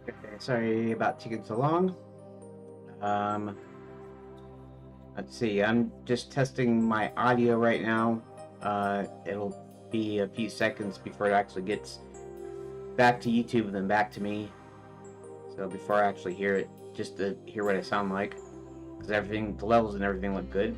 Okay, sorry about taking so long. Um, let's see. I'm just testing my audio right now. It'll be a few seconds before it actually gets back to YouTube and then back to me. So before I actually hear it, just to hear what I sound like, because everything, the levels and everything look good.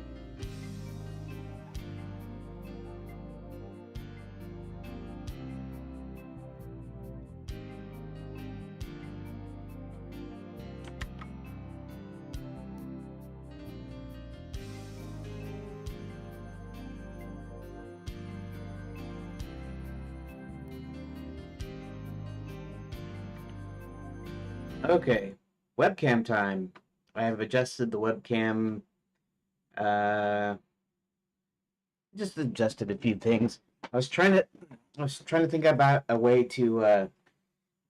Okay, webcam time. I have adjusted the webcam. Uh, just adjusted a few things. I was trying to think about a way to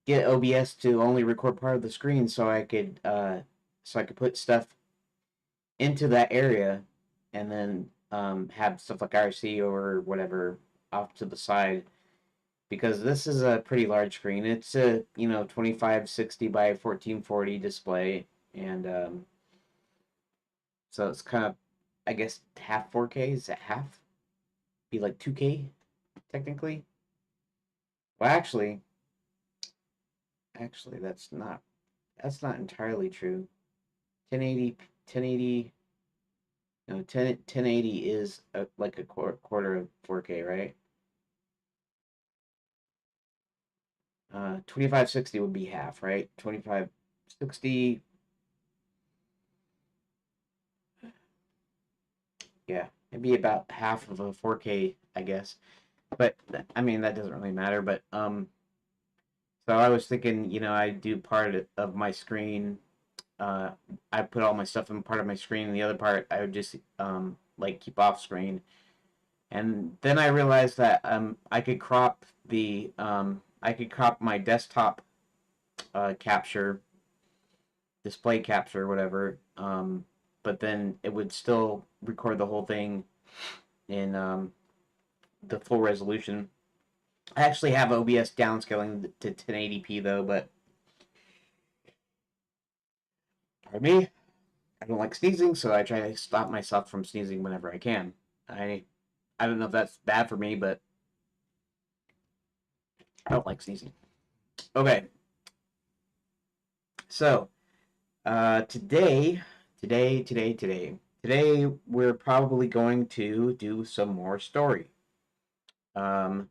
get OBS to only record part of the screen so I could put stuff into that area and then have stuff like RC or whatever off to the side because this is a pretty large screen. It's a 2560 by 1440 display and so it's kind of I guess half 4K. Is that half? Be like 2K technically. Well, actually that's not entirely true. 1080 no 1080 is like a quarter of 4K, right? 2560 would be half, right? 2560, yeah, it'd be about half of a 4K, I guess. But I mean that doesn't really matter. But so I was thinking, I do part of my screen. Uh, I put all my stuff in part of my screen, and the other part I would just like keep off screen. And then I realized that I could crop my desktop capture display capture, whatever. But then it would still record the whole thing in the full resolution. I actually have OBS downscaling to 1080p though, but for me, I don't like sneezing, so I try to stop myself from sneezing whenever I can. I I don't know if that's bad for me, but I don't like sneezing. Okay, so today we're probably going to do some more story. Um,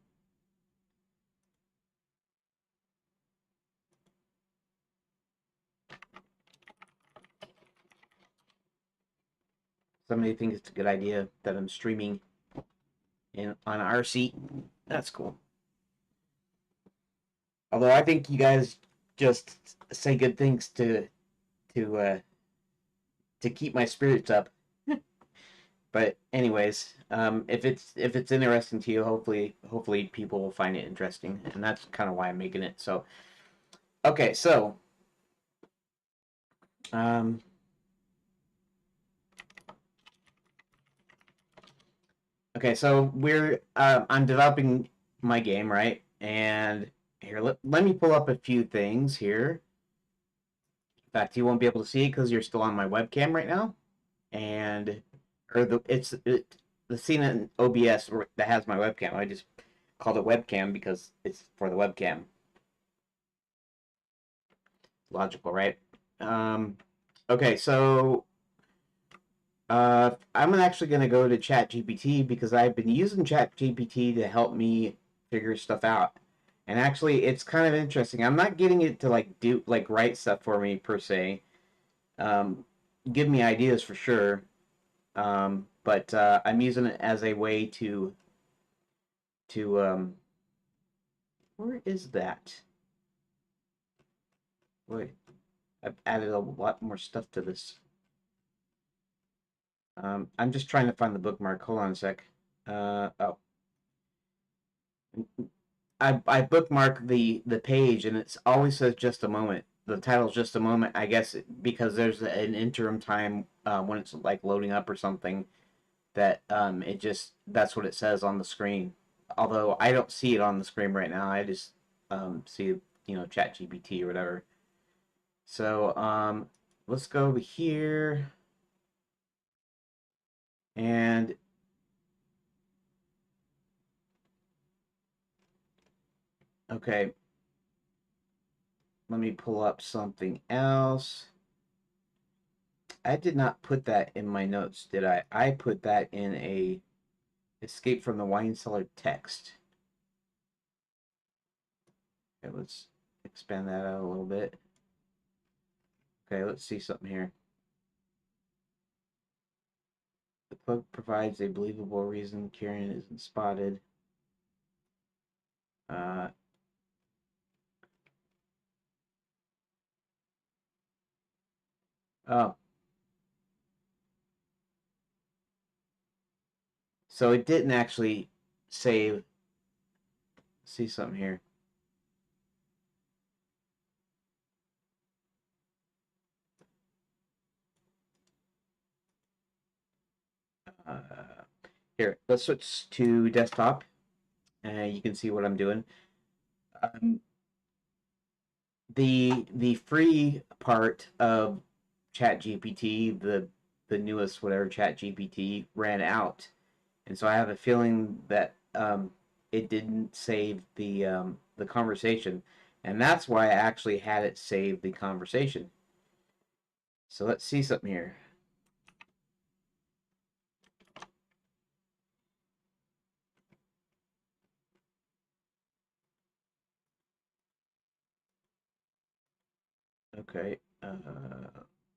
Somebody thinks it's a good idea that I'm streaming in on RC. That's cool. Although I think you guys just say good things to uh, to keep my spirits up. But anyways, if it's interesting to you, hopefully people will find it interesting, and that's kind of why I'm making it. So okay, so um, okay, so we're I'm developing my game, right? And here, let me pull up a few things here. In fact, you won't be able to see it because you're still on my webcam right now, and or the scene in OBS that has my webcam. I just called it webcam because it's for the webcam. Logical, right? Um, okay, so I'm actually going to go to ChatGPT because I've been using ChatGPT to help me figure stuff out. And actually, it's kind of interesting. I'm not getting it to write stuff for me per se. Um, Give me ideas for sure. But I'm using it as a way to where is that? Wait, I've added a lot more stuff to this. I'm just trying to find the bookmark. Hold on a sec. Oh, I bookmark the page and it always says just a moment. The title's just a moment. I guess because there's an interim time when it's like loading up or something that it just that's what it says on the screen. Although I don't see it on the screen right now. I just see Chat GPT or whatever. So let's go over here and okay, let me pull up something else. I did not put that in my notes, did I? I put that in a escape from the wine cellar text. Okay, let's expand that out a little bit. Okay, let's see something here. The cloak provides a believable reason Kieran isn't spotted. Uh, oh, so it didn't actually save. See something here. Uh, Here, let's switch to desktop, and you can see what I'm doing. Um, the free part of ChatGPT, the newest whatever ChatGPT ran out, and so I have a feeling that it didn't save the conversation, and that's why I actually had it save the conversation. So let's see something here. Okay,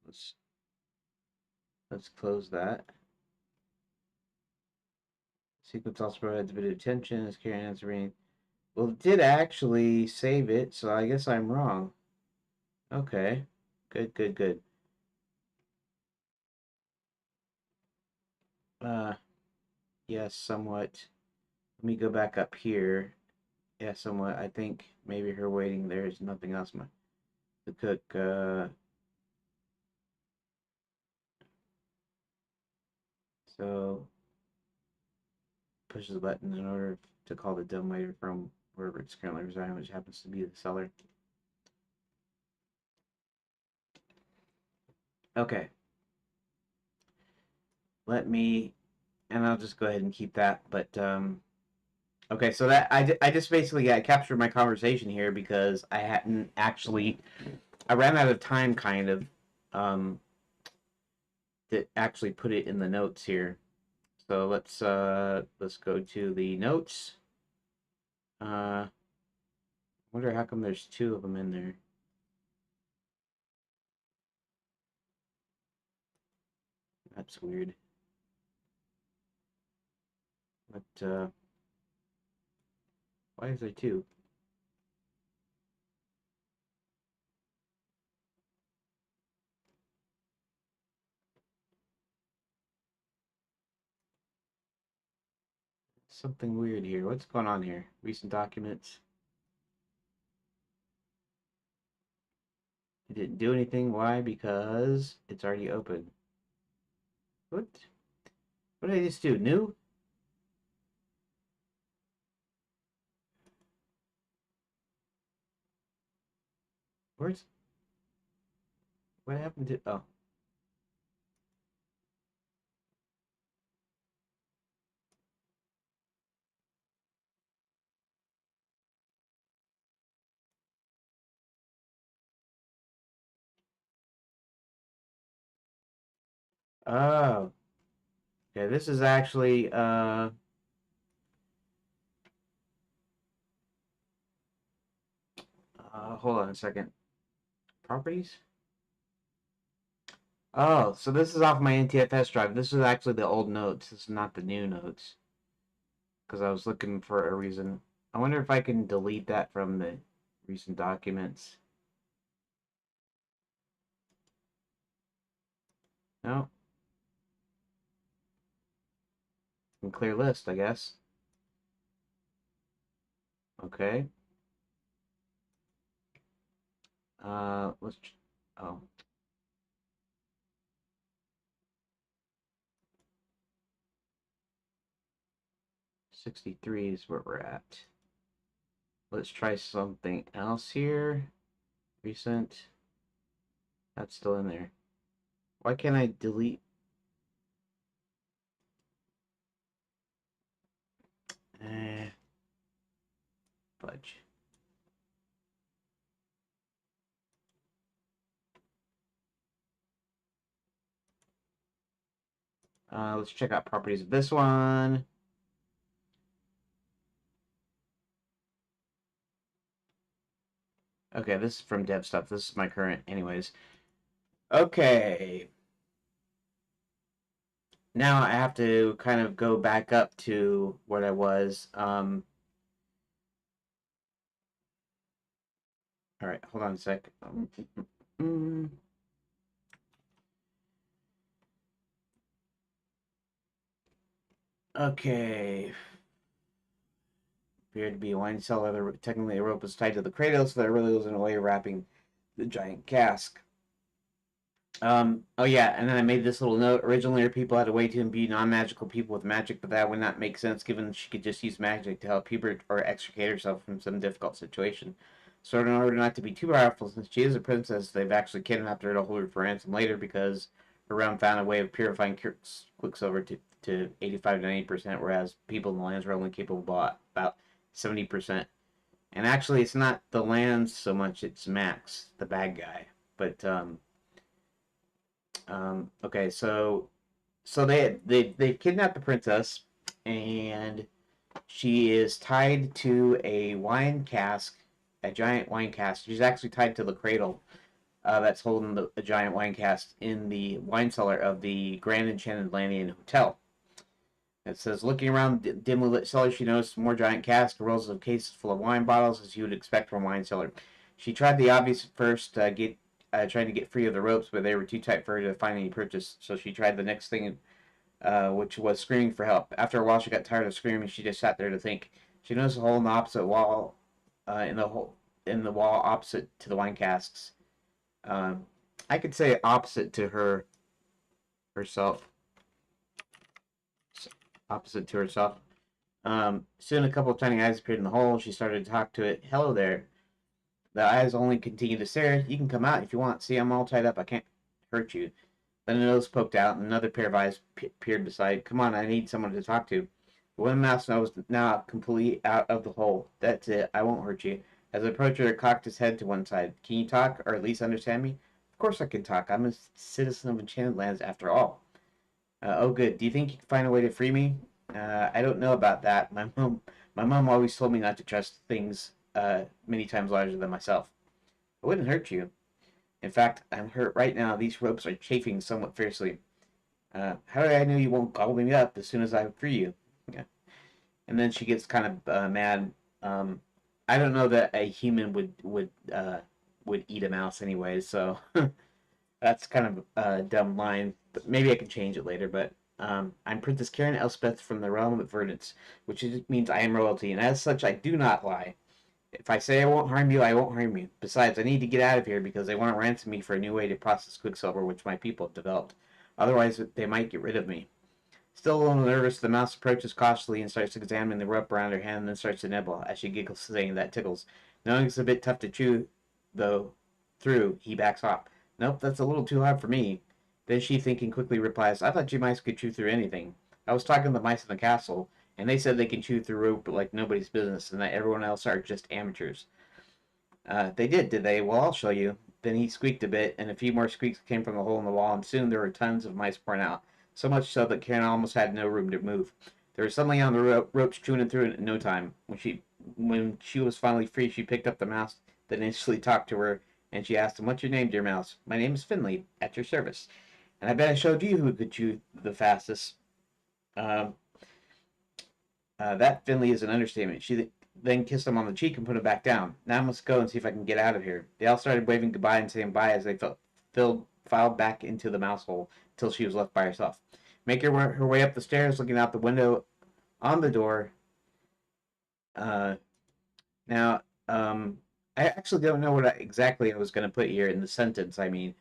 let's let's close that. Sequence also provides a bit of attention as Karen answering. Well, it did actually save it, so I guess I'm wrong. Okay, good, good, good. Uh, yes, somewhat. Let me go back up here. Yeah, somewhat. I think maybe her waiting there is nothing else. The cook so pushes the button in order to call the dumbwaiter from wherever it's currently residing, which happens to be the cellar. Okay, let me, and I'll just go ahead and keep that. But okay, so that I just basically captured my conversation here because I hadn't actually I ran out of time kind of um to actually put it in the notes here. So let's go to the notes. Wonder how come there's two of them in there. That's weird. But why is there two? Something weird here. What's going on here? Recent documents. It didn't do anything. Why? Because it's already open. What? What did I just do? New? Where's what happened to? Oh, oh. Okay. This is actually hold on a second. Properties. Oh, so this is off my NTFS drive. This is actually the old notes. This is not the new notes. Because I was looking for a reason. I wonder if I can delete that from the recent documents. No. And clear list, I guess. Okay. Let's. Oh. 63 is where we're at. Let's try something else here. Recent. That's still in there. Why can't I delete? Eh, fudge. Let's check out properties of this one. Okay, this is from dev stuff. This is my current, anyways. Okay. Now I have to kind of go back up to what I was. All right, hold on a sec. Okay. Appeared to be a wine cellar. Technically, a rope was tied to the cradle, so there really wasn't a way of wrapping the giant cask. Oh yeah, and then I made this little note. Originally, her people had a way to imbue non-magical people with magic, but that would not make sense given she could just use magic to help Hubert or extricate herself from some difficult situation. So in order not to be too powerful, since she is a princess, they've actually kidnapped her to hold her for ransom later because her realm found a way of purifying Quicksilver to 85 to 90%, whereas people in the lands were only capable of about 70%. And actually, it's not the lands so much; it's Max, the bad guy. But okay, so they kidnapped the princess, and she is tied to a wine cask, a giant wine cask. She's actually tied to the cradle that's holding a giant wine cask in the wine cellar of the Grand Enchanted Landian Hotel. It says, looking around the dimly lit cellar, she noticed more giant casks, rows of cases full of wine bottles, as you would expect from a wine cellar. She tried the obvious at first, trying to get free of the ropes, but they were too tight for her to find any purchase. So she tried the next thing, which was screaming for help. After a while, she got tired of screaming. She just sat there to think. She noticed a hole in the opposite wall, in the wall opposite to the wine casks. Um, I could say opposite to herself, opposite to herself. Soon a couple of tiny eyes appeared in the hole. She started to talk to it. Hello there. The eyes only continued to stare. You can come out if you want. See, I'm all tied up. I can't hurt you. Then a nose poked out, and another pair of eyes peered beside. Come on, I need someone to talk to. The one mouse was now completely out of the hole. That's it. I won't hurt you. As I approached her, it cocked his head to one side. Can you talk, or at least understand me? Of course I can talk. I'm a citizen of Enchanted Lands after all. Oh, good. Do you think you can find a way to free me? I don't know about that. My mom always told me not to trust things many times larger than myself. It wouldn't hurt you. In fact, I'm hurt right now. These ropes are chafing somewhat fiercely. How do I know you won't gobble me up as soon as I free you? Yeah. And then she gets kind of mad. Um, I don't know that a human would eat a mouse anyway, so that's kind of a dumb line. But maybe I can change it later. But I'm Princess Karen Elspeth from the realm of Verdance, which means I am royalty, and as such, I do not lie. If I say I won't harm you, I won't harm you. Besides, I need to get out of here because they want to ransom me for a new way to process Quicksilver, which my people have developed. Otherwise, they might get rid of me. Still a little nervous, the mouse approaches cautiously and starts examining the rope around her hand and then starts to nibble as she giggles, saying that tickles. Knowing it's a bit tough to chew, though, through, he backs off. Nope, that's a little too hard for me. Then she, thinking quickly, replies, I thought you mice could chew through anything. I was talking to the mice in the castle, and they said they can chew through rope like nobody's business, and that everyone else are just amateurs. They did they? Well, I'll show you. Then he squeaked a bit, and a few more squeaks came from the hole in the wall, and soon there were tons of mice pouring out, so much so that Karen almost had no room to move. They were suddenly on the ropes, chewing it through in no time. When she was finally free, she picked up the mouse that initially talked to her, and she asked him, "What's your name, dear mouse?" "My name is Finley, at your service." "And I bet I showed you who could chew the fastest." Um, that Finley is an understatement. She then kissed him on the cheek and put him back down. "Now I must go and see if I can get out of here." They all started waving goodbye and saying bye as they filed back into the mouse hole until she was left by herself. Making her way up the stairs, looking out the window on the door. Uh, now, I actually don't know what exactly I was going to put here in the sentence. I mean,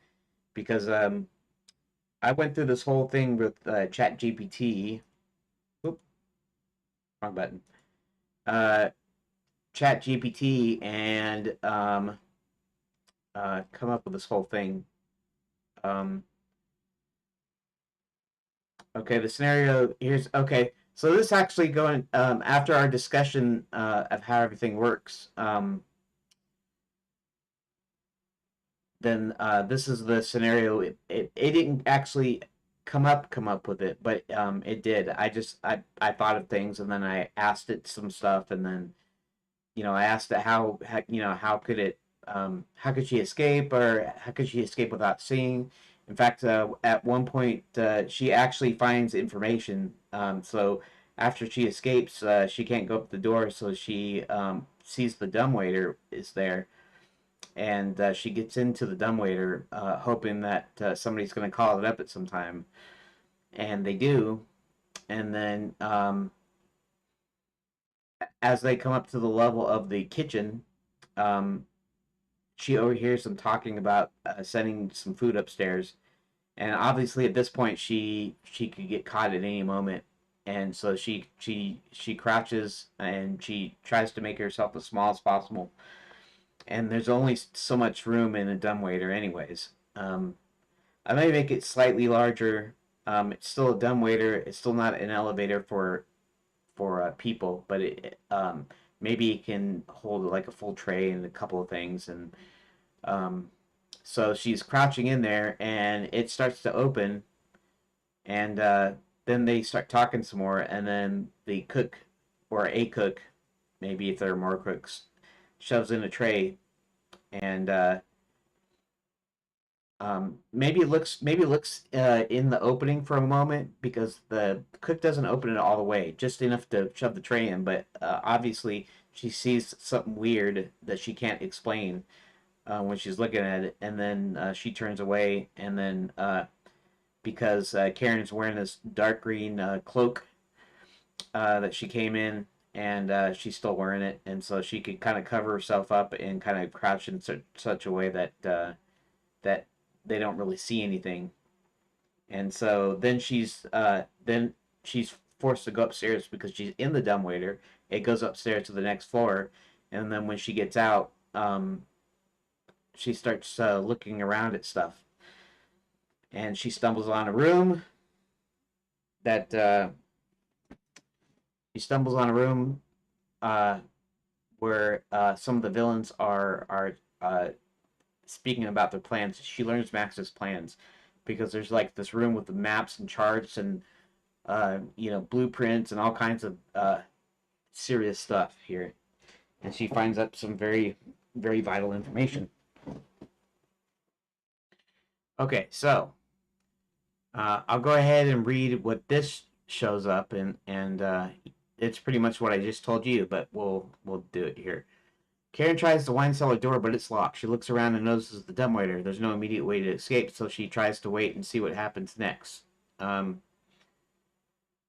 because I went through this whole thing with Chat GPT. Oop, wrong button. Uh, Chat GPT and come up with this whole thing. Um, okay, the scenario here's okay. So this actually going after our discussion of how everything works. Then this is the scenario. It didn't actually come up with it, but it did. I thought of things and then I asked it some stuff and then I asked it how how could she escape or how could she escape without seeing. In fact, at one point she actually finds information. So after she escapes, she can't go up the door, so she sees the dumbwaiter is there and she gets into the dumbwaiter, hoping that somebody's going to call it up at some time, and they do. And then, as they come up to the level of the kitchen, um, she overhears them talking about sending some food upstairs. And obviously, at this point, she could get caught at any moment, and so she crouches and she tries to make herself as small as possible. And there's only so much room in a dumbwaiter, anyways. I may make it slightly larger. It's still a dumbwaiter. It's still not an elevator for people, but maybe it can hold like a full tray and a couple of things. And um, so she's crouching in there, and it starts to open, and then they start talking some more, and then the cook or a cook, maybe if there are more cooks, shoves in a tray, and maybe it looks in the opening for a moment because the cook doesn't open it all the way, just enough to shove the tray in. But obviously, she sees something weird that she can't explain when she's looking at it, and then she turns away. And then because Karen's wearing this dark green cloak that she came in, and she's still wearing it, and so she could kind of cover herself up and kind of crouch in such a way that they don't really see anything. And so then she's forced to go upstairs because she's in the dumbwaiter. It goes upstairs to the next floor, and then when she gets out, she starts looking around at stuff, and she stumbles on a room that she stumbles on a room uh, where some of the villains are speaking about their plans. She learns Max's plans because there's like this room with the maps and charts and blueprints and all kinds of serious stuff here. And she finds out some very, very vital information. Okay, so I'll go ahead and read what this shows up, and it's pretty much what I just told you, but we'll do it here. Karen tries the wine cellar door, but it's locked. She looks around and notices the dumbwaiter. There's no immediate way to escape, so she tries to wait and see what happens next. Um,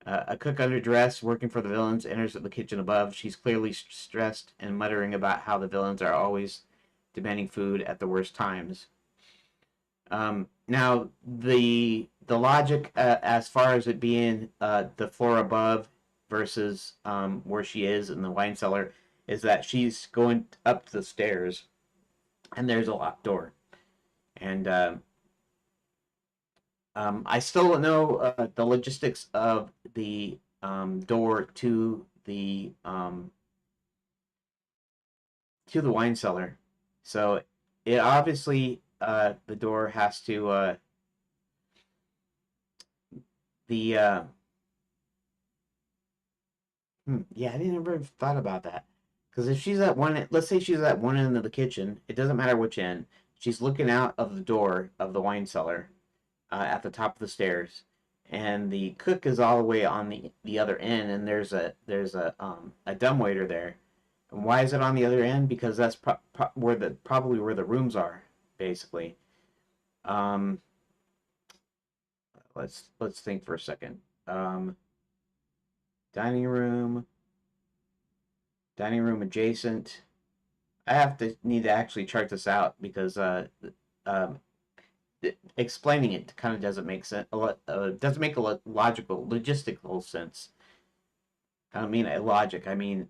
a cook under dress, working for the villains, enters the kitchen above. She's clearly stressed and muttering about how the villains are always demanding food at the worst times. Now, the logic as far as it being the floor above versus where she is in the wine cellar is that she's going up the stairs and there's a locked door. And I still don't know the logistics of the door to the wine cellar. So it obviously the door has to the yeah, I didn't ever thought about that. Because if she's at one, let's say she's at one end of the kitchen, it doesn't matter which end. She's looking out of the door of the wine cellar at the top of the stairs, and the cook is all the way on the other end, and there's a dumbwaiter there. And why is it on the other end? Because that's probably where the rooms are, basically. Um, let's think for a second. Um, dining room, dining room adjacent. I have to need to actually chart this out because um, explaining it kind of doesn't make sense. Doesn't make a logical, logistical sense. I don't mean a logic. I mean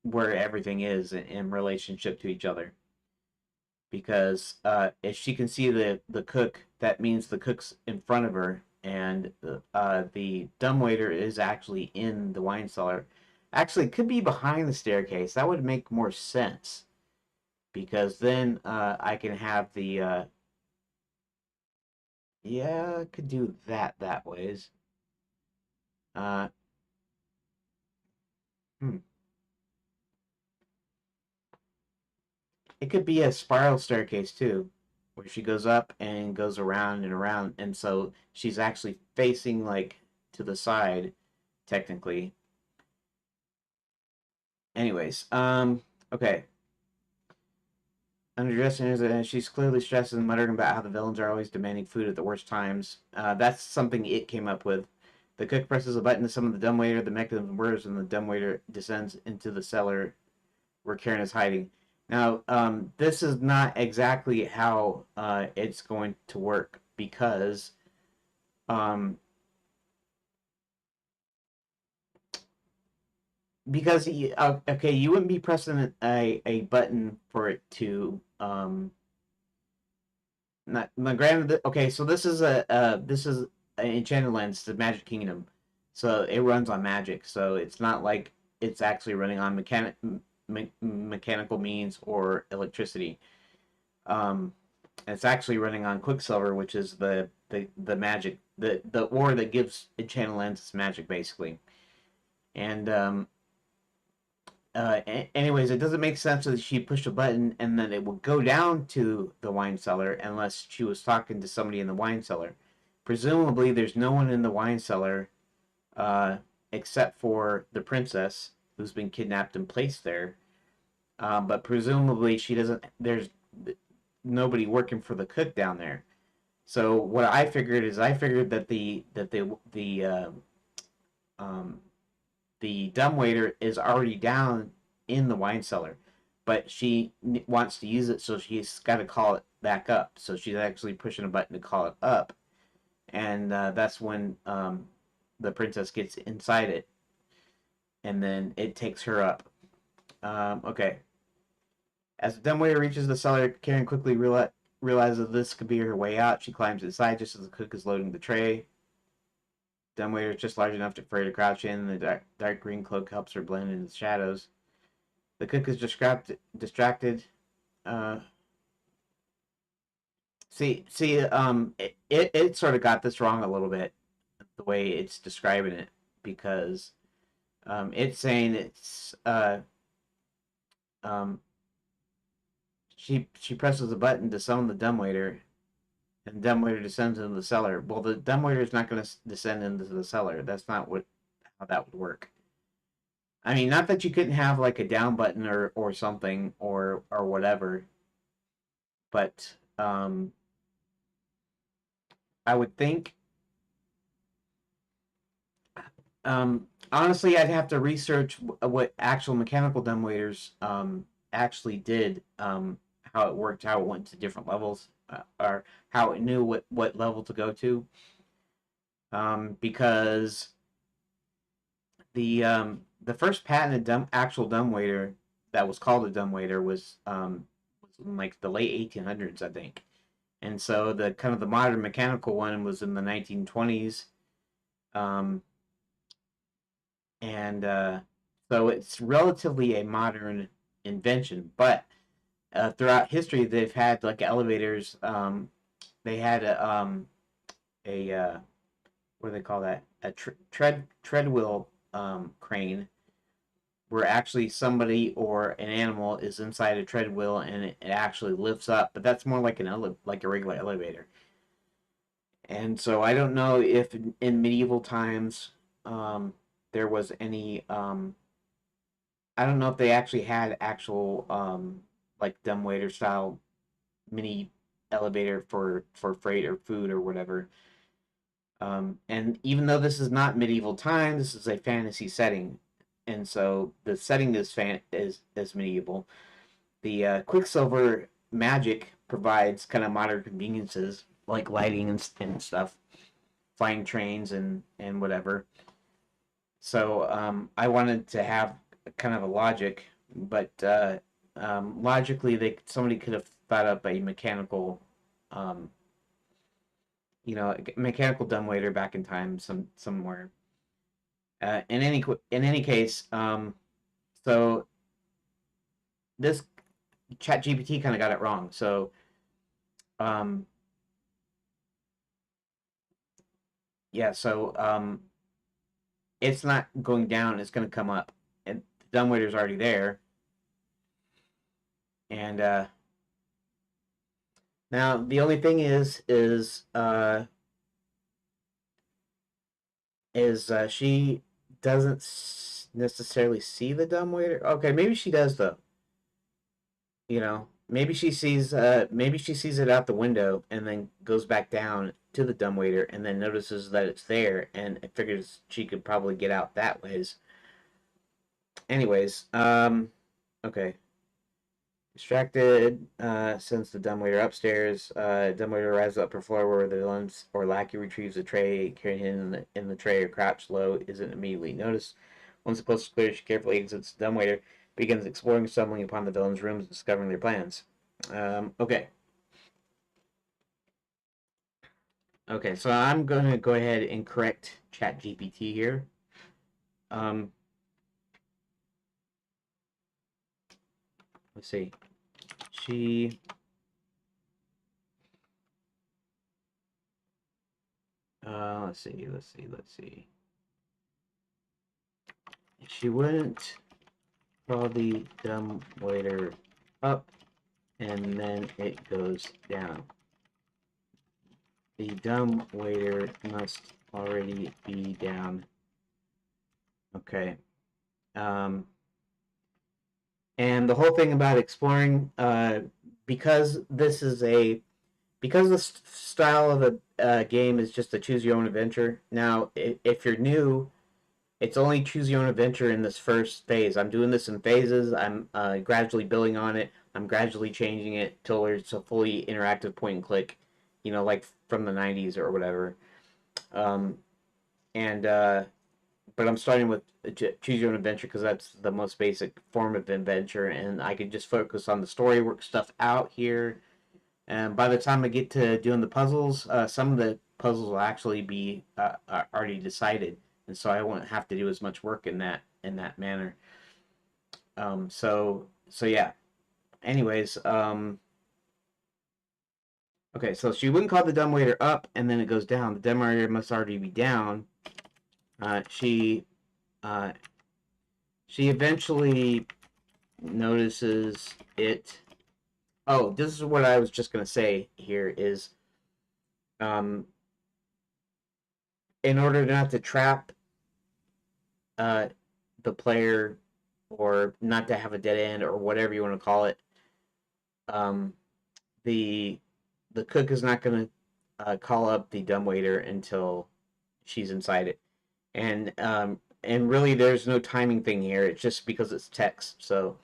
where everything is in relationship to each other. because if she can see the cook, that means the cook's in front of her, and the dumbwaiter is actually in the wine cellar. Actually, it could be behind the staircase. That would make more sense because then I can have the yeah, I could do that ways. Uh, hmm. It could be a spiral staircase too, where she goes up and goes around and around, and so she's actually facing like to the side, technically. Anyways, okay. Underdressing is she's clearly stressed and muttering about how the villains are always demanding food at the worst times. That's something it came up with. The cook presses a button to summon the dumbwaiter. The mechanism whirs, and the dumbwaiter descends into the cellar where Karen is hiding. Now, this is not exactly how it's going to work um, because okay, you wouldn't be pressing a button for it to not granted. Okay, so this is an Enchanted Lands, the Magic Kingdom, so it runs on magic. So it's not like it's actually running on mechanical means or electricity. Um, it's actually running on Quicksilver, which is the magic the ore that gives Enchanted Lands its magic, basically. And anyways, it doesn't make sense that she pushed a button and then it would go down to the wine cellar unless she was talking to somebody in the wine cellar. Presumably, there's no one in the wine cellar uh, except for the princess who's been kidnapped and placed there. But presumably, she doesn't. There's nobody working for the cook down there. So what I figured is I figured that um, the dumbwaiter is already down in the wine cellar, but she wants to use it, so she's got to call it back up. So she's actually pushing a button to call it up, and that's when the princess gets inside it, and then it takes her up. Okay. As the dumbwaiter reaches the cellar, Karen quickly realizes this could be her way out. She climbs inside just as the cook is loading the tray. Dumbwaiter is just large enough for her to crouch in. The dark green cloak helps her blend into the shadows. The cook is distracted. Uh, it sort of got this wrong a little bit, the way it's describing it, because it's saying um, she presses a button to summon the dumbwaiter, and the dumbwaiter descends into the cellar. Well, the dumbwaiter is not going to descend into the cellar. That's not what how that would work. I mean, not that you couldn't have like a down button or something or whatever, but I would think honestly, I'd have to research what actual mechanical dumbwaiters actually did, how it worked, how it went to different levels, or how it knew what level to go to. Because the first patented actual dumbwaiter that was called a dumbwaiter was in like the late 1800s, I think. And so the kind of the modern mechanical one was in the 1920s. Um, and so it's relatively a modern invention. But throughout history, they've had like elevators. They had a what do they call that? A treadwheel crane, where actually somebody or an animal is inside a treadwheel and it actually lifts up. But that's more like like a regular elevator. And so I don't know if in medieval times there was any I don't know if they actually had actual like dumbwaiter style mini elevator for freight or food or whatever. And even though this is not medieval time, this is a fantasy setting, and so the setting is medieval. The Quicksilver magic provides kind of modern conveniences like lighting and stuff, flying trains and whatever. So I wanted to have kind of a logic, but logically, somebody could have thought up a mechanical, mechanical dumbwaiter back in time somewhere. In any case, so this Chat GPT kind of got it wrong. So um, yeah, so it's not going down; it's going to come up, and the dumbwaiter's already there. And now the only thing is she doesn't necessarily see the dumbwaiter. Okay, maybe she does though. Maybe she sees it out the window and then goes back down to the dumbwaiter and then notices that it's there and figures she could probably get out that ways. Anyways, okay. Distracted, sends the dumbwaiter upstairs. Dumbwaiter arrives up per floor where the villains or lackey retrieves the tray, carrying it in the tray or crouched low, isn't immediately noticed. Once the coast is clear, she carefully exits the dumbwaiter, begins exploring, stumbling upon the villains' rooms, and discovering their plans. Okay. Okay, so I'm going to go ahead and correct ChatGPT here. Um, let's see. She let's see. She wouldn't call the dumb waiter up and then it goes down. The dumb waiter must already be down. Okay. And the whole thing about exploring, because this is because the style of the game is just a choose your own adventure. Now, if you're new, it's only choose your own adventure in this first phase. I'm doing this in phases. I'm gradually building on it. I'm gradually changing it till it's a fully interactive point and click, like from the 90s or whatever. Um, and but I'm starting with choose your own adventure because that's the most basic form of adventure, and I can just focus on the story, work stuff out here. And by the time I get to doing the puzzles, some of the puzzles will actually be already decided, and so I won't have to do as much work in that manner. So yeah. Anyways, okay, so she wouldn't call the dumbwaiter up, and then it goes down. The dumbwaiter must already be down. Uh, she uh, she eventually notices it. Oh, this is what I was just gonna say here is, um, in order not to trap uh, the player or not to have a dead end or whatever you want to call it, um, the the cook is not going to call up the dumbwaiter until she's inside it, and really there's no timing thing here. It's just because it's text, so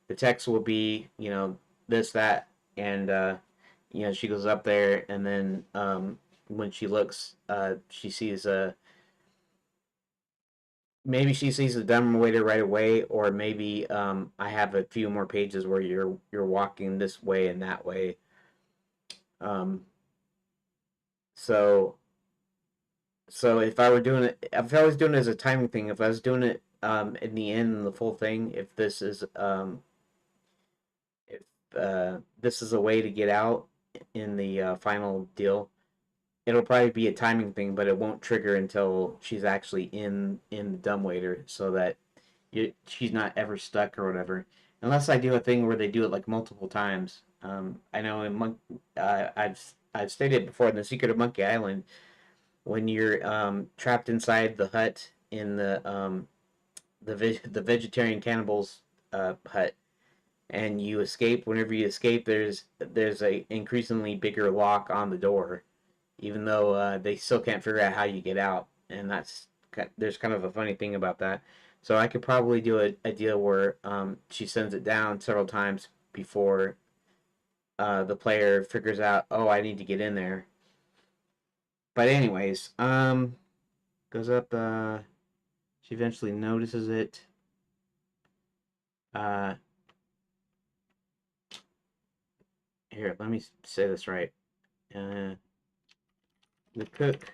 the text will be this that, and she goes up there, and then when she looks, she sees a maybe she sees the dumbwaiter right away, or maybe I have a few more pages where you're walking this way and that way. Um, so so if I was doing it as a timing thing, if I was doing it in the end, the full thing, if this is a way to get out in the final deal, it'll probably be a timing thing, but it won't trigger until she's actually in the dumbwaiter, so that she's not ever stuck or whatever. Unless I do a thing where they do it like multiple times. I know I've stated before in the Secret of Monkey Island, when you're trapped inside the hut in the vegetarian cannibals hut, and you escape. Whenever you escape, there's a increasingly bigger lock on the door, even though they still can't figure out how you get out, and there's kind of a funny thing about that. So I could probably do a deal where she sends it down several times before the player figures out, oh, I need to get in there. But anyways, goes up. She eventually notices it. Uh, here, let me say this right. The cook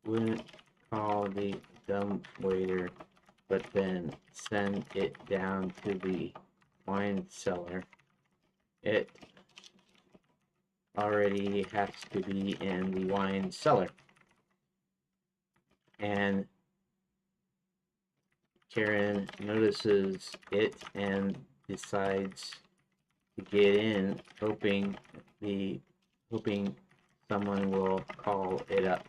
wouldn't call the dumb waiter, but then send it down to the wine cellar. It already has to be in the wine cellar. And Karen notices it and decides to get in, hoping someone will call it up.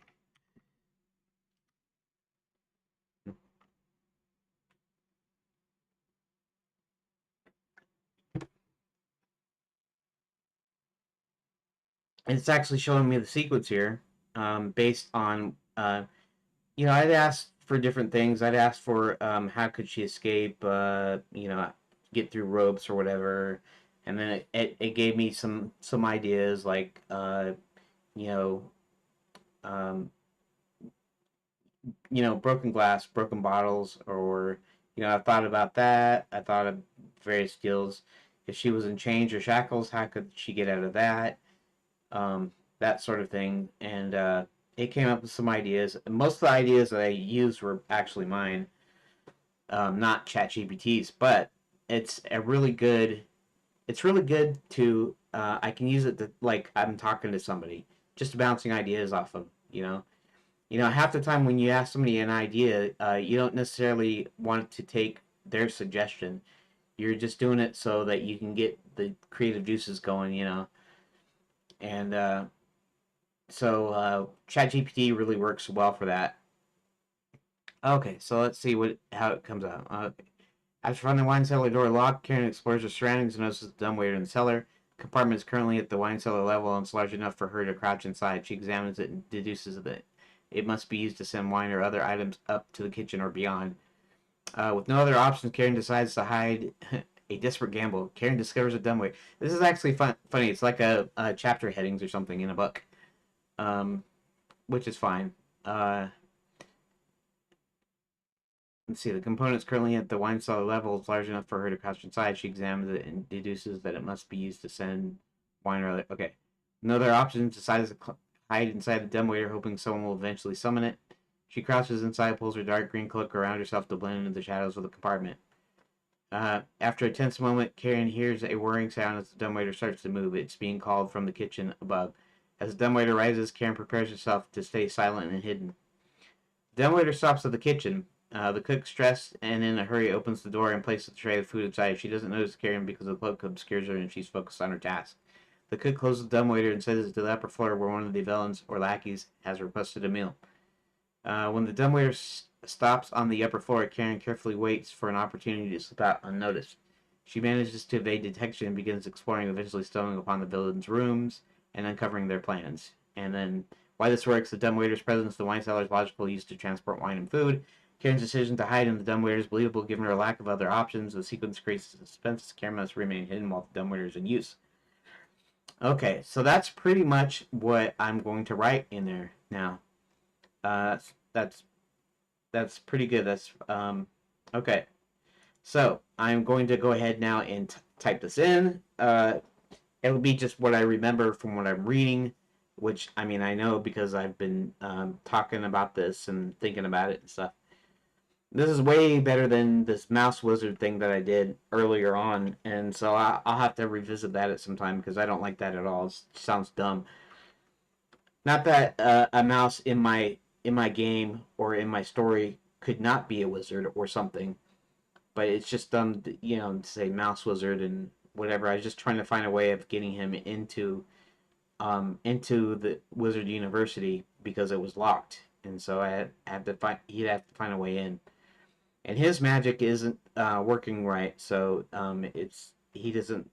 And it's actually showing me the sequence here, based on I'd asked for different things. I'd asked for how could she escape, get through ropes or whatever, and then it gave me some ideas like you know um, broken glass, broken bottles, or I thought about that. I thought of various skills. If she was in chains or shackles, how could she get out of that? That sort of thing, and it came up with some ideas. Most of the ideas that I used were actually mine, not ChatGPT's, but it's a really good. It's really good to. I can use it to, like, I'm talking to somebody, just bouncing ideas off of. Half the time when you ask somebody an idea, you don't necessarily want to take their suggestion. You're just doing it so that you can get the creative juices going. And so ChatGPT really works well for that. Okay, so let's see how it comes out. After finding the wine cellar door locked, Karen explores her surroundings and notices the dumbwaiter in the cellar. The compartment is currently at the wine cellar level and it's large enough for her to crouch inside. She examines it and deduces that it must be used to send wine or other items up to the kitchen or beyond. With no other options, Karen decides to hide. A desperate gamble. Karen discovers a dumbwaiter. This is actually funny. It's like a chapter headings or something in a book, which is fine. Let's see. The components currently at the wine cellar level is large enough for her to crouch inside. She examines it and deduces that it must be used to send wine or other. Okay. No other options. Decides to hide inside the dumbwaiter, hoping someone will eventually summon it. She crouches inside, pulls her dark green cloak around herself to blend into the shadows of the compartment. After a tense moment, Karen hears a whirring sound as the dumbwaiter starts to move. It's being called from the kitchen above. As the dumbwaiter rises, Karen prepares herself to stay silent and hidden. The dumbwaiter stops at the kitchen. The cook, stressed and in a hurry, opens the door and places the tray of food inside. She doesn't notice Karen because the cloak obscures her and she's focused on her task. The cook closes the dumbwaiter and sends it to the upper floor where one of the villains or lackeys has requested a meal. When the dumbwaiter stops on the upper floor, Karen carefully waits for an opportunity to slip out unnoticed. She manages to evade detection and begins exploring, eventually stumbling upon the villains' rooms and uncovering their plans. And then, why this works: the dumbwaiter's presence, the wine cellar's logical use to transport wine and food. Karen's decision to hide in the dumbwaiter is believable given her lack of other options. The sequence creates suspense. Karen must remain hidden while the dumbwaiter is in use. Okay, so that's pretty much what I'm going to write in there now. That's that's pretty good. That's okay. So I'm going to go ahead now and type this in. It'll be just what I remember from what I'm reading, which I mean I know because I've been talking about this and thinking about it and stuff. This is way better than this mouse wizard thing that I did earlier on, and so I'll have to revisit that at some time because I don't like that at all. It sounds dumb. Not that a mouse in my game or in my story could not be a wizard or something, but it's just dumb, to say mouse wizard and whatever. I was just trying to find a way of getting him into the wizard university because it was locked, and so had to find he'd have to find a way in, and his magic isn't working right, so he doesn't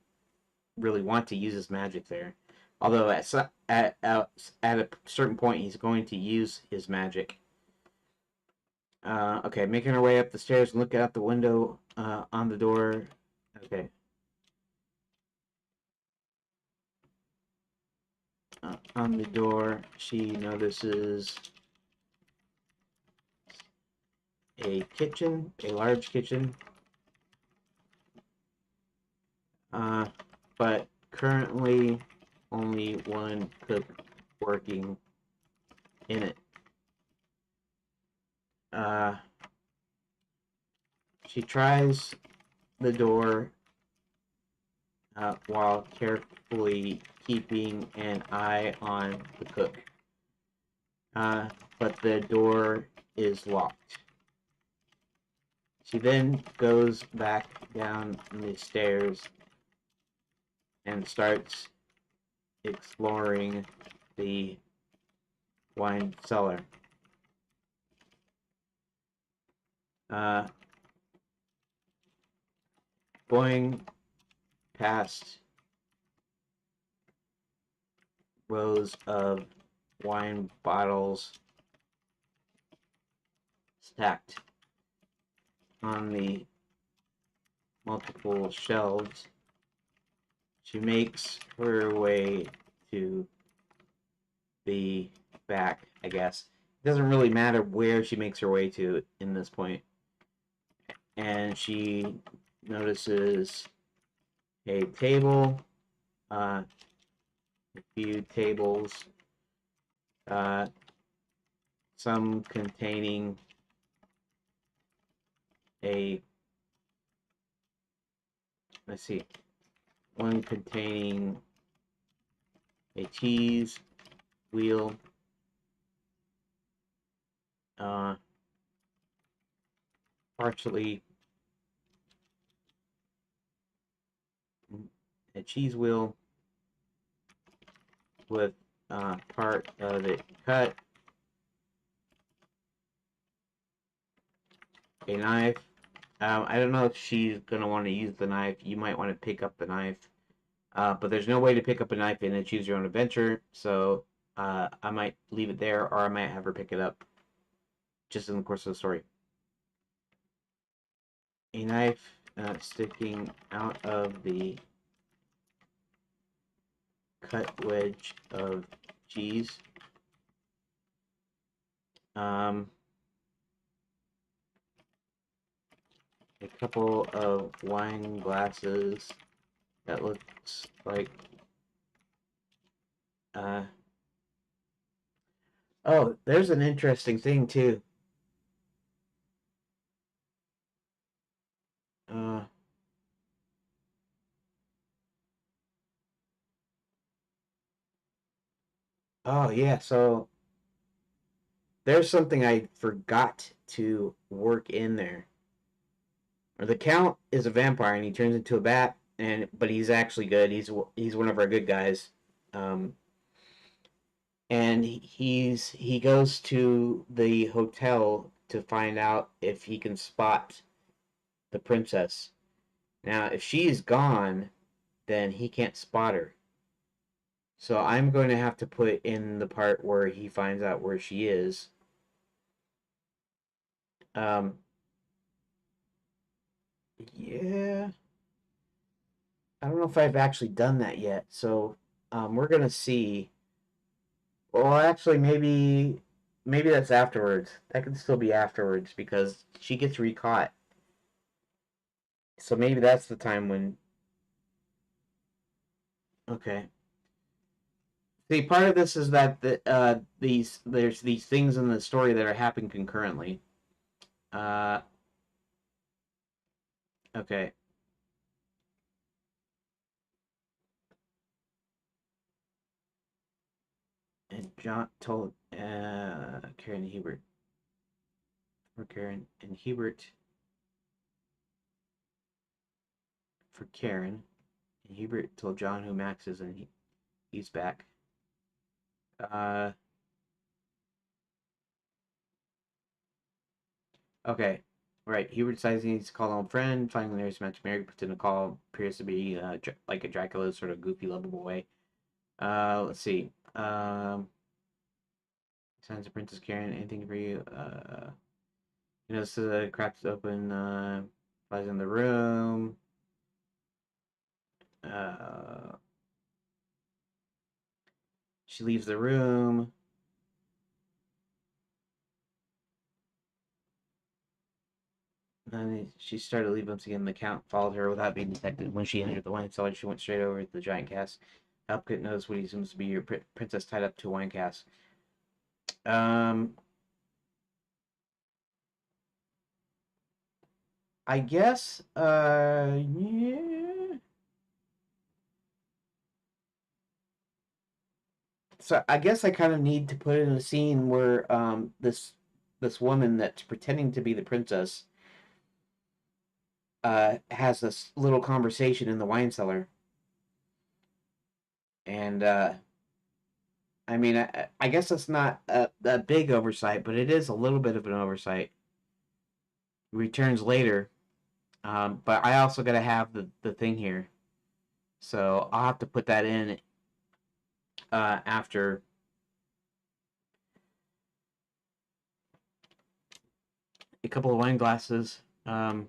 really want to use his magic there. Although at a certain point he's going to use his magic. Okay, making our way up the stairs and looking out the window on the door. Okay. On the door, she notices a kitchen, a large kitchen, but currently only one cook working in it. She tries the door while carefully keeping an eye on the cook. But the door is locked. She then goes back down the stairs and starts exploring the wine cellar. Going past rows of wine bottles stacked on the multiple shelves, she makes her way to the back, I guess. It doesn't really matter where she makes her way to in this point. And she notices a table, a few tables, some containing one containing a cheese wheel, partially a cheese wheel with part of it cut, a knife. I don't know if she's going to want to use the knife. You might want to pick up the knife. But there's no way to pick up a knife in a choose your own adventure, so I might leave it there, or I might have her pick it up just in the course of the story. A knife sticking out of the cut wedge of cheese. A couple of wine glasses that looks like oh, there's an interesting thing too. Oh yeah, so there's something I forgot to work in there. The Count is a vampire and he turns into a bat, but he's actually good. He's one of our good guys, and he goes to the hotel to find out if he can spot the princess. Now, if she's gone, then he can't spot her. So I'm going to have to put in the part where he finds out where she is. Yeah. I don't know if I've actually done that yet. So we're going to see. Well, actually, maybe that's afterwards. That can still be afterwards because she gets recaught. So maybe that's the time when. Okay. See, part of this is that there's these things in the story that are happening concurrently. Okay. And John told Karen Hebert. For Karen and Hebert. For Karen. And Hebert told John who Max is and he's back. Okay. Right. Hubert decides he needs to call an old friend. Finally, there's match Mary puts in a call. Appears to be like a Dracula sort of goofy, lovable way. Let's see. Signs of Princess Karen. Anything for you? You know, so the cracks open. Flies in the room. She leaves the room. She started leaving once again. The count followed her without being detected. When she entered the wine cellar, she went straight over to the giant cask. Hopkins knows what he seems to be your princess tied up to a wine cask. I guess, yeah. So I guess I kind of need to put in a scene where this woman that's pretending to be the princess has this little conversation in the wine cellar, and I mean I guess that's not a big oversight, but it is a little bit of an oversight. Returns later, but I also got to have the thing here, so I'll have to put that in after. A couple of wine glasses, and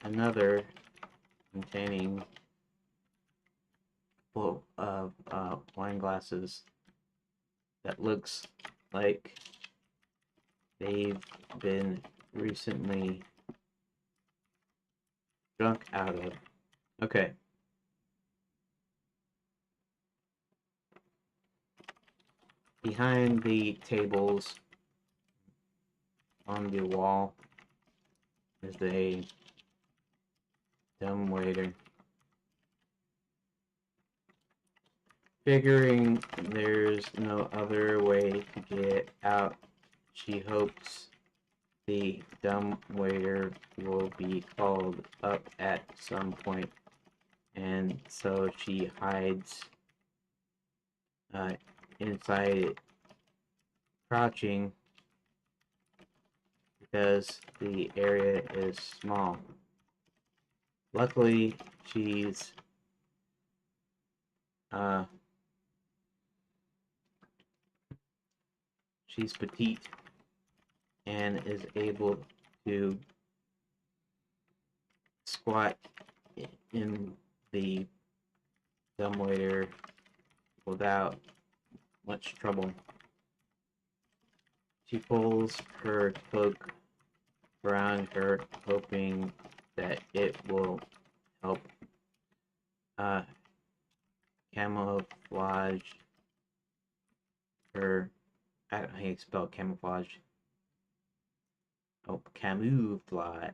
another containing full of wine glasses that looks like they've been recently drunk out of. Okay. Behind the tables on the wall is a dumb waiter. Figuring there's no other way to get out, she hopes the dumb waiter will be called up at some point, and so she hides inside it, crouching because the area is small. Luckily, she's petite and is able to squat in the dumbwaiter without much trouble. She pulls her cloak around her, hoping that it will help camouflage her. I don't know how you spell camouflage. Oh, camouflage.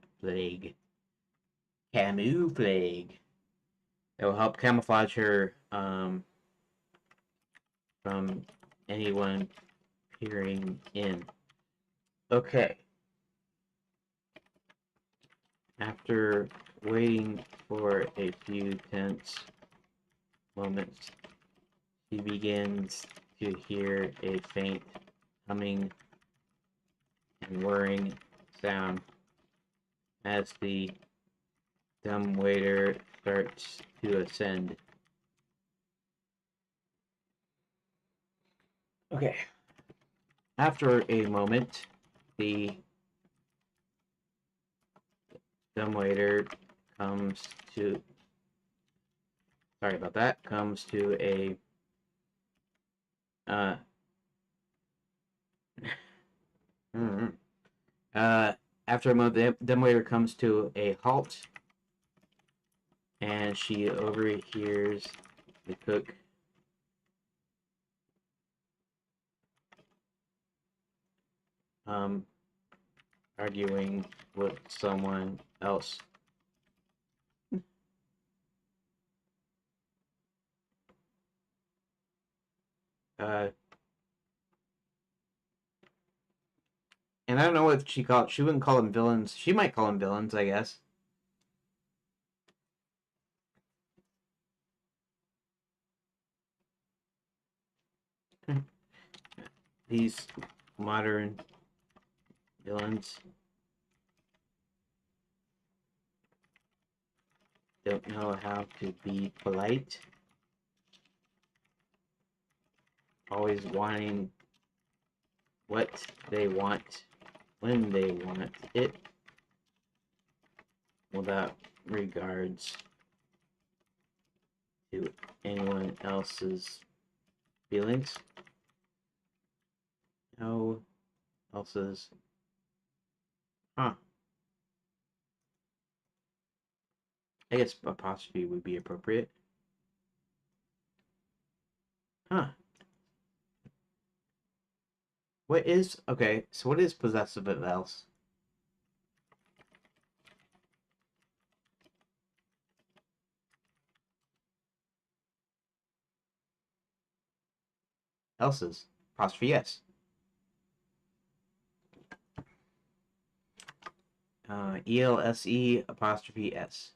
Camouflage. It will help camouflage her from anyone peering in. Okay. After waiting for a few tense moments, she begins to hear a faint humming and whirring sound as the dumbwaiter starts to ascend. Okay. After a moment, the dumbwaiter comes to. Sorry about that. Comes to a. After a moment, the dumbwaiter comes to a halt, and she overhears the cook arguing with someone else. And I don't know what she called. She wouldn't call them villains. She might call them villains, I guess. These modern villains don't know how to be polite. Always wanting what they want when they want it without regards to anyone else's feelings. No Elsa's. Huh. I guess apostrophe would be appropriate. Huh. What is... Okay, so what is possessive of else? Else's. Apostrophe S. ELSE apostrophe S.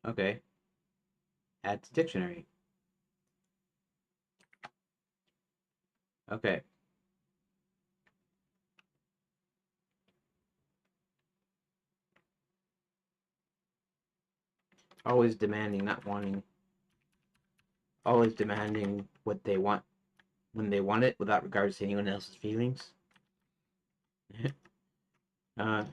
Okay. Add to dictionary. Okay. Always demanding, not wanting. Always demanding what they want when they want it without regards to anyone else's feelings. uh,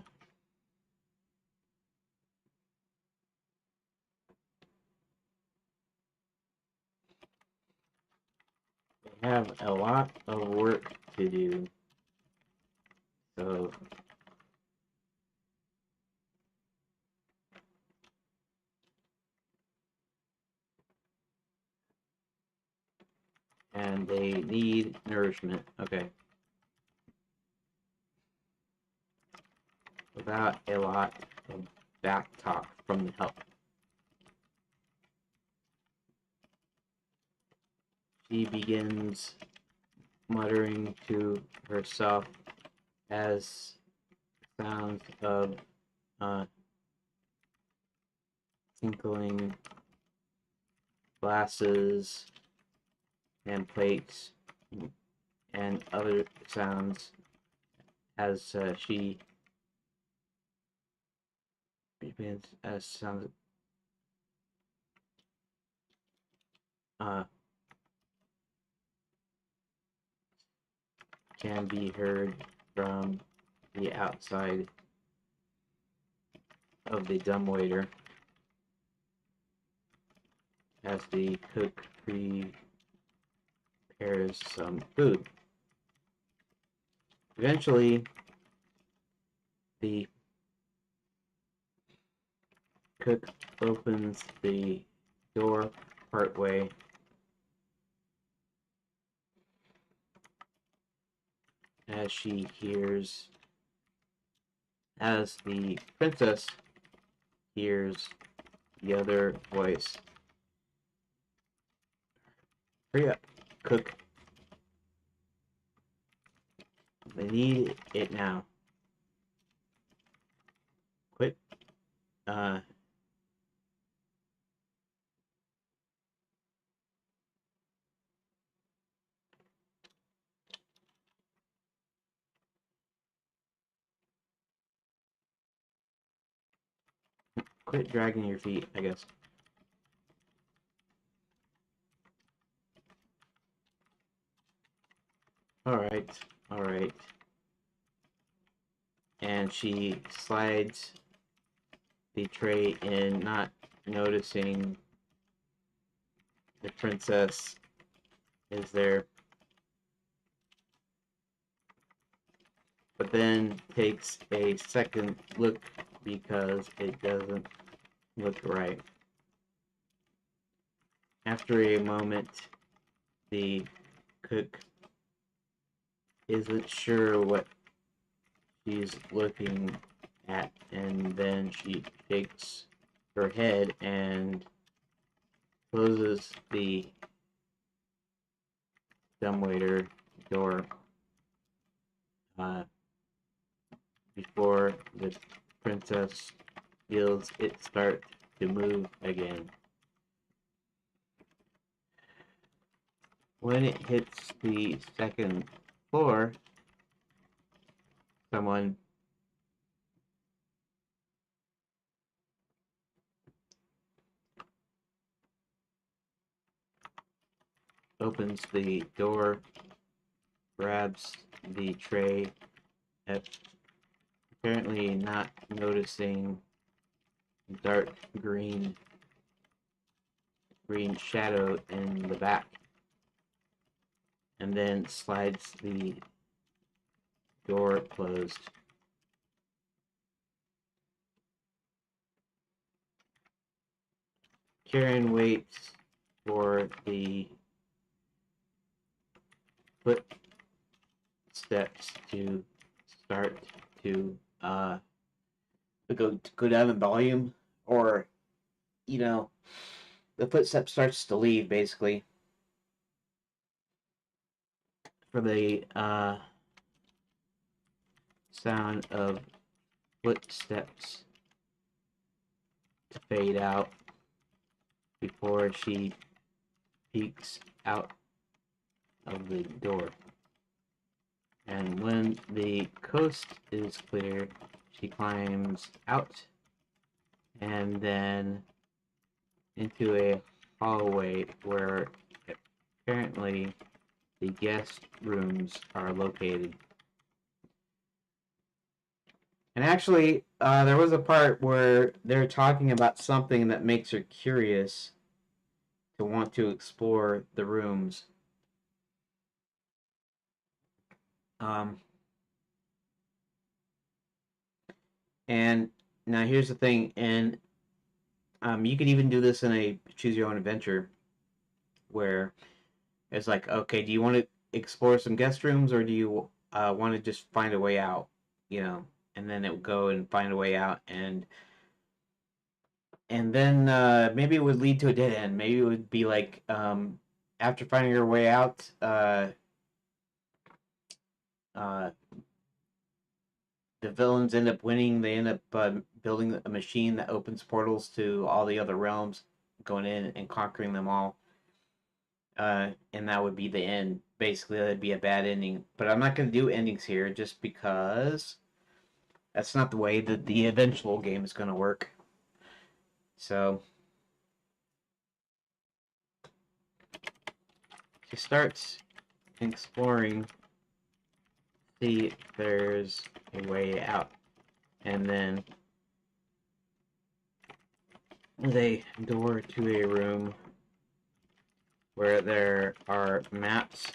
they have a lot of work to do. So and they need nourishment. Okay. Without a lot of back talk from the help. She begins muttering to herself as sounds of tinkling glasses and plates and other sounds as she begins as sounds can be heard from the outside of the dumbwaiter as the cook prepares some food. Eventually, the cook opens the door partway as the princess hears the other voice. Hurry up, cook. They need it now. Quit. Quit dragging your feet, I guess. Alright, alright. And she slides the tray in, not noticing the princess is there. But then takes a second look because it doesn't look right. After a moment, the cook isn't sure what she's looking at, and then she shakes her head and closes the dumbwaiter door before the princess feels it start to move again. When it hits the second floor, someone opens the door, grabs the tray, apparently not noticing dark green shadow in the back. and then slides the door closed. Karen waits for the footsteps to start to go down in volume, or the footstep starts to leave, basically, for the sound of footsteps to fade out before she peeks out of the door. And when the coast is clear, she climbs out and then into a hallway where apparently the guest rooms are located. And actually, there was a part where they're talking about something that makes her curious to want to explore the rooms. And now here's the thing, and you can even do this in a choose your own adventure, where it's like, okay, do you want to explore some guest rooms, or do you want to just find a way out? And then it would go and find a way out, and then maybe it would lead to a dead end. Maybe it would be like, after finding your way out, the villains end up winning. They end up building a machine that opens portals to all the other realms, going in and conquering them all. And that would be the end. Basically, that'd be a bad ending. But I'm not going to do endings here just because that's not the way that the eventual game is going to work. So she starts exploring, see if there's a way out. And then they door to a room where there are maps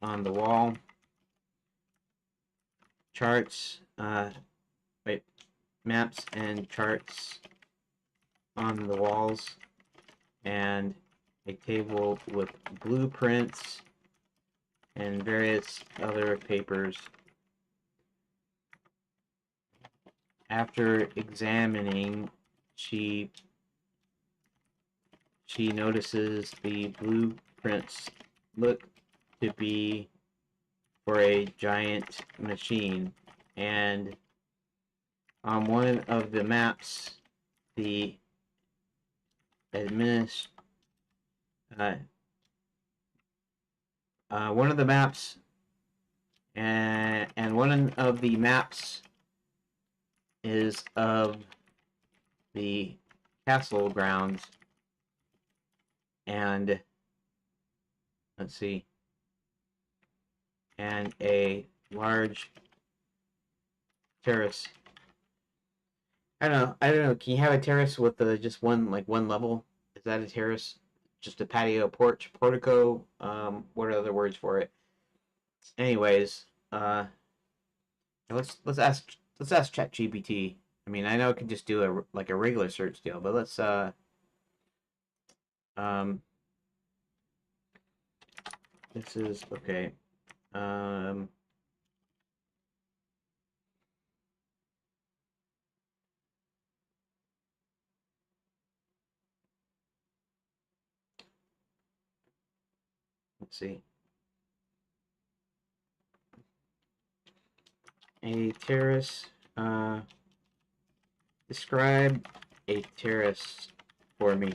on the wall, maps and charts on the walls, and a table with blueprints and various other papers. After examining, she notices the blueprints look to be for a giant machine, and on one of the maps, the one of the maps, and one of the maps is of the castle grounds, and let's see, and a large terrace. I don't know. Can you have a terrace with just one level? Is that a terrace? Just a patio, porch, portico? What are other words for it? Anyways, let's ask ChatGPT. I mean, I know it can just do a regular search deal, but let's this is okay. Let's see. A terrace. Describe a terrace for me.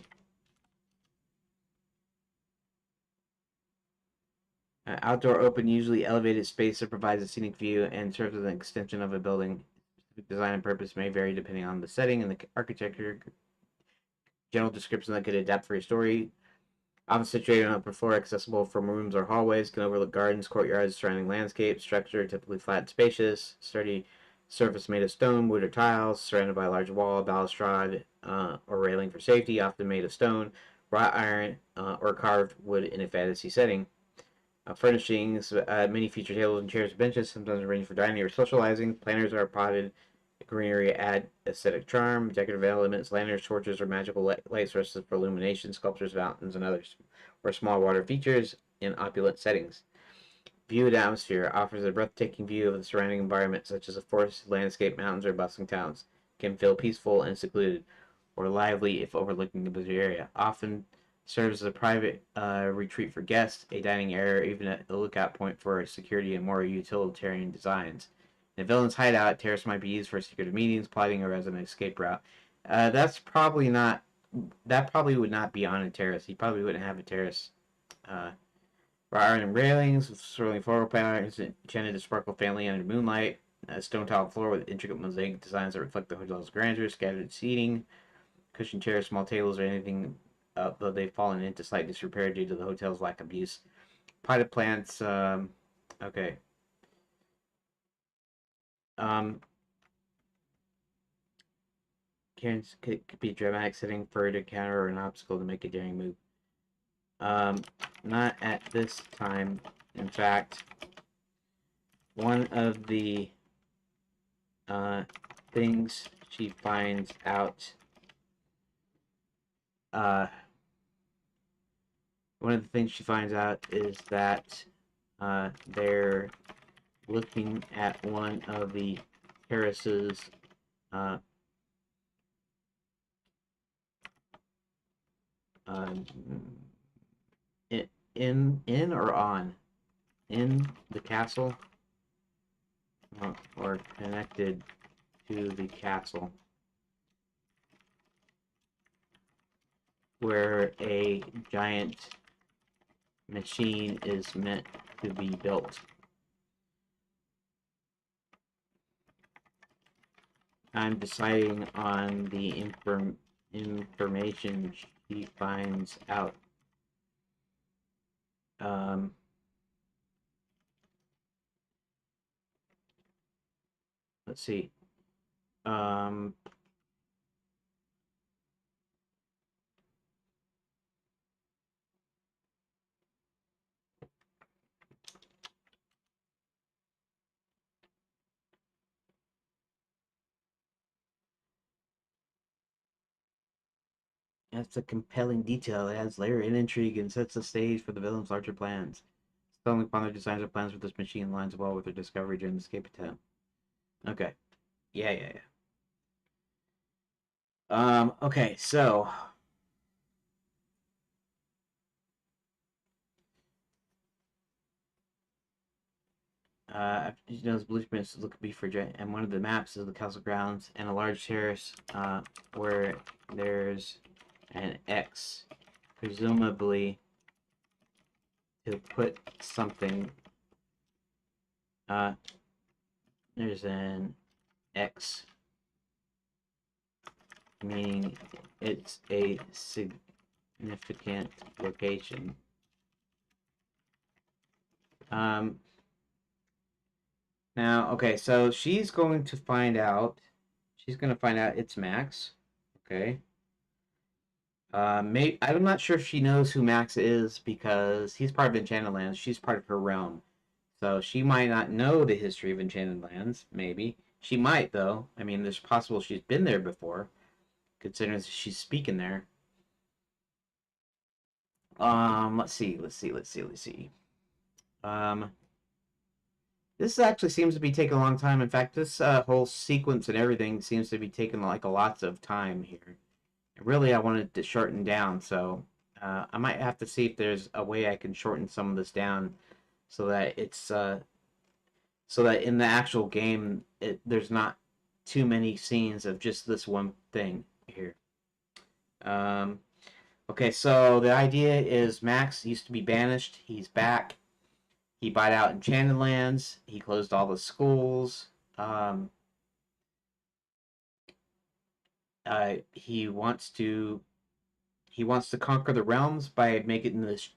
Outdoor, open, usually elevated space that provides a scenic view and serves as an extension of a building. Specific design and purpose may vary depending on the setting and the architecture. General description that could adapt for your story. Often situated on upper floor, accessible from rooms or hallways, can overlook gardens, courtyards, surrounding landscapes. Structure typically flat and spacious. Sturdy surface made of stone, wood, or tiles. Surrounded by a large wall, balustrade, or railing for safety. Often made of stone, wrought iron, or carved wood in a fantasy setting. Furnishings, many feature tables and chairs and benches, sometimes arranged for dining or socializing. Planters are potted. Greenery add aesthetic charm. Decorative elements, lanterns, torches, or magical light sources for illumination, sculptures, fountains, and others. Or small water features in opulent settings. View and atmosphere offers a breathtaking view of the surrounding environment, such as a forest, landscape, mountains, or bustling towns. Can feel peaceful and secluded, or lively if overlooking the busy area. Often serves as a private retreat for guests, a dining area, or even a lookout point for security and more utilitarian designs. In a villain's hideout, terrace might be used for secretive meetings, plotting, or as an escape route. That's probably not. That probably would not be on a terrace. He probably wouldn't have a terrace. Iron railings with swirling floral patterns enchanted to sparkle family under moonlight. A stone tiled floor with intricate mosaic designs that reflect the hotel's grandeur. Scattered seating, cushioned chairs, small tables, or anything, though they've fallen into slight disrepair due to the hotel's lack of use. Potted plants. Okay. Um, could be a dramatic setting for to counter or an obstacle to make a daring move. Not at this time. In fact, one of the things she finds out. One of the things she finds out is that they're looking at one of the terraces. Uh, um, in or on in the castle, or connected to the castle, where a giant machine is meant to be built. I'm deciding on the information she finds out. Let's see. Um, That's a compelling detail. It adds layer and intrigue and sets the stage for the villain's larger plans. Stumbling upon their designs or plans for this machine lines well with their discovery during the escape attempt. Okay. Yeah. Okay, so you know, blueprints look be for and one of the maps is the castle grounds and a large terrace where there's an X, presumably to put something. Uh, there's an X, meaning it's a significant location. Now, okay, so she's going to find out. She's going to find out it's Max. Okay. I'm not sure if she knows who Max is because he's part of Enchanted Lands. She's part of her realm. So she might not know the history of Enchanted Lands, maybe. She might, though. I mean, there's possible she's been there before, considering she's speaking there. Let's see. Um, this actually seems to be taking a long time. In fact, this whole sequence and everything seems to be taking like a lots of time here. Really, I wanted to shorten down, so I might have to see if there's a way I can shorten some of this down so that it's so that in the actual game there's not too many scenes of just this one thing here. Um, okay, so the idea is Max used to be banished. He's back. He bought out Enchanted Lands. He closed all the schools. He wants to conquer the realms by making this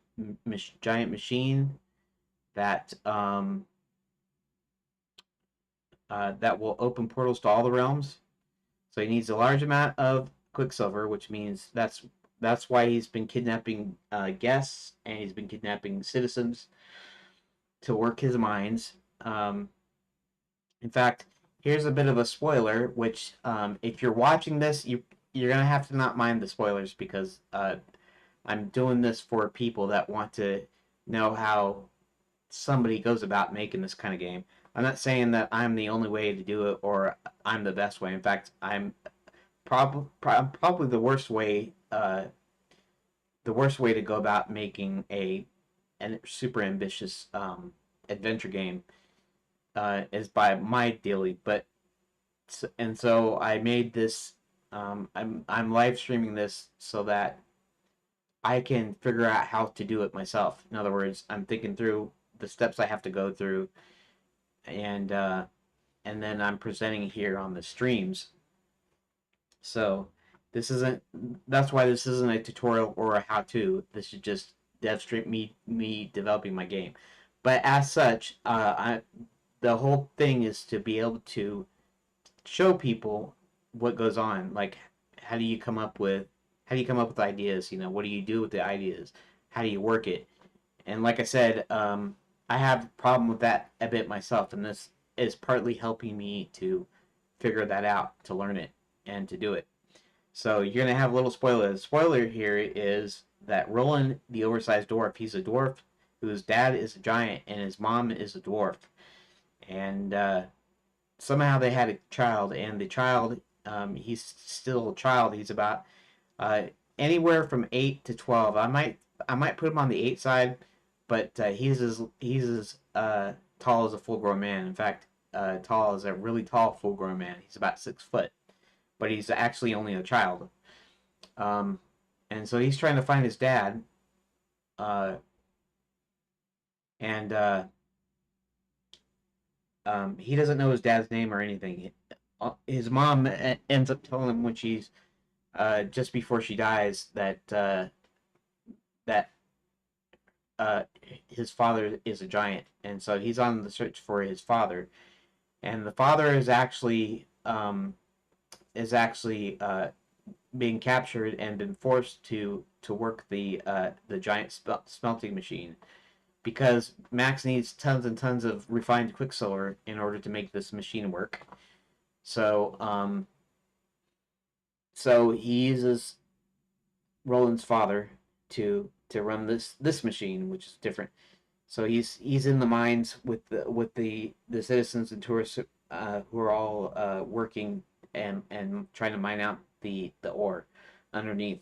giant machine that that will open portals to all the realms. So he needs a large amount of quicksilver, which means that's why he's been kidnapping guests and he's been kidnapping citizens. to work his mines. In fact, here's a bit of a spoiler, which if you're watching this, you're gonna have to not mind the spoilers because I'm doing this for people that want to know how somebody goes about making this kind of game. I'm not saying that I'm the only way to do it or I'm the best way. In fact, I'm probably the worst way to go about making a super ambitious adventure game is by my daily. But and so I made this. I'm live streaming this so that I can figure out how to do it myself. In other words, I'm thinking through the steps I have to go through, and then I'm presenting here on the streams. So this isn't. That's why this isn't a tutorial or a how-to. This is just dev stream me developing my game. But as such, the whole thing is to be able to show people what goes on. Like, how do you come up with ideas? You know, what do you do with the ideas? How do you work it? And like I said, I have a problem with that a bit myself, and this is partly helping me to figure that out, to learn it, and to do it. So you're gonna have a little spoiler. The spoiler here is that Roland, the oversized dwarf, he's a dwarf whose dad is a giant and his mom is a dwarf, and somehow they had a child, and the child, he's still a child. He's about uh, anywhere from 8 to 12. I might put him on the 8 side, but he's as tall as a full grown man. In fact, tall as a really tall full grown man. He's about 6 foot, but he's actually only a child. Um, and so he's trying to find his dad, uh, and he doesn't know his dad's name or anything. His mom ends up telling him when she's just before she dies that uh, his father is a giant, and so he's on the search for his father, and the father is actually being captured and been forced to work the giant smelting machine because Max needs tons and tons of refined quicksilver in order to make this machine work. So so he uses Roland's father to run this machine, which is different. So he's in the mines with the citizens and tourists who are all working and trying to mine out the ore underneath.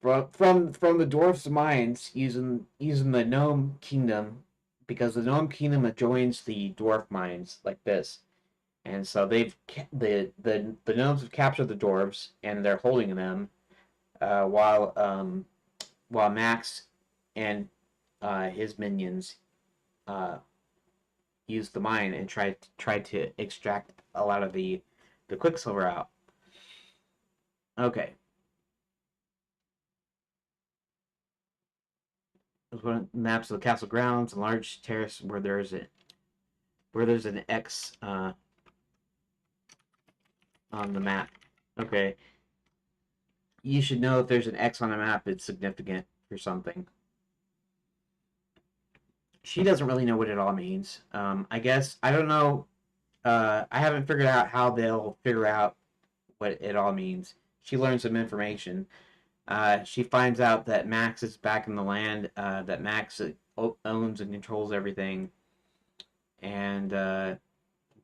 From the dwarfs' mines using the gnome kingdom because the gnome kingdom adjoins the dwarf mines like this, and so the gnomes have captured the dwarves and they're holding them uh, while um, while Max and his minions uh, use the mine and try to extract a lot of the quicksilver out. Okay, maps of the castle grounds, a large terrace where there's an X on the map. Okay, you should know if there's an X on a map, it's significant for something. She doesn't really know what it all means. I guess I don't know. I haven't figured out how they'll figure out what it all means. She learns some information. She finds out that Max is back in the land. That Max owns and controls everything, and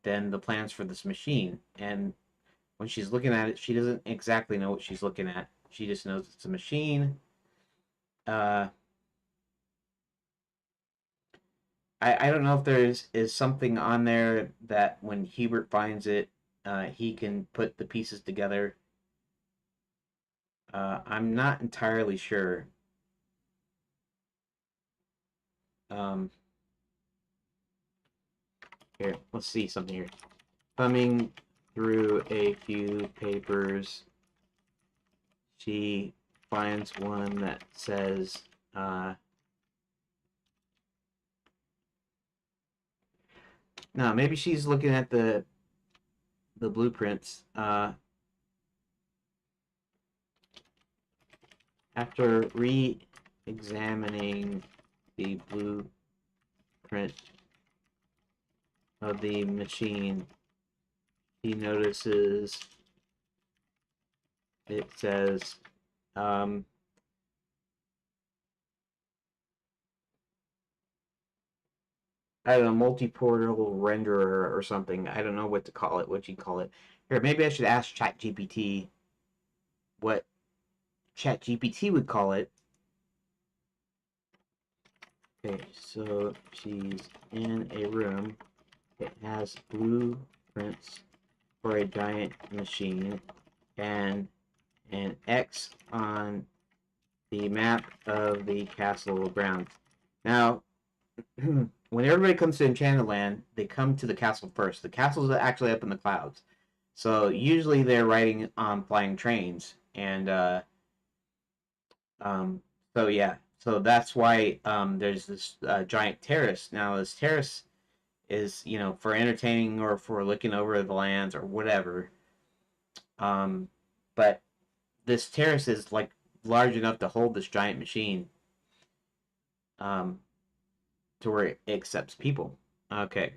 then the plans for this machine. And when she's looking at it, she doesn't exactly know what she's looking at. She just knows it's a machine. Uh, I don't know if is something on there that when Hubert finds it, he can put the pieces together. I'm not entirely sure. Um, Here, let's see something here. Thumbing through a few papers, she finds one that says, no, maybe she's looking at the blueprints. After re-examining the blueprints, blueprint of the machine, he notices it says I don't know, multi-portal renderer or something. I don't know what to call it, what you call it. Here, maybe I should ask ChatGPT what ChatGPT would call it. Okay, so she's in a room. It has blueprints for a giant machine and an X on the map of the castle grounds. Now, when everybody comes to Enchanted Land, they come to the castle first. The castle's actually up in the clouds. So usually they're riding on flying trains. And so yeah, so that's why there's this giant terrace. Now this terrace is, you know, for entertaining or for looking over the lands or whatever. But this terrace is like large enough to hold this giant machine. To where it accepts people. Okay.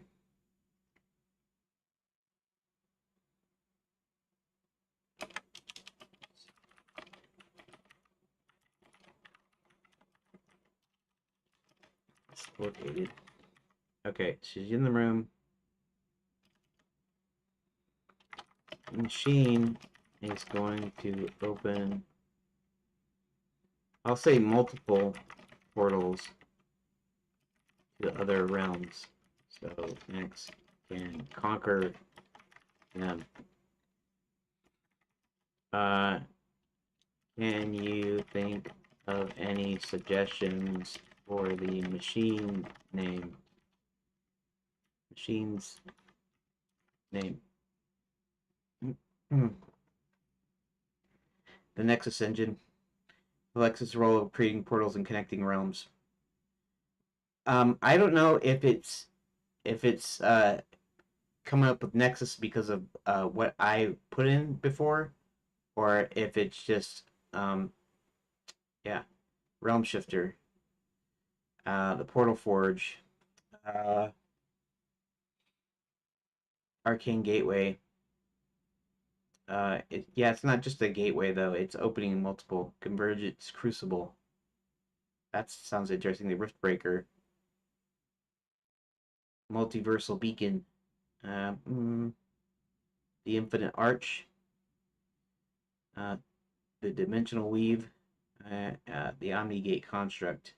It's located. Okay, she's in the room. The machine is going to open, I'll say, multiple portals to other realms. So Max can conquer them. Can you think of any suggestions for the machine name? Machine's name. The Nexus engine. Alexa's role of creating portals and connecting realms. I don't know if it's coming up with Nexus because of what I put in before, or if it's just yeah, Realm Shifter, the Portal Forge, Arcane Gateway. Yeah, it's not just a gateway though. It's opening multiple Convergence Crucible. That sounds interesting. The Riftbreaker, Multiversal Beacon, the Infinite Arch, the Dimensional Weave, the Omnigate Construct.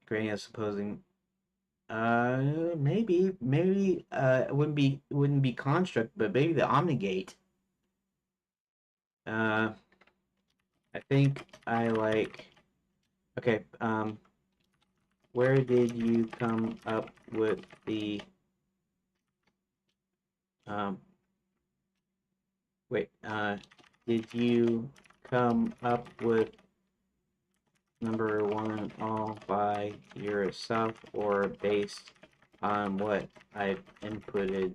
Granny is supposing, maybe it wouldn't be Construct, but maybe the Omnigate. I think I like. Okay. Where did you come up with the? Wait. Did you come up with number one all by yourself or based on what I've inputted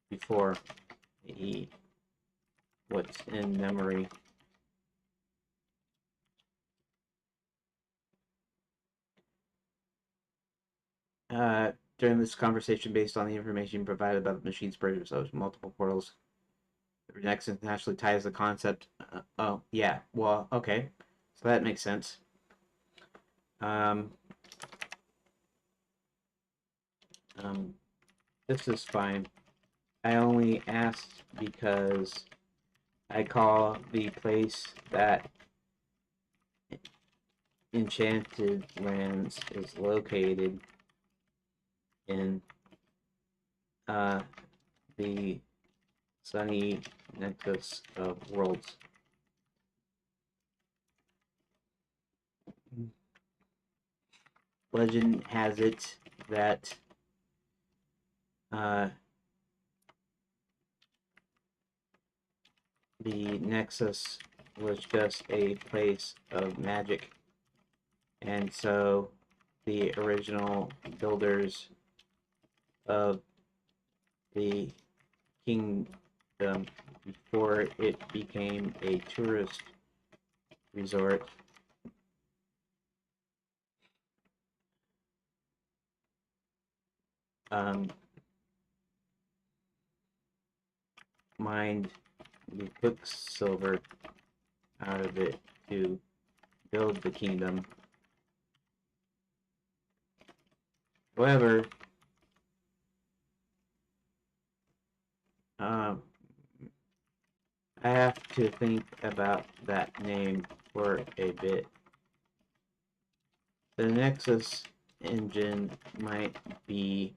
before, i.e. what's in memory? During this conversation, based on the information provided about the machine's purchase of multiple portals, the next naturally ties the concept. Oh, yeah. Well, okay. So that makes sense. This is fine. I only asked because I call the place that Enchanted Lands is located in the sunny nexus of worlds. Legend has it that the nexus was just a place of magic, and so the original builders of the kingdom, before it became a tourist resort, mined the quicksilver out of it to build the kingdom. However, I have to think about that name for a bit. The Nexus engine might be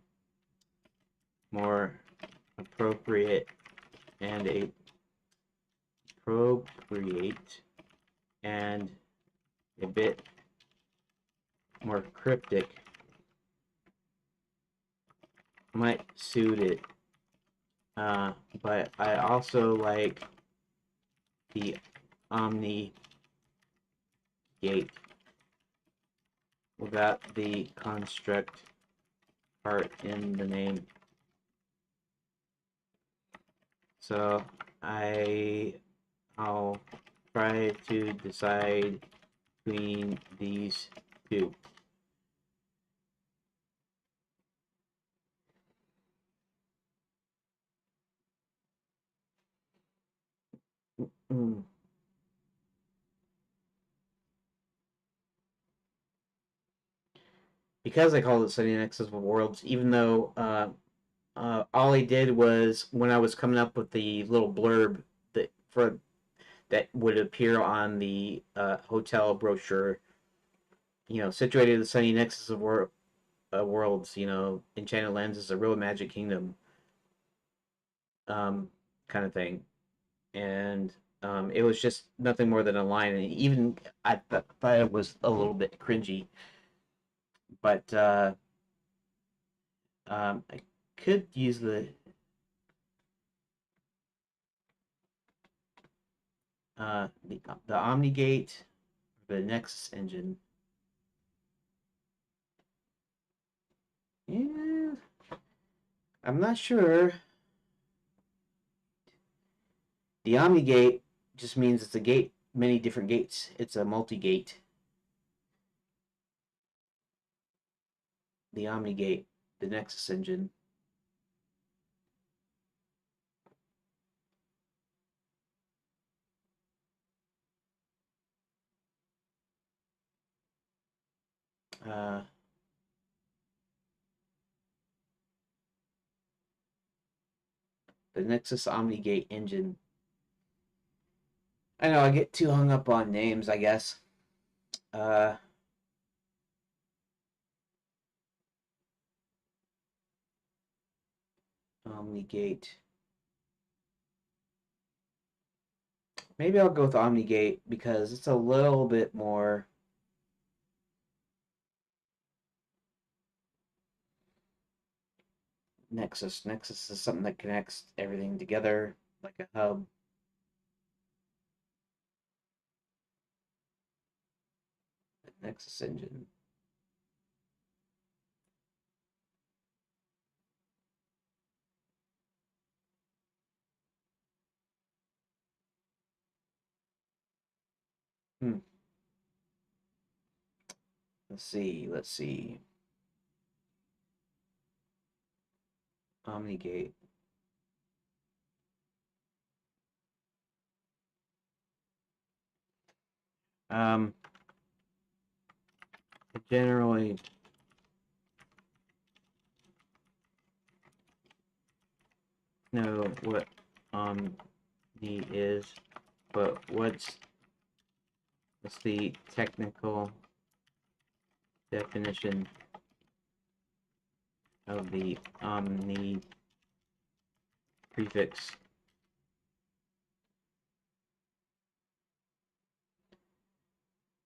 more appropriate and a bit more cryptic might suit it. But I also like the Omni Gate without the construct part in the name. So I'll try to decide between these two. Because I called it Sunny Nexus of Worlds, even though all I did was when I was coming up with the little blurb that would appear on the hotel brochure, situated in the Sunny Nexus of Worlds, Enchanted Lands is a real magic kingdom, kind of thing, and it was just nothing more than a line, and even I thought it was a little bit cringy, but I could use the Omnigate, the Nexus engine. Yeah, I'm not sure. The Omnigate just means it's a gate, many different gates. It's a multi-gate. The Omnigate, the Nexus engine. Uh, the Nexus Omnigate engine. I know I get too hung up on names, I guess. Uh, Omnigate. Maybe I'll go with Omnigate because it's a little bit more Nexus. Nexus is something that connects everything together like a hub. Nexus engine. Hmm. Let's see. Omnigate. I generally know what Omni is, but what's the technical definition of the Omni prefix?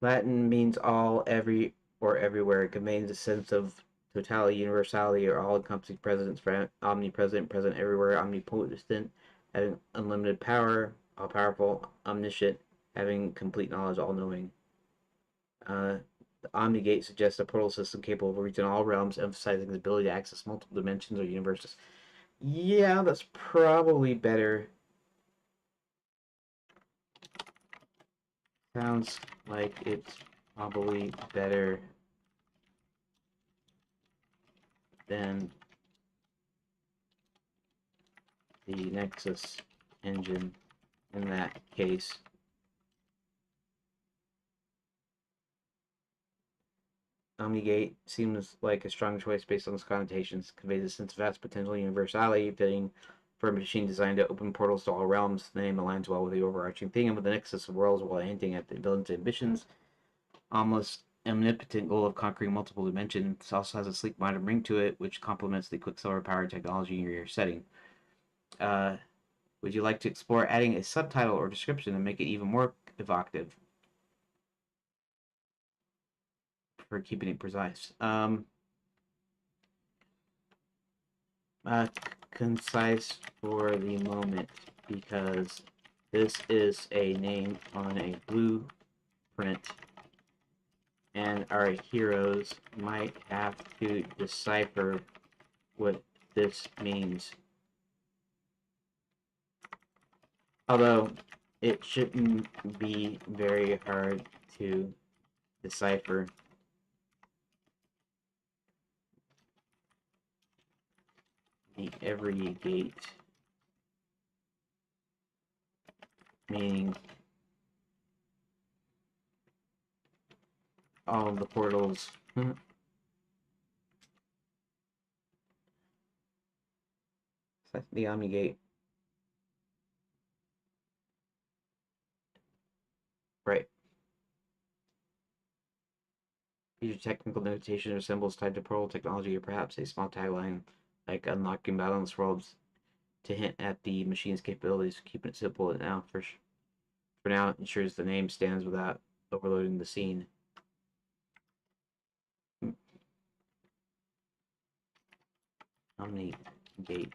Latin means all, every, or everywhere. It conveys a sense of totality, universality, or all-encompassing presence, omnipresent, present everywhere, omnipotent, having unlimited power, all-powerful, omniscient, having complete knowledge, all-knowing. The Omnigate suggests a portal system capable of reaching all realms, emphasizing the ability to access multiple dimensions or universes. Yeah, that's probably better. Sounds like it's probably better than the Nexus engine in that case. OmniGate seems like a strong choice based on its connotations, conveys a sense of vast potential universality, fitting for a machine designed to open portals to all realms. The name aligns well with the overarching theme of the Nexus of Worlds while hinting at the villain's ambitions. Almost omnipotent goal of conquering multiple dimensions. It also has a sleek modern ring to it, which complements the Quicksilver-powered technology in your setting. Would you like to explore adding a subtitle or description to make it even more evocative? For keeping it precise. Concise for the moment, because this is a name on a blueprint, and our heroes might have to decipher what this means. Although it shouldn't be very hard to decipher. The every gate, meaning all of the portals. The Omni Gate. Right. Future technical notation or symbols tied to portal technology, or perhaps a small tagline like unlocking balanced worlds to hint at the machine's capabilities. Keeping it simple now for now ensures the name stands without overloading the scene. Omni Gate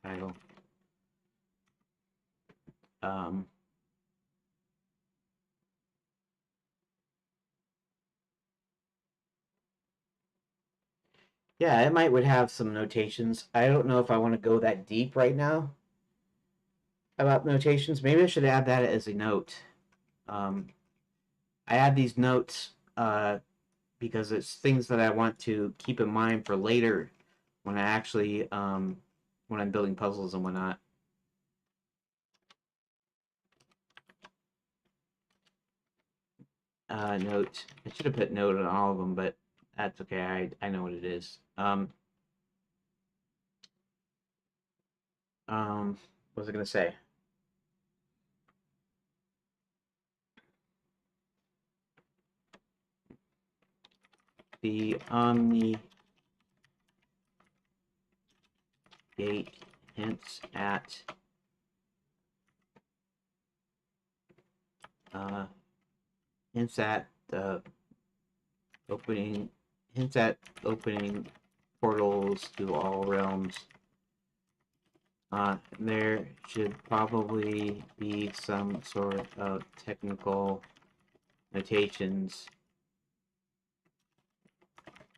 title. Yeah, it would have some notations. I don't know if I want to go that deep right now about notations. Maybe I should add that as a note. I add these notes because it's things that I want to keep in mind for later when I actually when I'm building puzzles and whatnot. Note. I should have put note on all of them, but that's okay. I know what it is. What was I gonna say? The Omni Gate hints at opening portals to all realms. There should probably be some sort of technical notations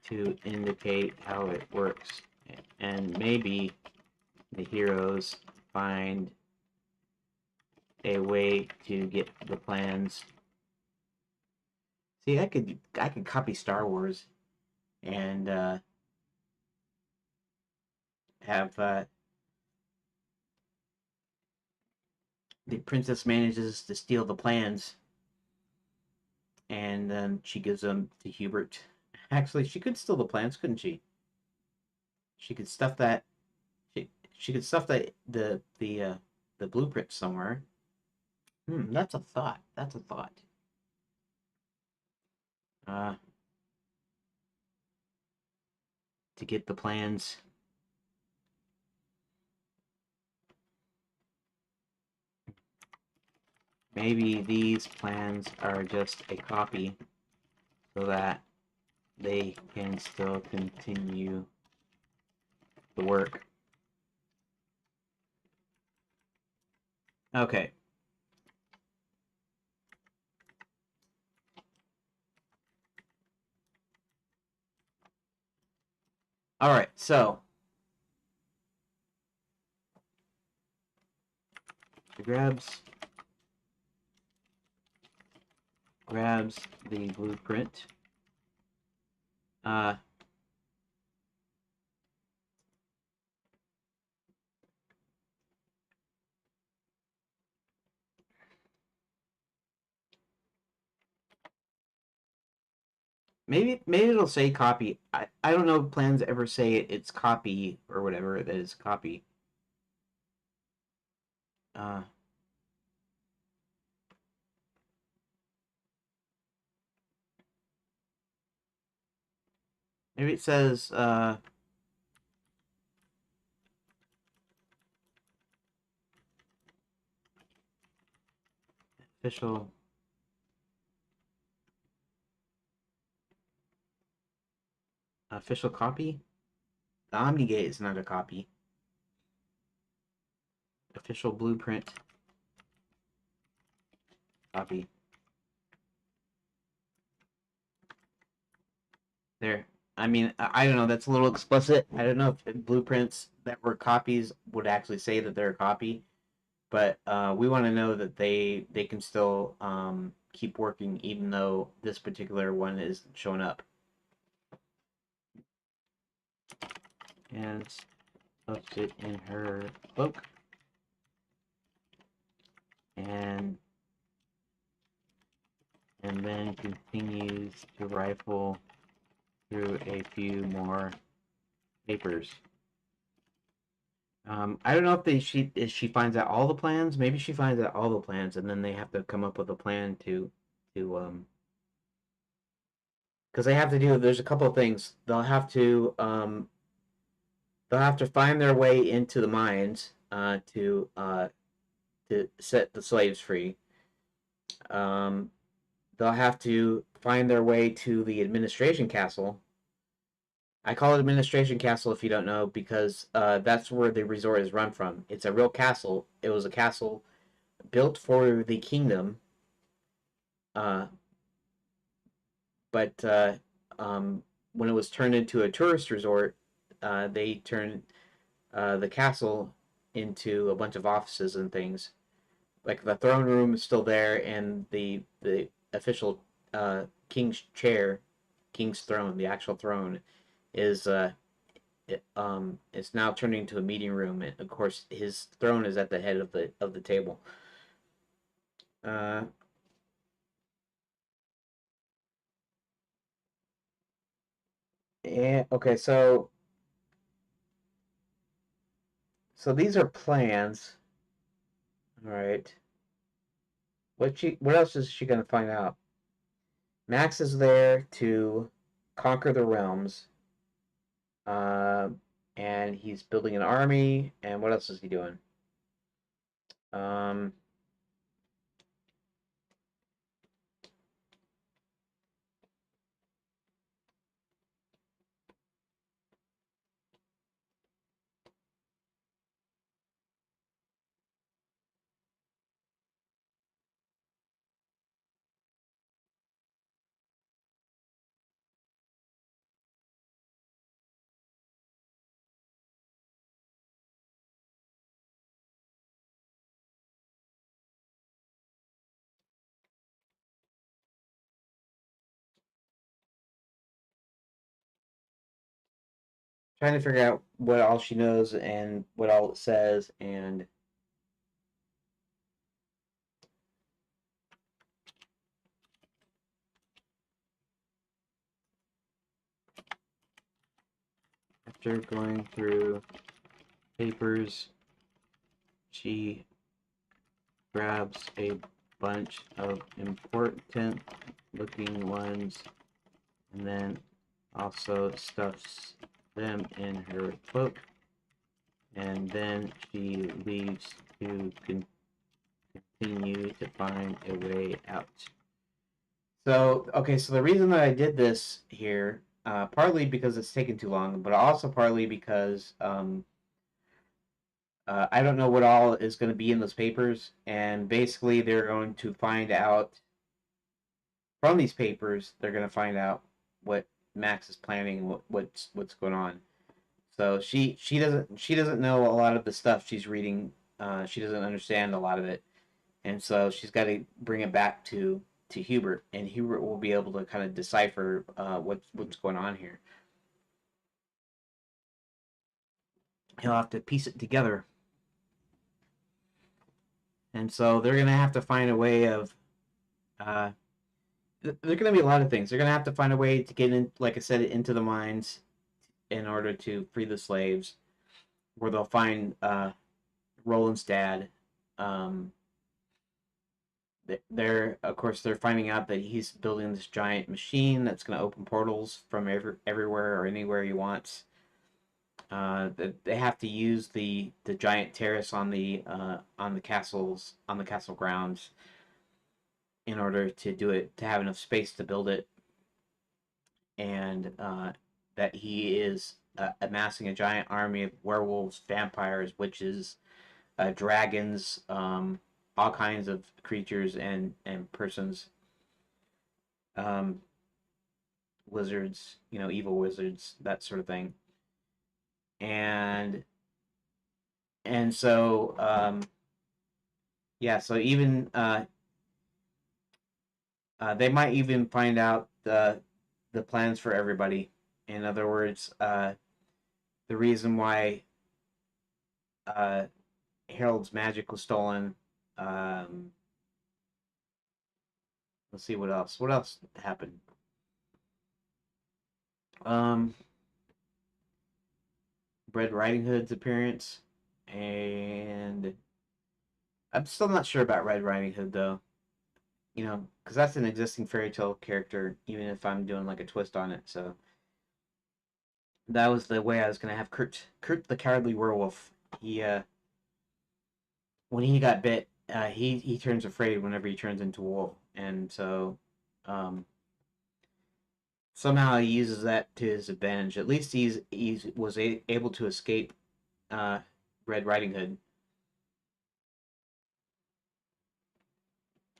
to indicate how it works, and maybe the heroes find a way to get the plans. See, I could copy Star Wars and have the princess manages to steal the plans, and then she gives them to Hubert. Actually, she could steal the plans, couldn't she? She could stuff that. She could stuff the blueprint somewhere. That's a thought. That's a thought. To get the plans. Maybe these plans are just a copy so that they can still continue the work. Okay. All right, so she grabs the blueprint. Maybe it'll say copy. I don't know if plans ever say it's copy or whatever that is copy. Uh, Maybe it says official official copy. The OmniGate is not a copy. Official blueprint copy. There. I mean, I don't know. That's a little explicit. I don't know if blueprints that were copies would actually say that they're a copy, but we want to know that they can still keep working even though this particular one is showing up. And puts it in her cloak, and then continues to rifle through a few more papers. I don't know if she finds out all the plans. Maybe she finds out all the plans, and then they have to come up with a plan to because they have to do. There's a couple of things they'll have to find their way into the mines to set the slaves free. Um, they'll have to find their way to the administration castle. I call it administration castle if you don't know because that's where the resort is run from. It's a real castle. It was a castle built for the kingdom, uh, but when it was turned into a tourist resort, they turned the castle into a bunch of offices and things. Like the throne room is still there, and the official king's chair, king's throne, the actual throne, is it's now turned into a meeting room. And of course, his throne is at the head of the table. Uh, and okay, so these are plans. All right. What else is she gonna find out? Max is there to conquer the realms. Uh, and he's building an army. And what else is he doing? Um, Trying to figure out what all she knows and what all it says, and after going through papers, she grabs a bunch of important looking ones and then also stuffs them in her cloak, and then she leaves to continue to find a way out. So, okay, so the reason that I did this here, partly because it's taken too long, but also partly because I don't know what all is going to be in those papers, and basically they're going to find out from these papers. They're going to find out what Max is planning, what's going on. So she doesn't know a lot of the stuff she's reading. She doesn't understand a lot of it, and so she's got to bring it back to Hubert, and Hubert will be able to kind of decipher what's going on here. He'll have to piece it together, and so they're gonna have to find a way of uh, There're going to be a lot of things. They're going to have to find a way to get in, like I said, into the mines in order to free the slaves, where they'll find Roland's dad. Um, they're of course they're finding out that he's building this giant machine that's going to open portals from everywhere or anywhere he wants. They have to use the giant terrace on the castle grounds in order to do it, to have enough space to build it, and that he is amassing a giant army of werewolves, vampires, witches, dragons, all kinds of creatures and persons, um, wizards, evil wizards, that sort of thing. And so yeah, so even they might even find out the plans for everybody. In other words, the reason why uh, Harold's magic was stolen. Um, let's see what else. What else happened? Um, Red Riding Hood's appearance, and I'm still not sure about Red Riding Hood though. Because that's an existing fairy tale character, even if I'm doing like a twist on it. So that was the way I was gonna have Kurt the Cowardly Werewolf. He when he got bit, he turns afraid whenever he turns into a wolf, and so um, somehow he uses that to his advantage. At least he's was able to escape uh, Red Riding Hood.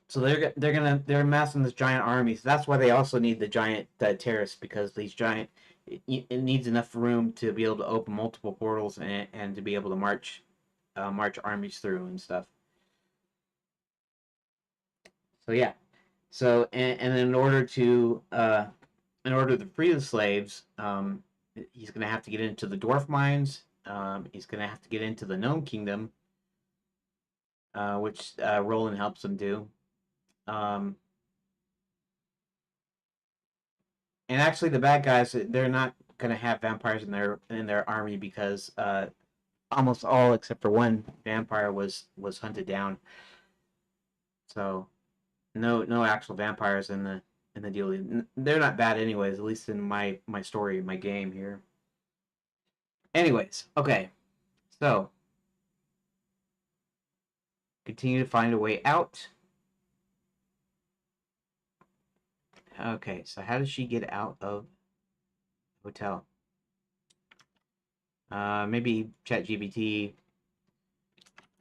So they're amassing this giant army. So that's why they also need the giant terrace, because these giant it needs enough room to be able to open multiple portals and to be able to march armies through and stuff. So yeah. So and in order to free the slaves, he's going to have to get into the dwarf mines. He's going to have to get into the gnome kingdom, which Roland helps him do. Um, and actually, the bad guys, they're not going to have vampires in their army, because almost all except for one vampire was hunted down. So no actual vampires in the deal. They're not bad anyways, at least in my story, my game here. Anyways, okay. So continue to find a way out. Okay, so how does she get out of the hotel? Maybe ChatGPT.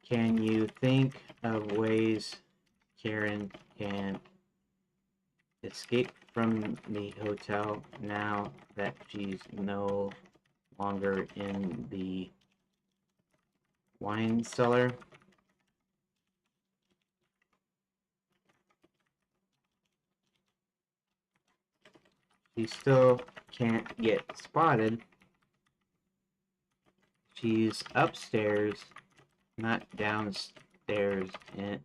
Can you think of ways Karen can escape from the hotel now that she's no longer in the wine cellar? She still can't get spotted. She's upstairs, not downstairs in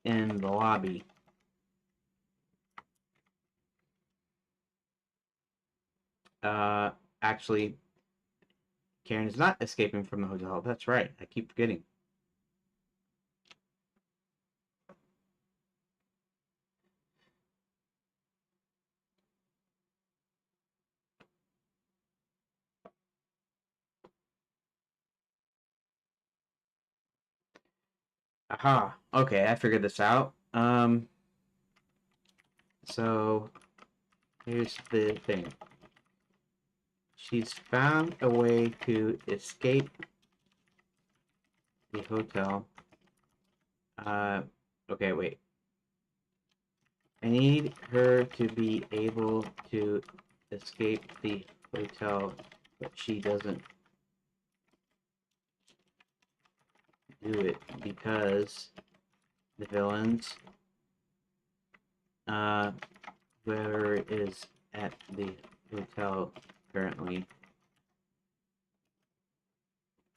the lobby. Uh, Actually, Karen is not escaping from the hotel. That's right. I keep forgetting. Aha. Okay, I figured this out. So here's the thing. She's found a way to escape the hotel. Okay, wait. I need her to be able to escape the hotel, but she doesn't do it because the villains, whoever is at the hotel currently,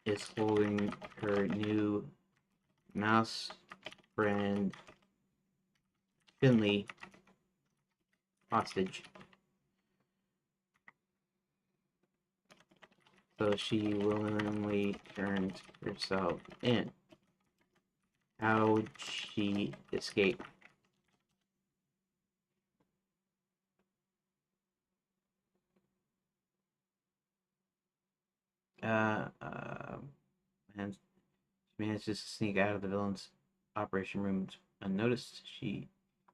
is holding her new mouse friend Finley hostage. So she willingly turned herself in. How would she escape? Uh, uh, and she manages to sneak out of the villain's operation room unnoticed. She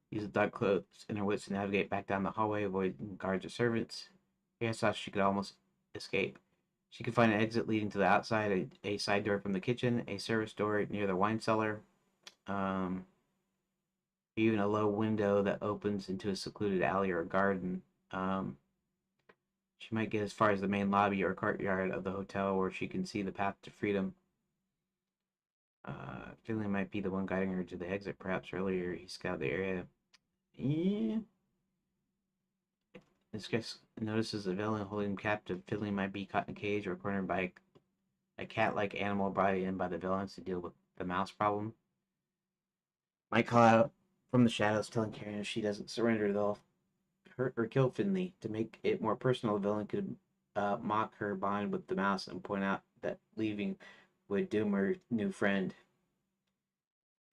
uses dark clothes and her wits to navigate back down the hallway, avoiding guards or servants. Here, thought she could almost escape. She could find an exit leading to the outside, a side door from the kitchen, a service door near the wine cellar, um, even a low window that opens into a secluded alley or a garden. Um, she might get as far as the main lobby or courtyard of the hotel where she can see the path to freedom. Finley might be the one guiding her to the exit. Perhaps earlier he scouted the area. Yeah. This guy notices a villain holding him captive. Finley might be caught in a cage or cornered by a cat-like animal brought in by the villains to deal with the mouse problem. Might call out from the shadows, telling Karen if she doesn't surrender, they'll hurt or kill Finley. To make it more personal, the villain could mock her bond with the mouse and point out that leaving would doom her new friend.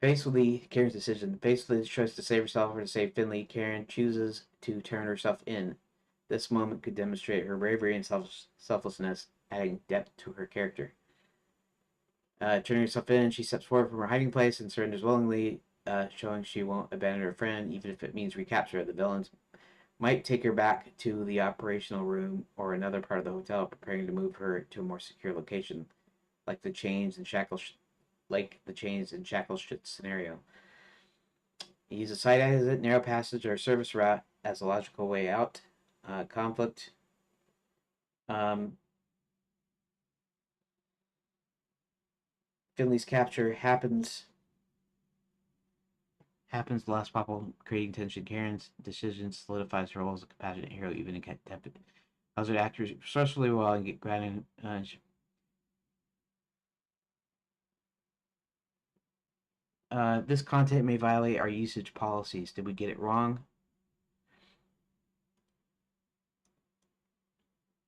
Faced with Karen's decision, faced with the choice to save herself or to save Finley, Karen chooses to turn herself in. This moment could demonstrate her bravery and selflessness, adding depth to her character. Turning herself in, she steps forward from her hiding place and surrenders willingly, showing she won't abandon her friend, even if it means recapture. The villains might take her back to the operational room or another part of the hotel, preparing to move her to a more secure location, like the chains and shackles scenario. Use a side exit, narrow passage, or service route as a logical way out. Conflict. Um, Finley's capture happens the last possible, creating tension. Karen's decision solidifies her role as a compassionate hero, even in captivity. Allows her to act resourcefully well and get granted. This content may violate our usage policies. Did we get it wrong?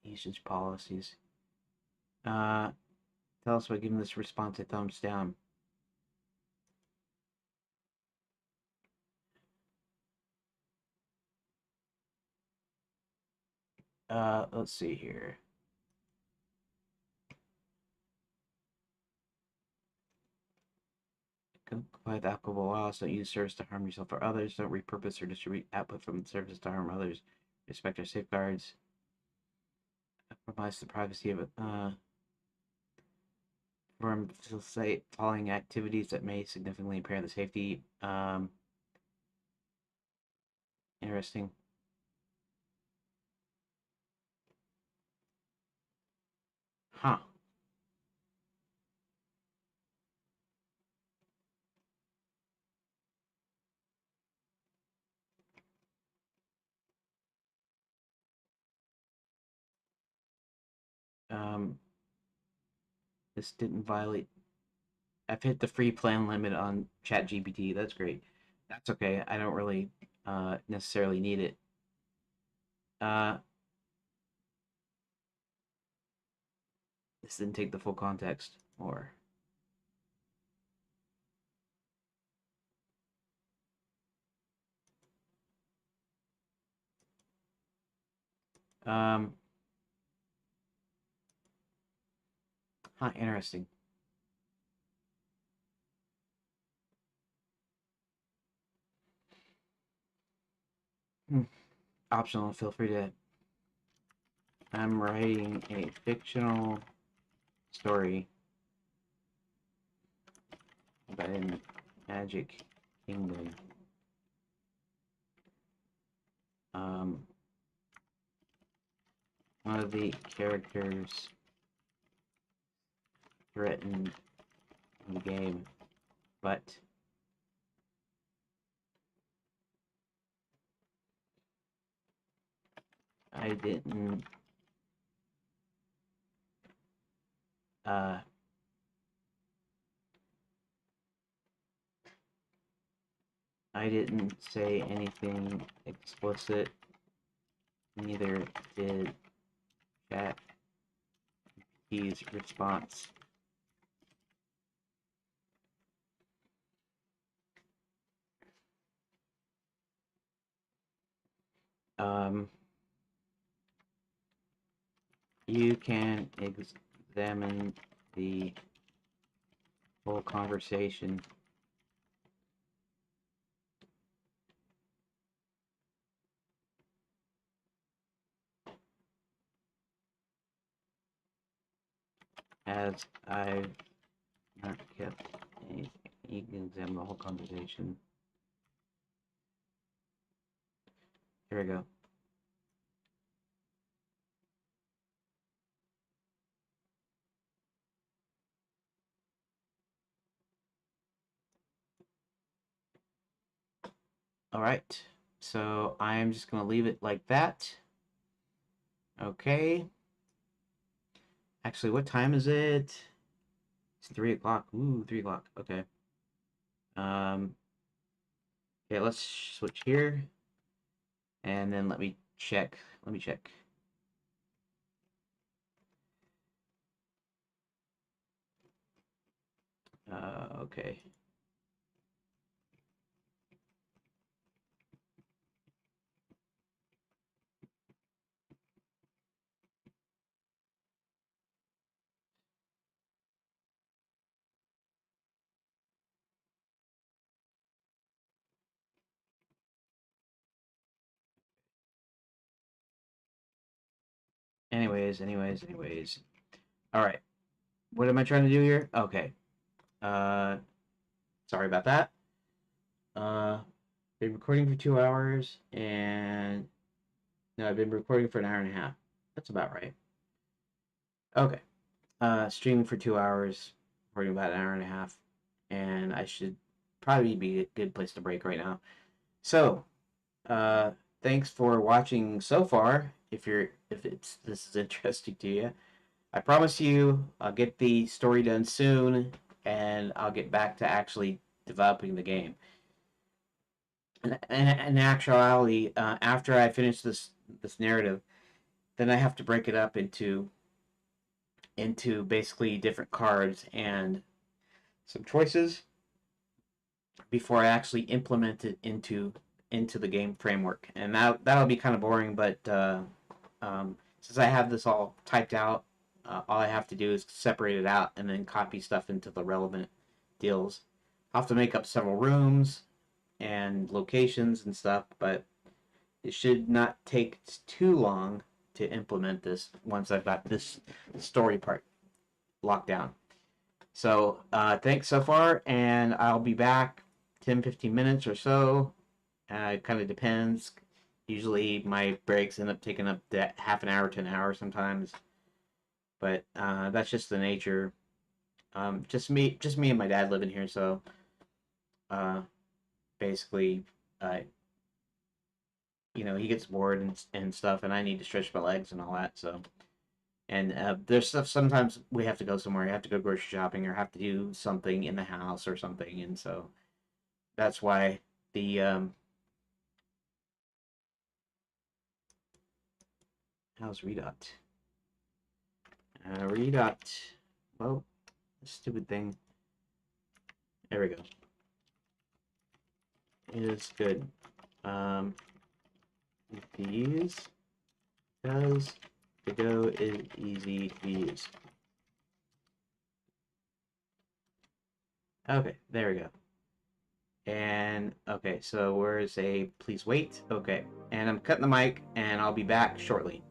Usage policies. Tell us by giving this response a thumbs down. Let's see here. Comply with applicable laws. Don't use service to harm yourself or others. Don't repurpose or distribute output from the service to harm others. Respect our safeguards. Compromise the privacy of it. Perform facilitate following activities that may significantly impair the safety. Interesting. Huh. Um, this didn't violate. I've hit the free plan limit on ChatGPT. That's great. That's okay. I don't really necessarily need it. Uh, this didn't take the full context. Or um, huh, interesting. Hmm. Optional. Feel free to. I'm writing a fictional story about a magic kingdom. Um, one of the characters threatened in the game, but I didn't uh, I didn't say anything explicit. Neither did ChatGPT's response. You can examine the whole conversation as I've not kept anything. You can examine the whole conversation. Here we go. All right, so I'm just gonna leave it like that. Okay. Actually, what time is it? It's 3 o'clock. Ooh, 3 o'clock. Okay. Okay, let's switch here. And then let me check. Let me check. Okay. Anyways. All right. What am I trying to do here? Okay. Uh, Sorry about that. Been recording for 2 hours, and no, I've been recording for an hour and a half. That's about right. Okay. Streaming for 2 hours, recording about an hour and a half, and I should probably be a good place to break right now. So, uh, thanks for watching so far. If this is interesting to you, I promise you I'll get the story done soon, and I'll get back to actually developing the game. In actuality, after I finish this narrative, then I have to break it up into basically different cards and some choices before I actually implement it into the game framework. And that'll be kind of boring, but since I have this all typed out, all I have to do is separate it out and then copy stuff into the relevant deals. I'll have to make up several rooms and locations and stuff, but it should not take too long to implement this once I've got this story part locked down. So thanks so far, and I'll be back 10-15 minutes or so. It kind of depends. Usually my breaks end up taking up that half an hour to an hour sometimes, but that's just the nature. Just me and my dad living here, so uh, basically, uh, he gets bored and stuff, and I need to stretch my legs and all that. So, and there's stuff sometimes we have to go somewhere. You have to go grocery shopping or have to do something in the house or something, and so that's why the how's Redot? Redot. Well, stupid thing. There we go. It is good. To use because Redot is easy to use. Okay, there we go. And okay, so where's a please wait? Okay, and I'm cutting the mic, and I'll be back shortly.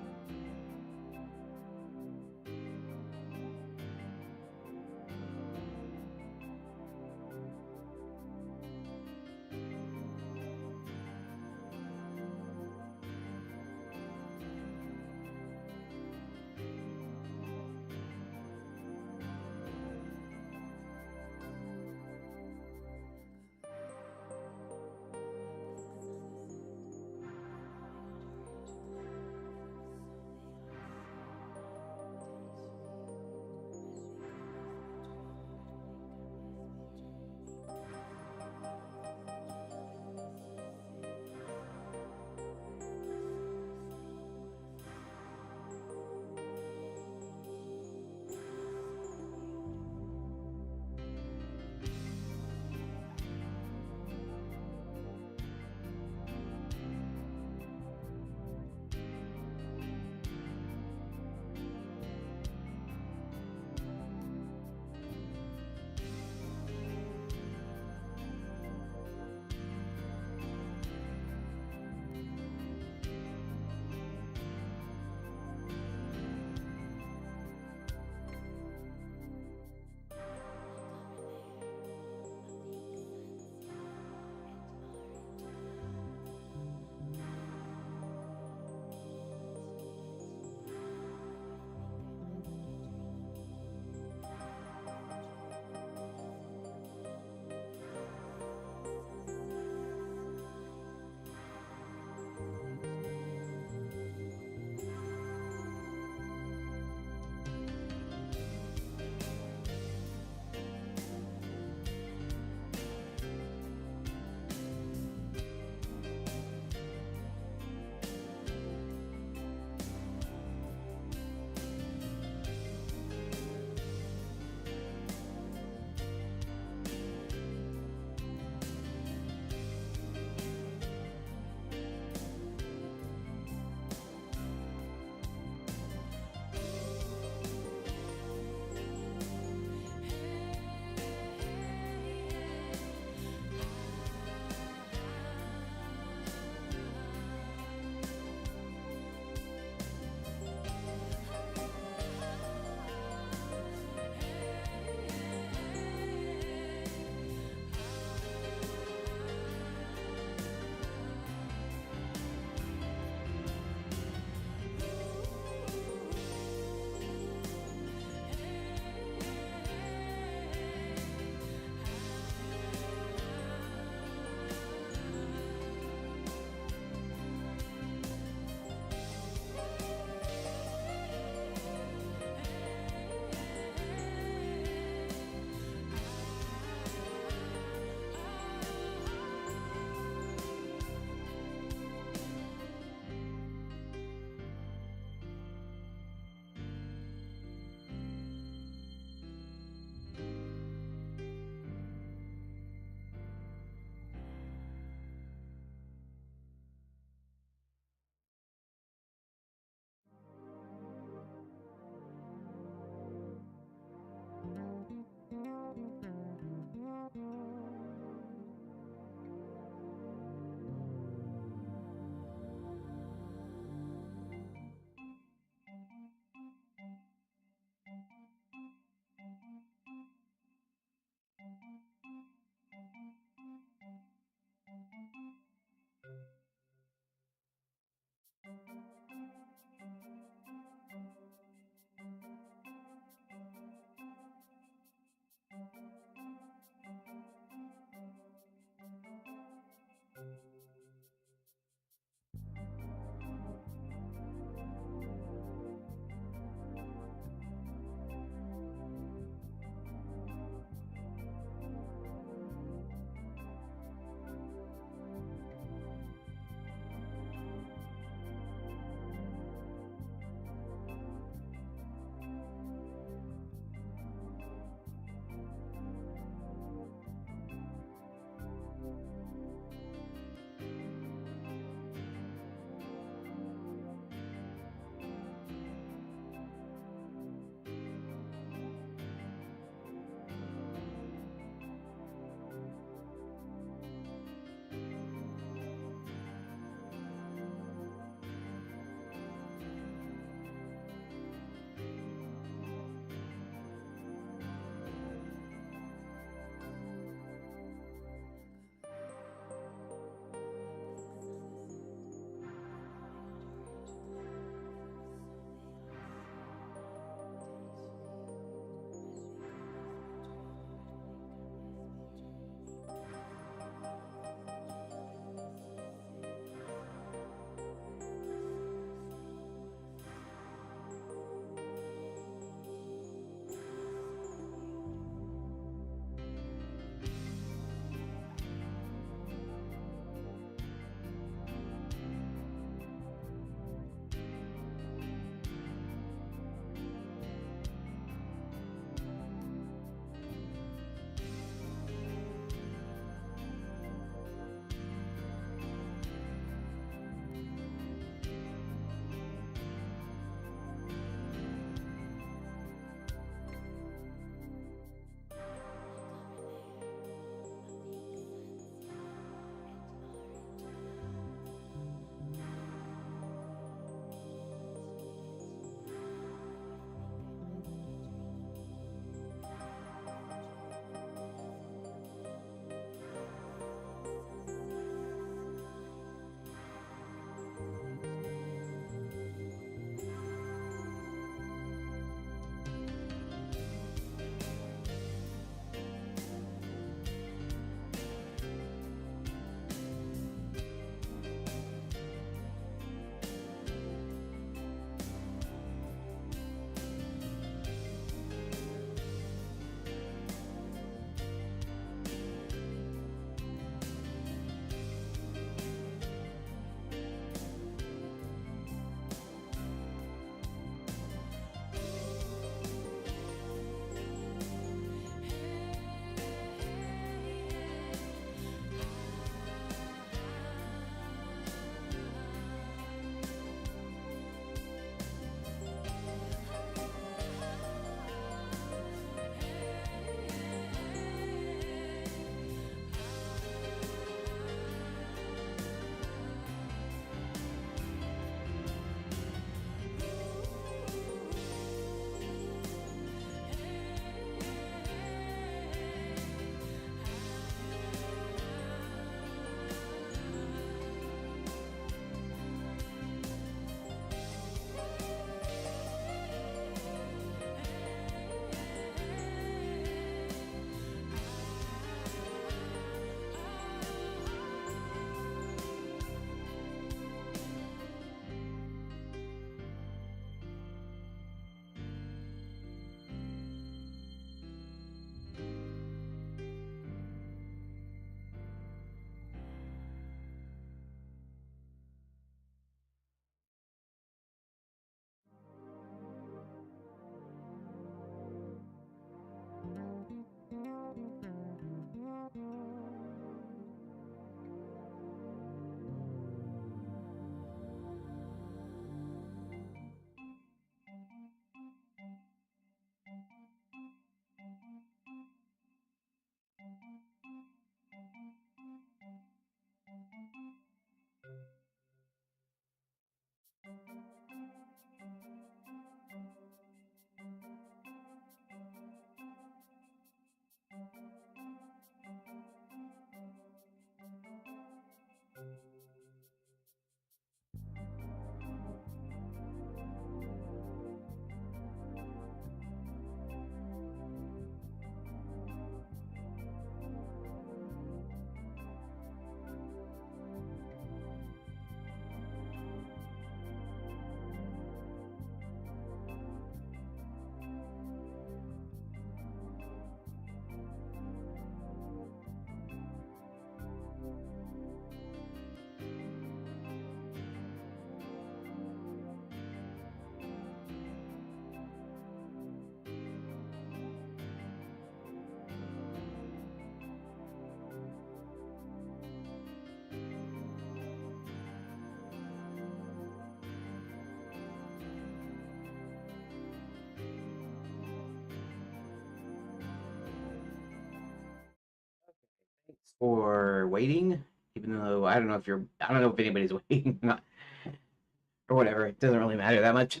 or waiting, even though I don't know if anybody's waiting or whatever. It doesn't really matter that much.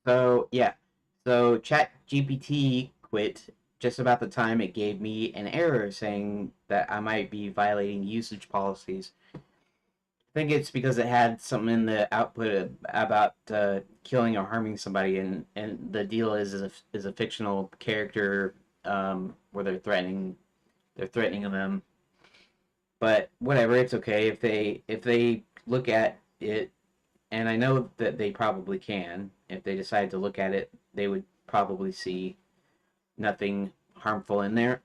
So yeah, so Chat GPT quit just about the time it gave me an error saying that I might be violating usage policies. I think it's because it had something in the output about killing or harming somebody, and the deal is a fictional character where they're threatening them. But whatever, it's okay if they look at it, and I know that they probably can. If they decide to look at it, they would probably see nothing harmful in there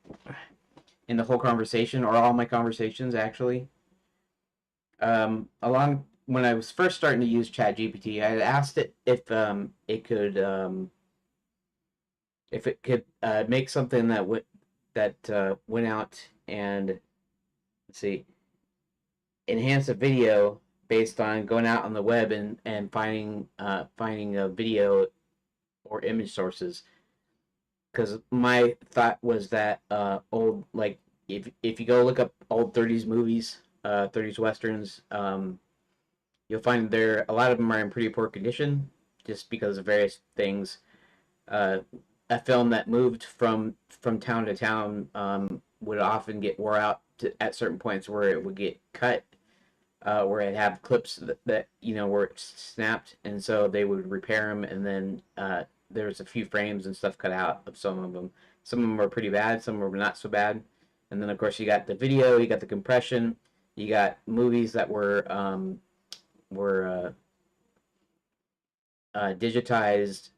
in the whole conversation, or all my conversations actually. Along when I was first starting to use ChatGPT, I had asked it if it could make something that went out and, let's see, enhance a video based on going out on the web and finding a video or image sources. Because my thought was that old, like, if you go look up old 30s movies, 30s westerns, you'll find a lot of them are in pretty poor condition just because of various things. Uh, a film that moved from town to town would often get wore out at certain points where it would get cut, where it have clips that where it snapped, and so they would repair them, and then there was a few frames and stuff cut out of some of them. Some of them were pretty bad, some were not so bad, and then of course you got the video, you got the compression, you got movies that were digitized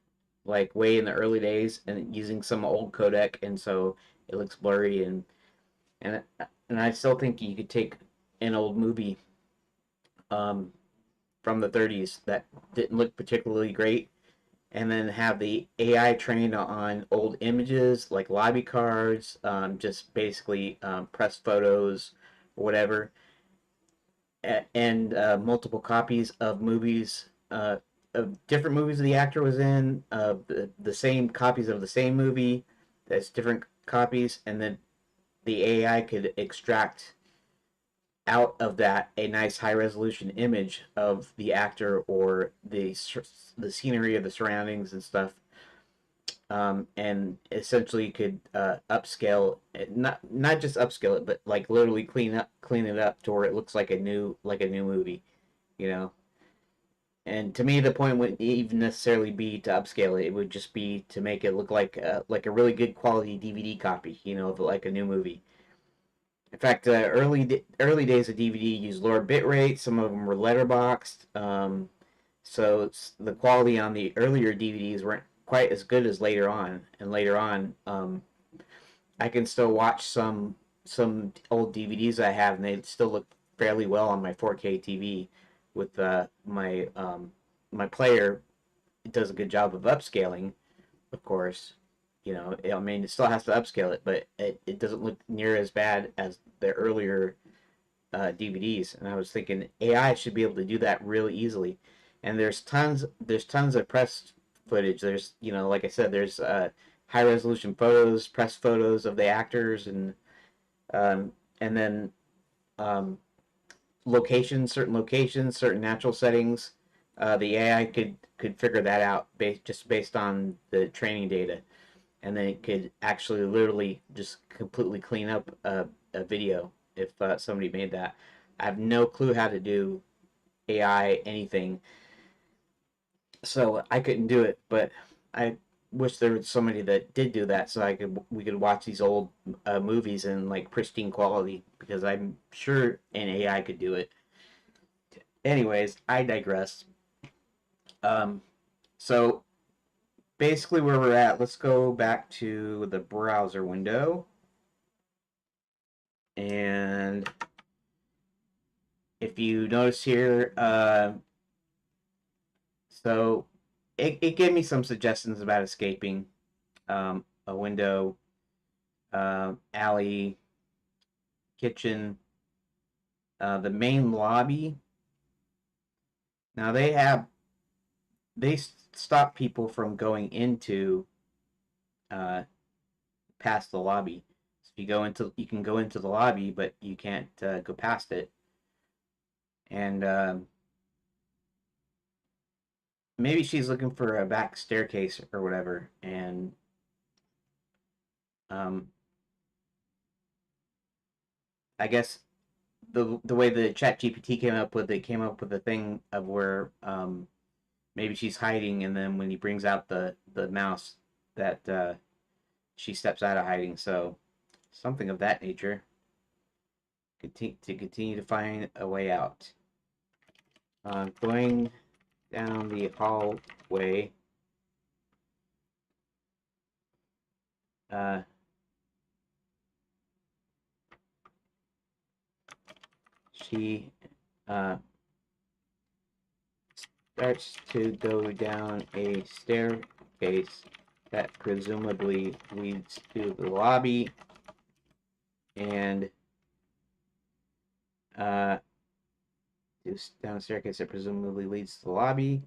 like way in the early days and using some old codec, and so it looks blurry and and I still think you could take an old movie um, from the 30s that didn't look particularly great, and then have the AI trained on old images like lobby cards, just basically press photos or whatever, and multiple copies of movies, of different movies the actor was in, the same copies of the same movie, that's different copies, and then the AI could extract out of that a nice high resolution image of the actor or the scenery of the surroundings and stuff, and essentially could upscale it, not just upscale it, but like literally clean it up to where it looks like a new movie, you know. And to me, the point wouldn't even necessarily be to upscale it; it would just be to make it look like a really good quality DVD copy, of like a new movie. In fact, early days of DVD used lower bit rate. Some of them were letterboxed, so the quality on the earlier DVDs weren't quite as good as later on. And later on, I can still watch some old DVDs I have, and they still look fairly well on my 4K TV. With my player, it does a good job of upscaling, of course. I mean, it still has to upscale it, but it doesn't look near as bad as the earlier DVDs. And I was thinking AI should be able to do that really easily. And there's tons of press footage. There's, like I said, there's high resolution photos, press photos of the actors, and then um, certain locations, certain natural settings. The AI could figure that out just based on the training data, and then it could actually literally just completely clean up a video if somebody made that. I have no clue how to do AI anything, so I couldn't do it. But I wish there was somebody that did do that, so we could watch these old movies in like pristine quality, because I'm sure an AI could do it. Anyways, I digress. Um, so basically where we're at, let's go back to the browser window. And if you notice here, so it gave me some suggestions about escaping a window, alley, kitchen, the main lobby. Now they stop people from going into uh, past the lobby. You can go into the lobby, but you can't go past it. And maybe she's looking for a back staircase or whatever. And um, I guess the way the Chat GPT came up with a thing of where maybe she's hiding, and then when he brings out the mouse, that she steps out of hiding. So something of that nature. Continue to find a way out. Going down the hallway. Uh, she starts to go down a staircase that presumably leads to the lobby, and down a staircase that presumably leads to the lobby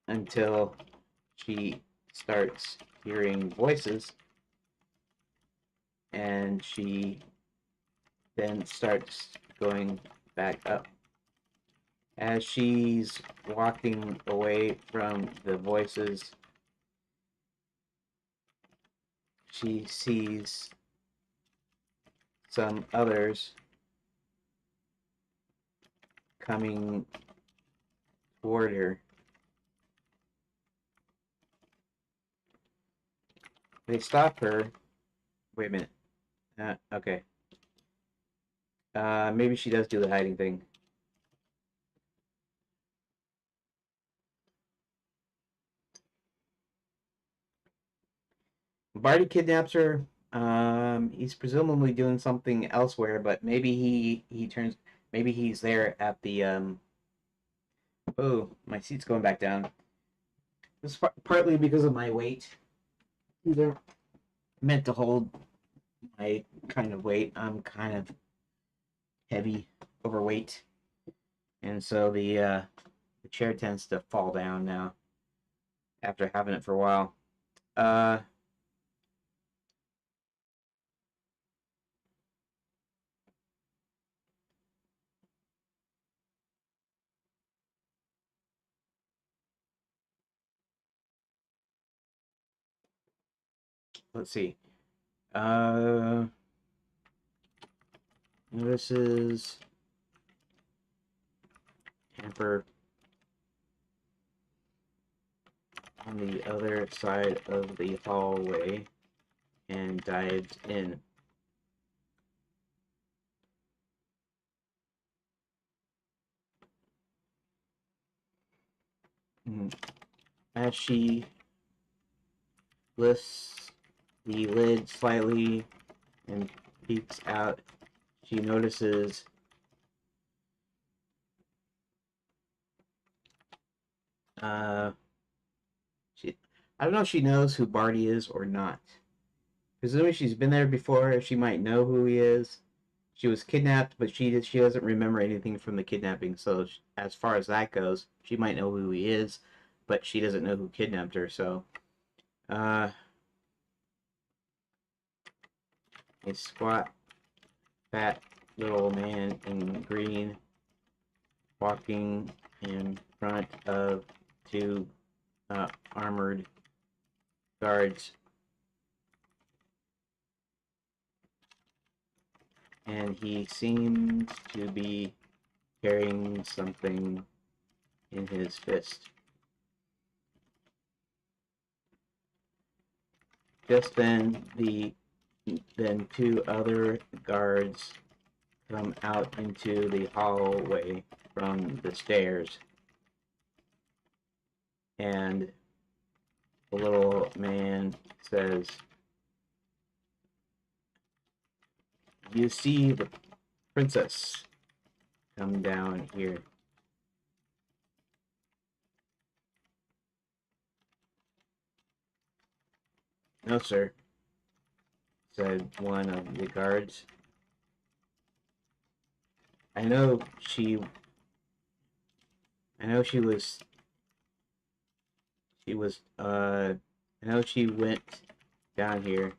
until she starts hearing voices, and she then starts going back up. As she's walking away from the voices, she sees some others coming toward her. They stop her. Wait a minute. Okay. Maybe she does do the hiding thing. Barty kidnaps her. He's presumably doing something elsewhere, but maybe he turns. Maybe he's there at the. Oh, my seat's going back down. This is partly because of my weight. These are meant to hold my kind of weight. I'm kind of heavy, overweight, and so the chair tends to fall down now after having it for a while. Uh, let's see. Uh, this is Hamper on the other side of the hallway and dives in. As she lifts the lid slightly and peeks out, she notices she I don't know if she knows who Barty is or not. Presumably she's been there before, she might know who he is. She was kidnapped, but she doesn't remember anything from the kidnapping, so as far as that goes, she might know who he is, but she doesn't know who kidnapped her, so a squat, fat little man in green walking in front of two armored guards, and he seems to be carrying something in his fist. Just then, two other guards come out into the hallway from the stairs, and the little man says, "You see the princess come down here." "No, sir," said one of the guards. I know she was I know she went down here.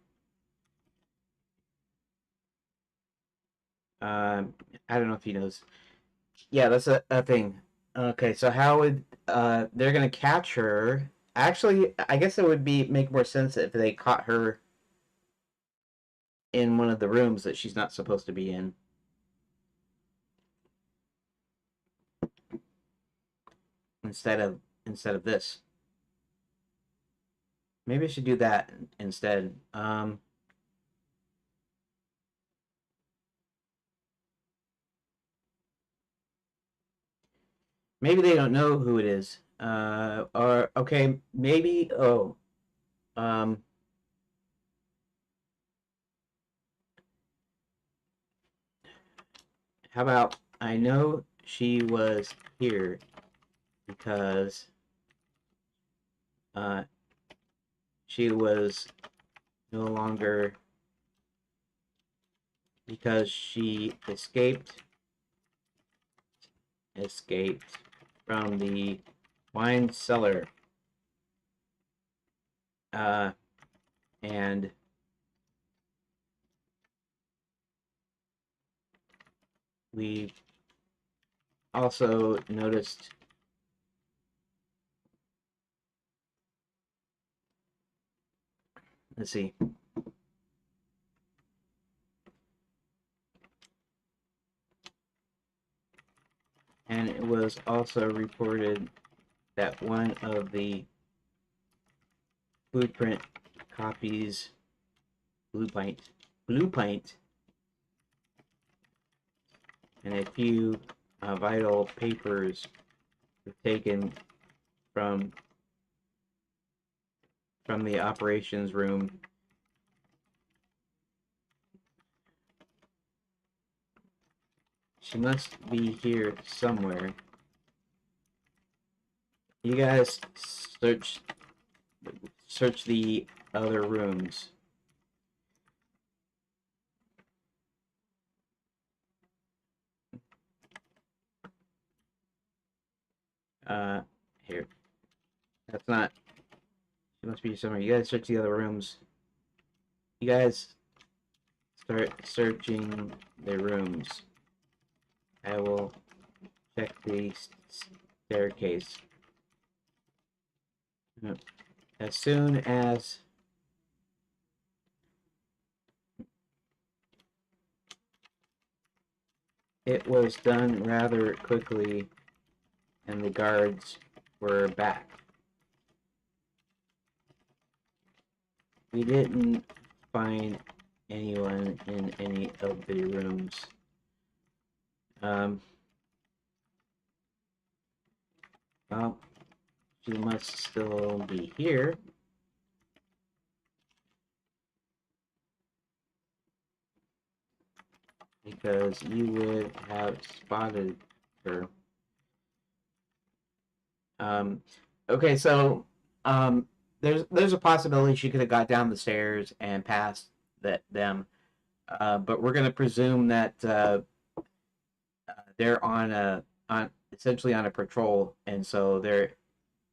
I don't know if he knows. Yeah, that's a thing. Okay, so how would they're gonna catch her? Actually, I guess it would be make more sense if they caught her in one of the rooms that she's not supposed to be in. Instead of this. Maybe I should do that instead. Maybe they don't know who it is. Or okay, maybe. Oh, um, how about I know she was here because uh, she was no longer because she escaped from the wine cellar, uh, and we also noticed. Let's see. And it was also reported that one of the blueprint copies, blueprint, and a few vital papers were taken from the operations room. She must be here somewhere. You guys search the other rooms. Here. That's not. She must be somewhere. You guys search the other rooms. You guys start searching the rooms. I will check the staircase. As soon as it was done rather quickly, and the guards were back. We didn't find anyone in any of the rooms. Well, she must still be here. Because you would have spotted her. Okay, so there's a possibility she could have got down the stairs and passed them, but we're gonna presume that they're on essentially on a patrol, and so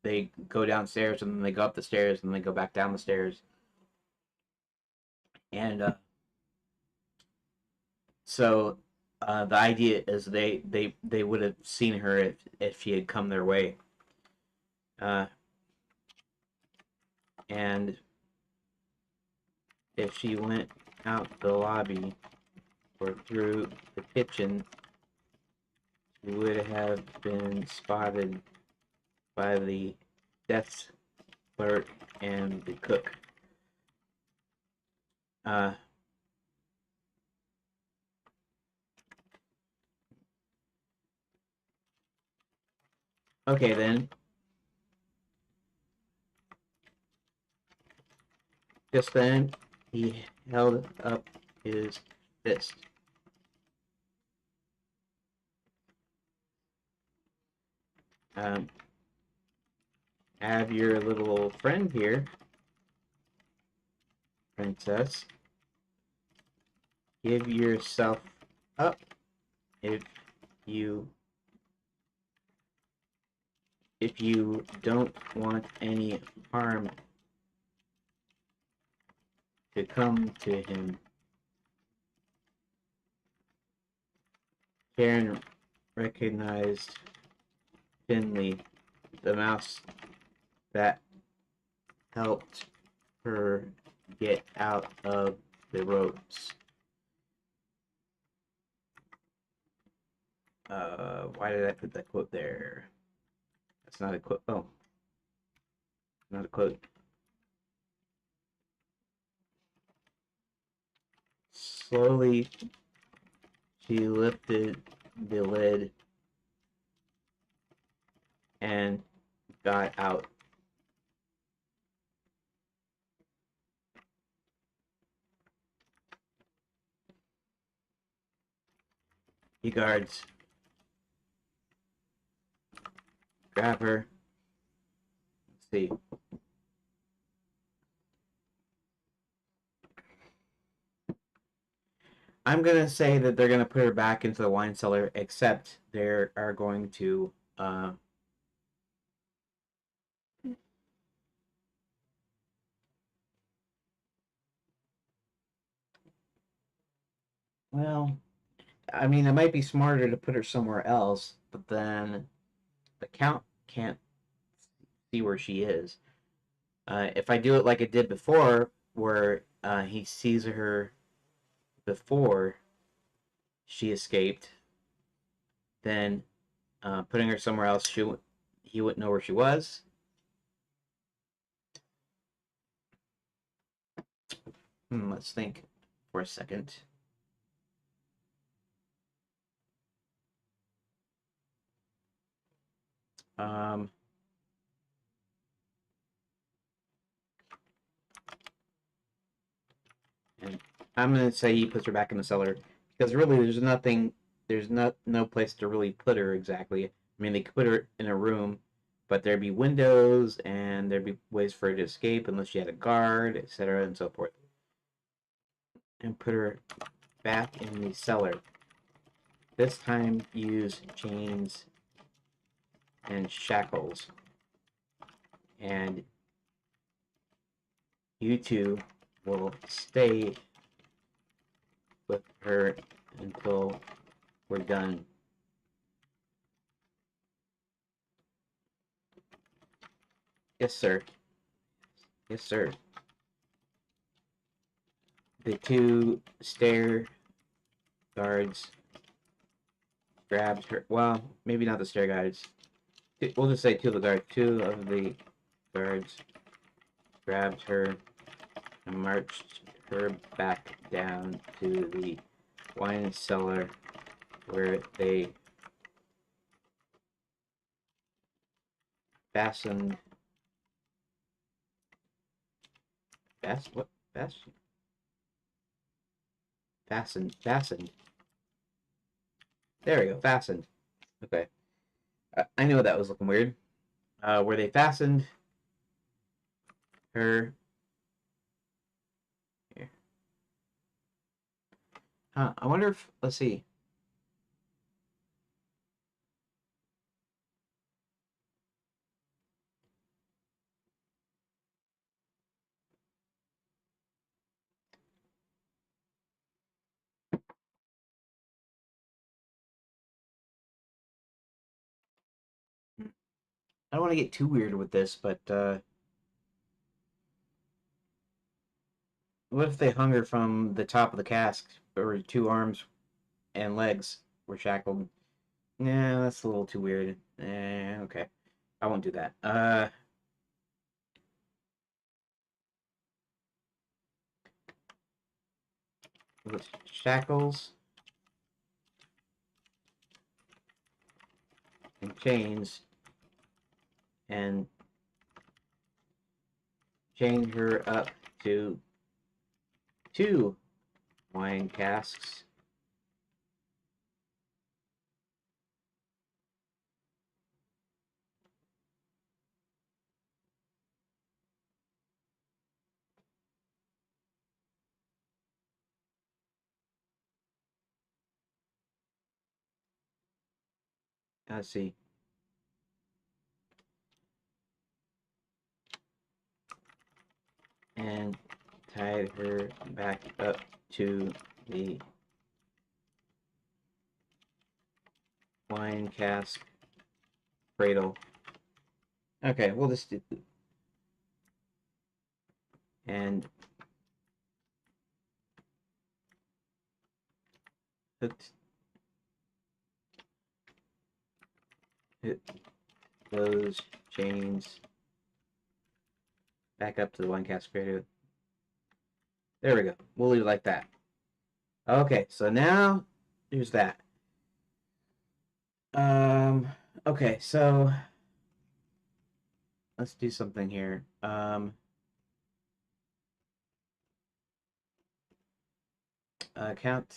they go downstairs and then they go up the stairs and they go back down the stairs, and so the idea is they would have seen her if she had come their way, and if she went out the lobby or through the kitchen, she would have been spotted by the desk clerk and the cook. Uh, okay then. Just then, he held up his fist. Um, have your little friend here, princess. Give yourself up if you don't want any harm to come to him. Karen recognized Finley, the mouse that helped her get out of the ropes. Why did I put that quote there? That's not a quote. Oh, not a quote. Slowly, she lifted the lid and got out. The guards grab her. Let's see. I'm gonna say that they're gonna put her back into the wine cellar, except they are going to well, I mean, it might be smarter to put her somewhere else, but then the count can't see where she is. If I do it like I did before, where he sees her before she escaped, then putting her somewhere else, he wouldn't know where she was. Let's think for a second. And I'm gonna say he puts her back in the cellar because really, there's nothing. There's no place to really put her exactly. I mean, they could put her in a room, but there'd be windows and there'd be ways for her to escape unless she had a guard, etc., and so forth. And put her back in the cellar. This time, use chains and shackles, and you two will stay with her until we're done. Yes, sir. Yes, sir. The two stair guards grabbed her. Well, maybe not the stair guards. We'll just say two of the guards. Two of the guards grabbed her and marched her back down to the wine cellar where they fastened. What? Fastened. There we go. Fastened. Okay. I know that was looking weird. Where they fastened her. Here. Huh. I wonder if. Let's see. I don't want to get too weird with this, but what if they hung her from the top of the cask, or two arms and legs were shackled? Yeah, that's a little too weird. Okay. I won't do that. With shackles and chains and chain her up to 2 wine casks. Let's see. And tie guide her back up to the wine cask cradle. Okay, we'll just do... And hooked those chains back up to the wine cask cradle. There we go. We'll leave it like that. Okay, so now here's that. Okay, so let's do something here. Count.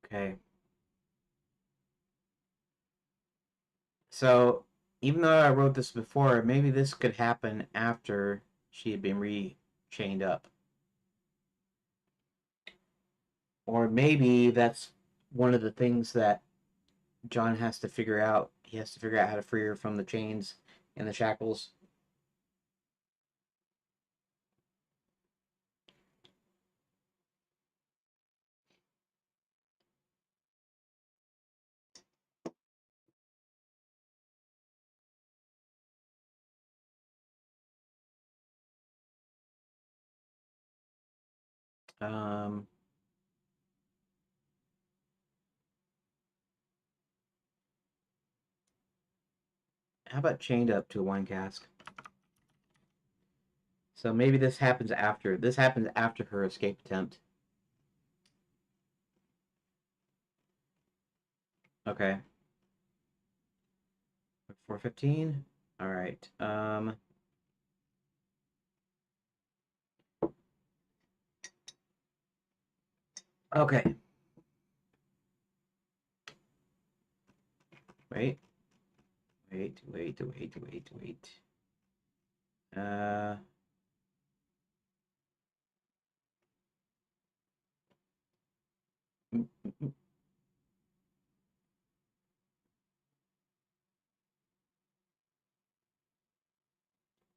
Okay. So even though I wrote this before, maybe this could happen after she had been re-chained up. Or maybe that's one of the things that John has to figure out. He has to figure out how to free her from the chains and the shackles. How about chained up to a wine cask? So maybe this happens after. This happens after her escape attempt. Okay. 415. All right. Okay. Wait.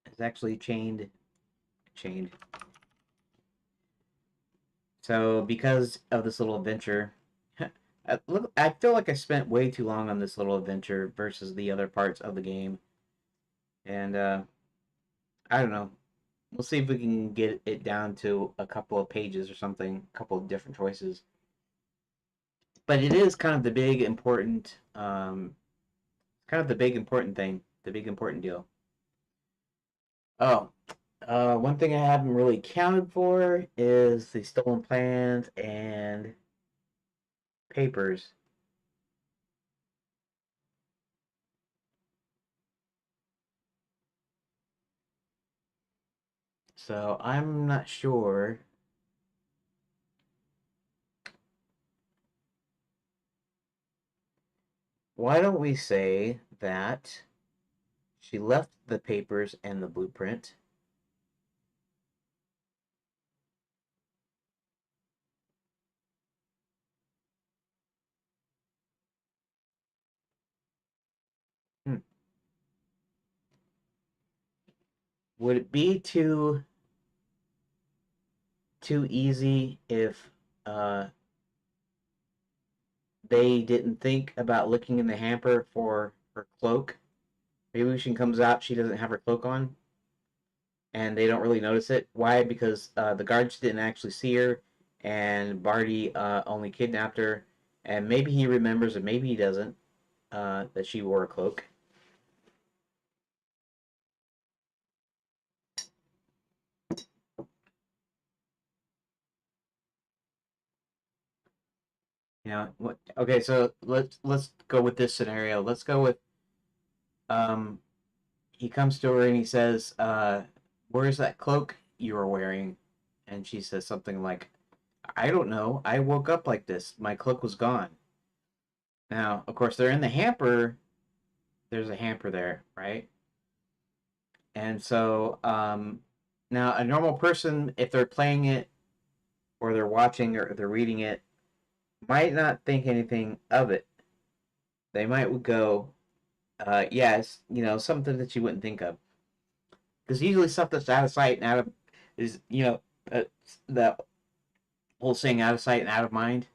It's actually chained. So because of this little adventure, I feel like I spent way too long on this little adventure versus the other parts of the game. And I don't know. We'll see if we can get it down to a couple of pages or something, a couple of different choices. But it is kind of the big important, kind of the big important thing, the big important deal. Oh, one thing I haven't really counted for is the stolen plans and papers. So I'm not sure. Why don't we say that she left the papers and the blueprint? Hmm. Would it be too easy if they didn't think about looking in the hamper for her cloak? Maybe when she comes out, she doesn't have her cloak on, and they don't really notice it. Why? Because the guards didn't actually see her, and Barty only kidnapped her, and maybe he remembers, and maybe he doesn't, that she wore a cloak. You know what? Okay, so let's go with this scenario. Let's go with um, he comes to her and he says, "Where's that cloak you were wearing?" And she says something like, "I don't know. I woke up like this. My cloak was gone." Now, of course, they're in the hamper. There's a hamper there, right? And so now a normal person, if they're playing it or they're watching or they're reading it, might not think anything of it. They might go, yeah, it's, something that you wouldn't think of. Because usually stuff that's out of sight and out of is, the whole saying out of sight and out of mind.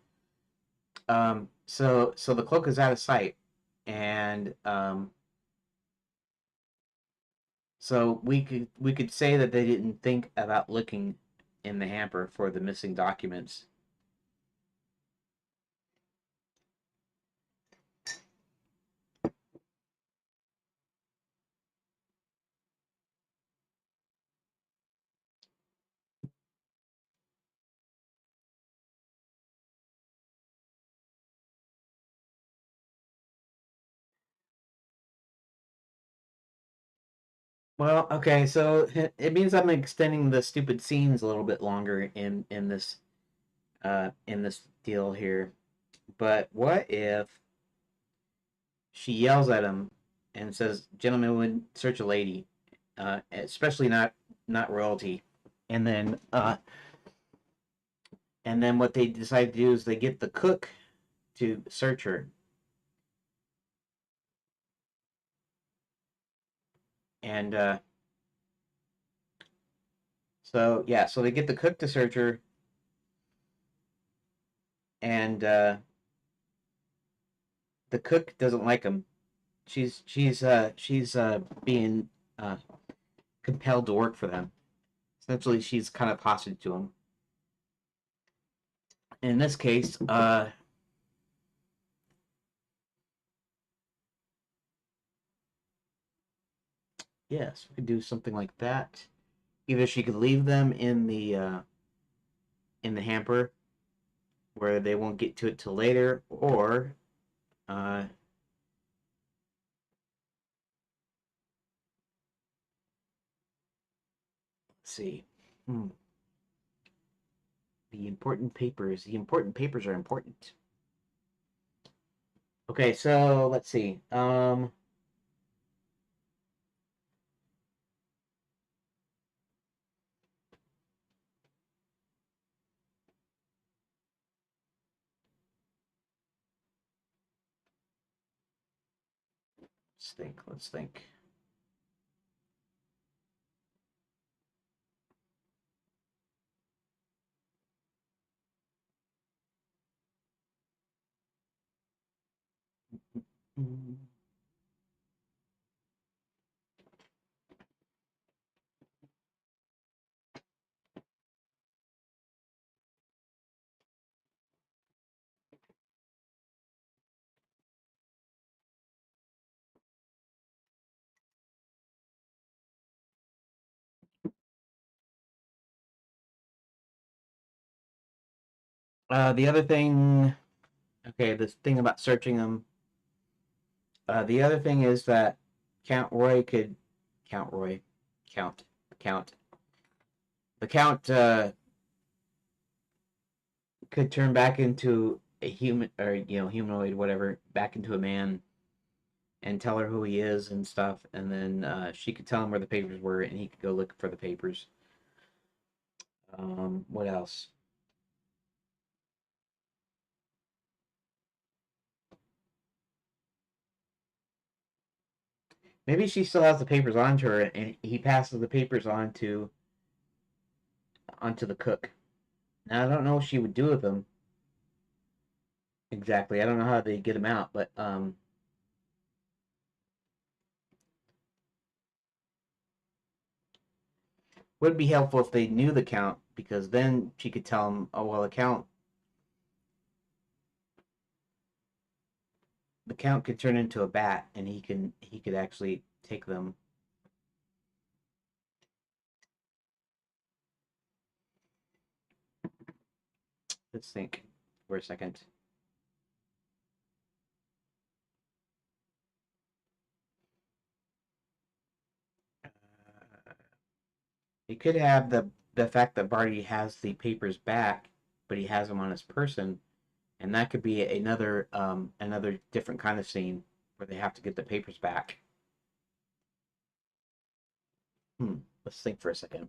So the cloak is out of sight, and so we could say that they didn't think about looking in the hamper for the missing documents. Well, okay, so it means I'm extending the stupid scenes a little bit longer in this deal here. But what if she yells at him and says, "Gentlemen would search a lady, especially not royalty," and then what they decide to do is they get the cook to search her, and so yeah, so they get the cook to search her, and the cook doesn't like him. She's being uh, compelled to work for them. Essentially, she's kind of hostage to him. In this case, yes, we could do something like that. Either she could leave them in the hamper where they won't get to it till later, or let's see. Hmm. The important papers. The important papers are important. Okay, so let's see. Let's think. Let's think. The other thing. Okay, this thing about searching them. The other thing is that Count Roy could Count Roy, Count Count the Count could turn back into a human or humanoid, whatever, back into a man and tell her who he is and stuff, and then she could tell him where the papers were, and he could go look for the papers. What else? Maybe she still has the papers on to her, and he passes the papers onto the cook. Now I don't know what she would do with them exactly. I don't know how they get them out, but would be helpful if they knew the count, because then she could tell him, oh well, the count could turn into a bat, and he could actually take them. Let's think for a second. He could have the fact that Barty has the papers back, but he has them on his person, and that could be another different kind of scene where they have to get the papers back. Let's think for a second.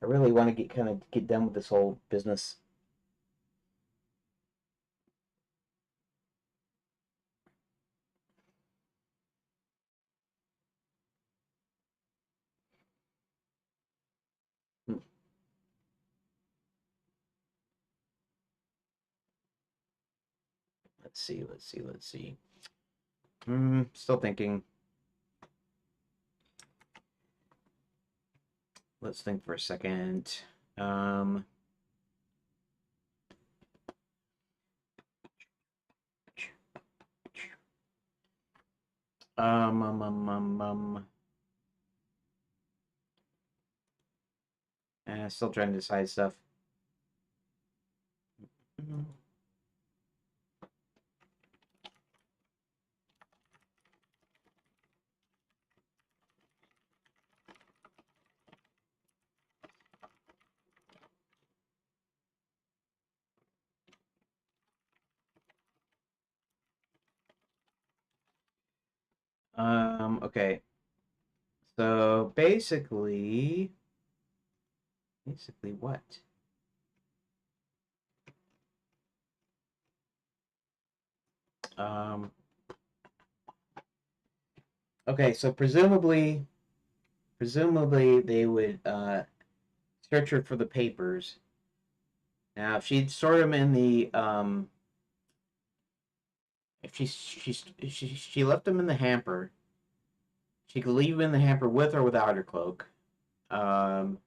I really want to get done with this whole business. let's see. Still thinking. Let's think for a second. Um, um, um, um, um, um. Still trying to decide stuff. Okay. So basically what? Um, okay, so presumably they would search her for the papers. Now, if she'd sort them in the if she left them in the hamper, she could leave them in the hamper with or without her cloak. Um,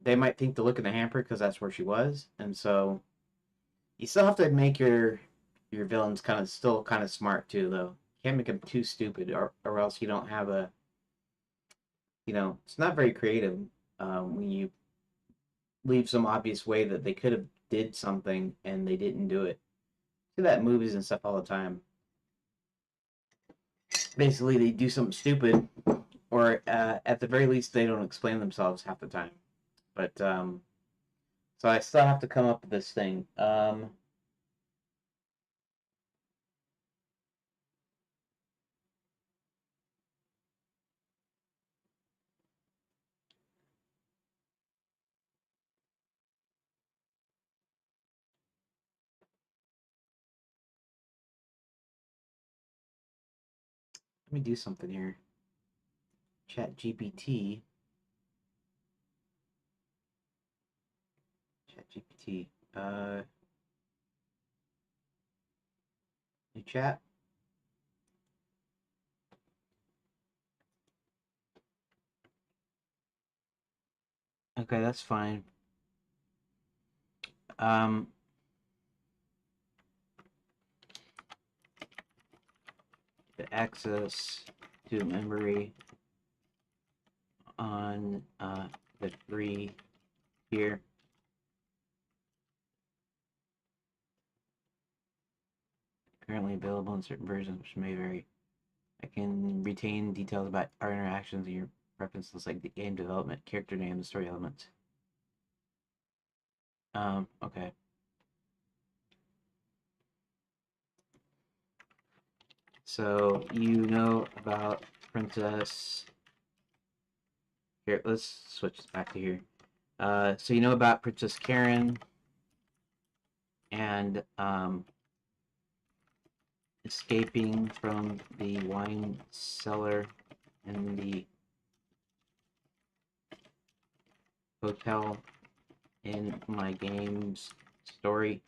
they might think to look in the hamper because that's where she was, and so you still have to make your villains still kind of smart too, though. You can't make them too stupid, or else you don't have a it's not very creative when you leave some obvious way that they could have did something and they didn't do it. See that in movies and stuff all the time. Basically, they do something stupid, or at the very least, they don't explain themselves half the time. But so I still have to come up with this thing. Let me do something here. Chat GPT. Chat GPT. New chat. Okay, that's fine. Um, the access to memory on the free tier. Currently available in certain versions, which may vary. I can retain details about our interactions and your preferences, like the game development, character name, and story elements. Okay. So you know about Princess. Here, let's switch back to here. So you know about Princess Karen and escaping from the wine cellar in the hotel in my game's story.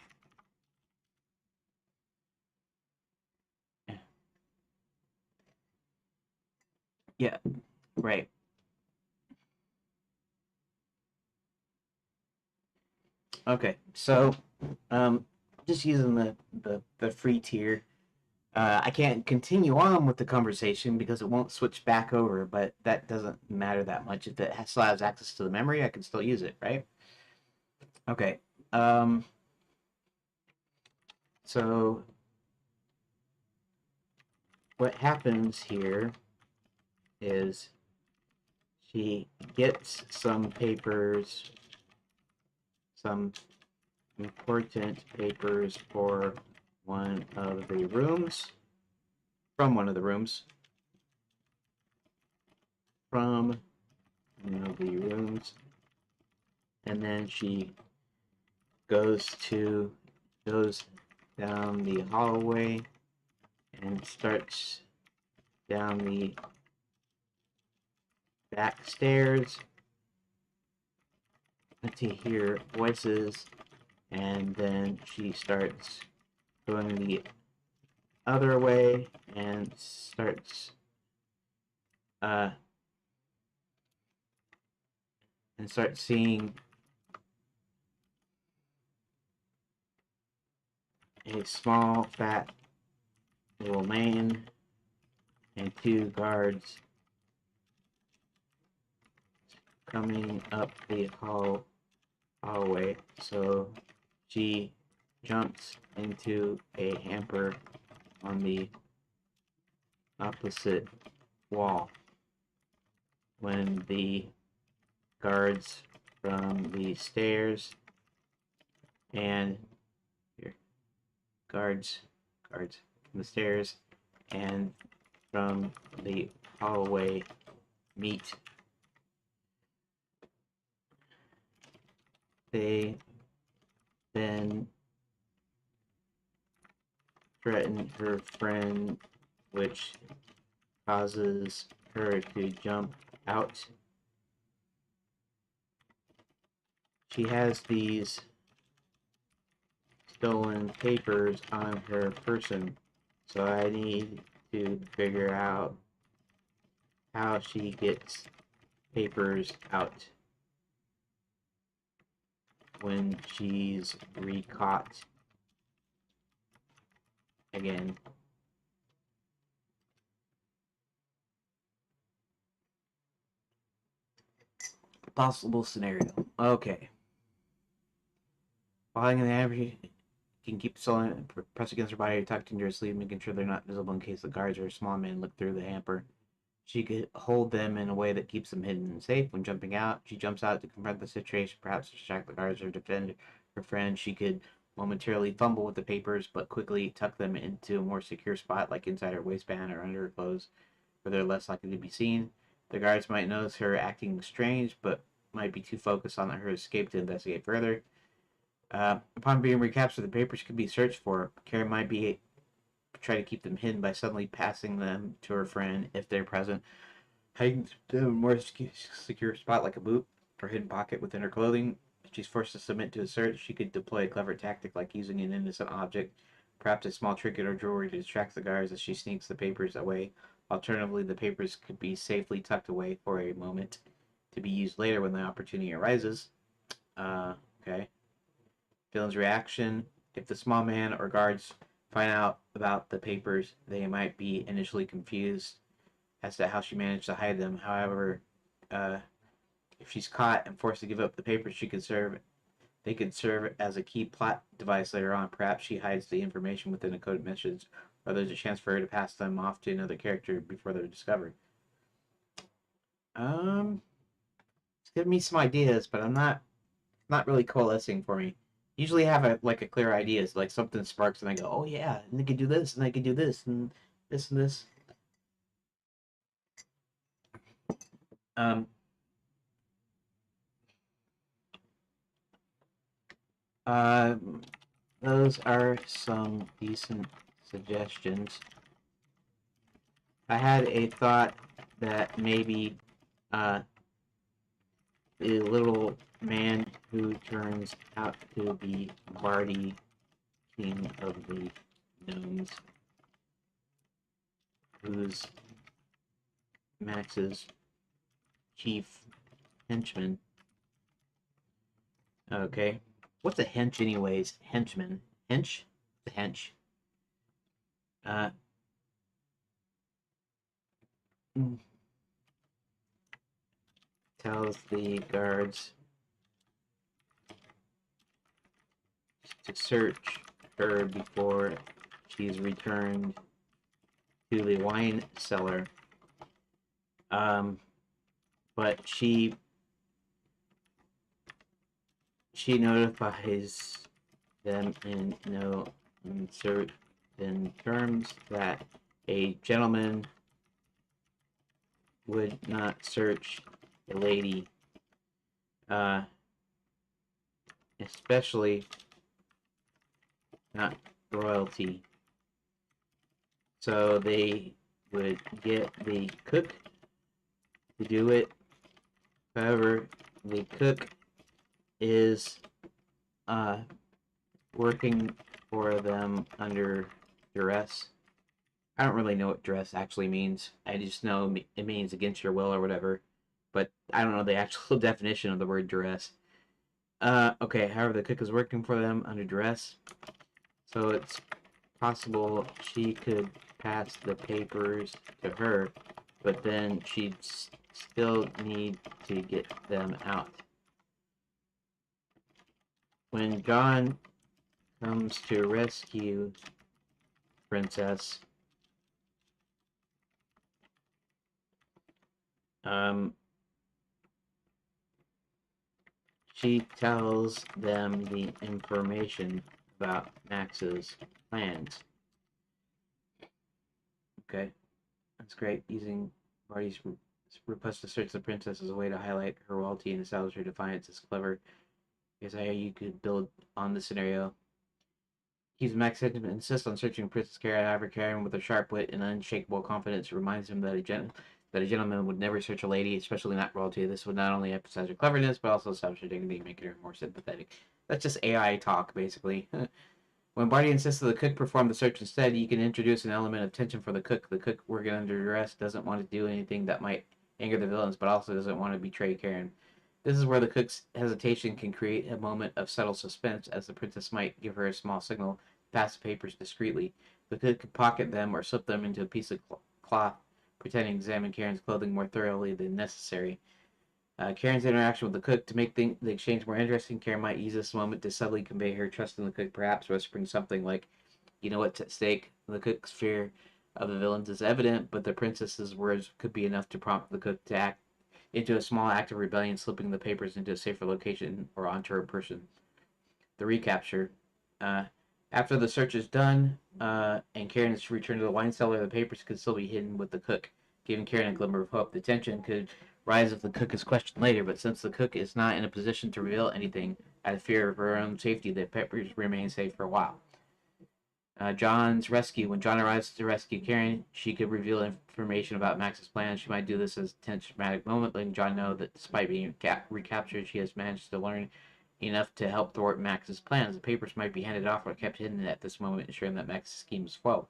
Yeah, right. Okay, so just using the free tier. I can't continue on with the conversation because it won't switch back over, but that doesn't matter that much. If it still has access to the memory, I can still use it, right? Okay. Um, so what happens here is she gets some papers, some important papers for one of the rooms, from one of the rooms, from one of the rooms, and then she goes down the hallway and starts down the back stairs to hear voices and then she starts going the other way and starts seeing a small fat little man and two guards coming up the hallway. So she jumps into a hamper on the opposite wall when the guards from the stairs and here, guards from the stairs and from the hallway meet. They then threaten her friend, which causes her to jump out. She has these stolen papers on her person, so I need to figure out how she gets papers out when she's re-caught again. Possible scenario. Okay. Following the average, can keep stolen, press against her body, tucked into her sleeve, making sure they're not visible in case the guards or small men look through the hamper. She could hold them in a way that keeps them hidden and safe. When jumping out, she jumps out to confront the situation, perhaps distract the guards or defend her friend. She could momentarily fumble with the papers, but quickly tuck them into a more secure spot, like inside her waistband or under her clothes, where they're less likely to be seen. The guards might notice her acting strange, but might be too focused on her escape to investigate further. Upon being recaptured, the papers could be searched for. Karen might be try to keep them hidden by suddenly passing them to her friend if they're present, hiding them in a more secure spot like a boot or hidden pocket within her clothing. If she's forced to submit to a search, she could deploy a clever tactic like using an innocent object, perhaps a small trinket or jewelry, to distract the guards as she sneaks the papers away. Alternatively, the papers could be safely tucked away for a moment to be used later when the opportunity arises. Okay. Dylan's reaction: if the small man or guards find out about the papers, they might be initially confused as to how she managed to hide them. However, uh, if she's caught and forced to give up the papers, they could serve as a key plot device later on. Perhaps she hides the information within a coded message, or there's a chance for her to pass them off to another character before they're discovered. It's giving me some ideas, but I'm not really coalescing for me. Usually have a clear idea. It's like something sparks and I go, oh yeah, and they could do this and they could do this and this and this. Um, uh, those are some decent suggestions. I had a thought that maybe uh, the little man who turns out to be Barty, king of the gnomes, who's Max's chief henchman. Okay. What's a hench anyways? Henchman. Hench? The hench. Uh tells the guards to search her before she's returned to the wine cellar. But she notifies them in no uncertain terms that a gentleman would not search a lady, especially not royalty. So they would get the cook to do it. However, the cook is working for them under duress. I don't really know what duress actually means. I just know it means against your will or whatever. But I don't know the actual definition of the word duress. Okay, however, the cook is working for them under duress. So it's possible she could pass the papers to her, but then she'd still need to get them out. When John comes to rescue Princess, um, she tells them the information about Max's plans. Okay, that's great. Using Marty's request to search the princess as a way to highlight her royalty and establish her defiance is clever. Because you could build on the scenario. He's Max sentiment insists on searching Princess Karen. However, Karen, with a sharp wit and unshakable confidence, reminds him that a gentleman would never search a lady, especially not royalty. This would not only emphasize her cleverness, but also establish her dignity, making her more sympathetic. That's just AI talk, basically. When Barty insists that the cook perform the search instead, you can introduce an element of tension for the cook. The cook, working under duress, doesn't want to do anything that might anger the villains, but also doesn't want to betray Karen. This is where the cook's hesitation can create a moment of subtle suspense, as the princess might give her a small signal to pass the papers discreetly. The cook could pocket them or slip them into a piece of cloth, pretending to examine Karen's clothing more thoroughly than necessary. Karen's interaction with the cook to make the exchange more interesting. Karen might use this moment to subtly convey her trust in the cook, perhaps whispering something like, "You know what's at stake." The cook's fear of the villains is evident, but the princess's words could be enough to prompt the cook to act into a small act of rebellion, slipping the papers into a safer location or onto her person. The recapture. Uh, After the search is done and Karen is returned to the wine cellar, the papers could still be hidden with the cook, giving Karen a glimmer of hope. The tension could rise if the cook is questioned later, but since the cook is not in a position to reveal anything out of fear of her own safety, the papers remain safe for a while. John's rescue. When John arrives to rescue Karen, she could reveal information about Max's plans. She might do this as a tense, dramatic moment, letting John know that despite being recaptured, she has managed to learn enough to help thwart Max's plans. The papers might be handed off or kept hidden at this moment, ensuring that Max's scheme is foiled.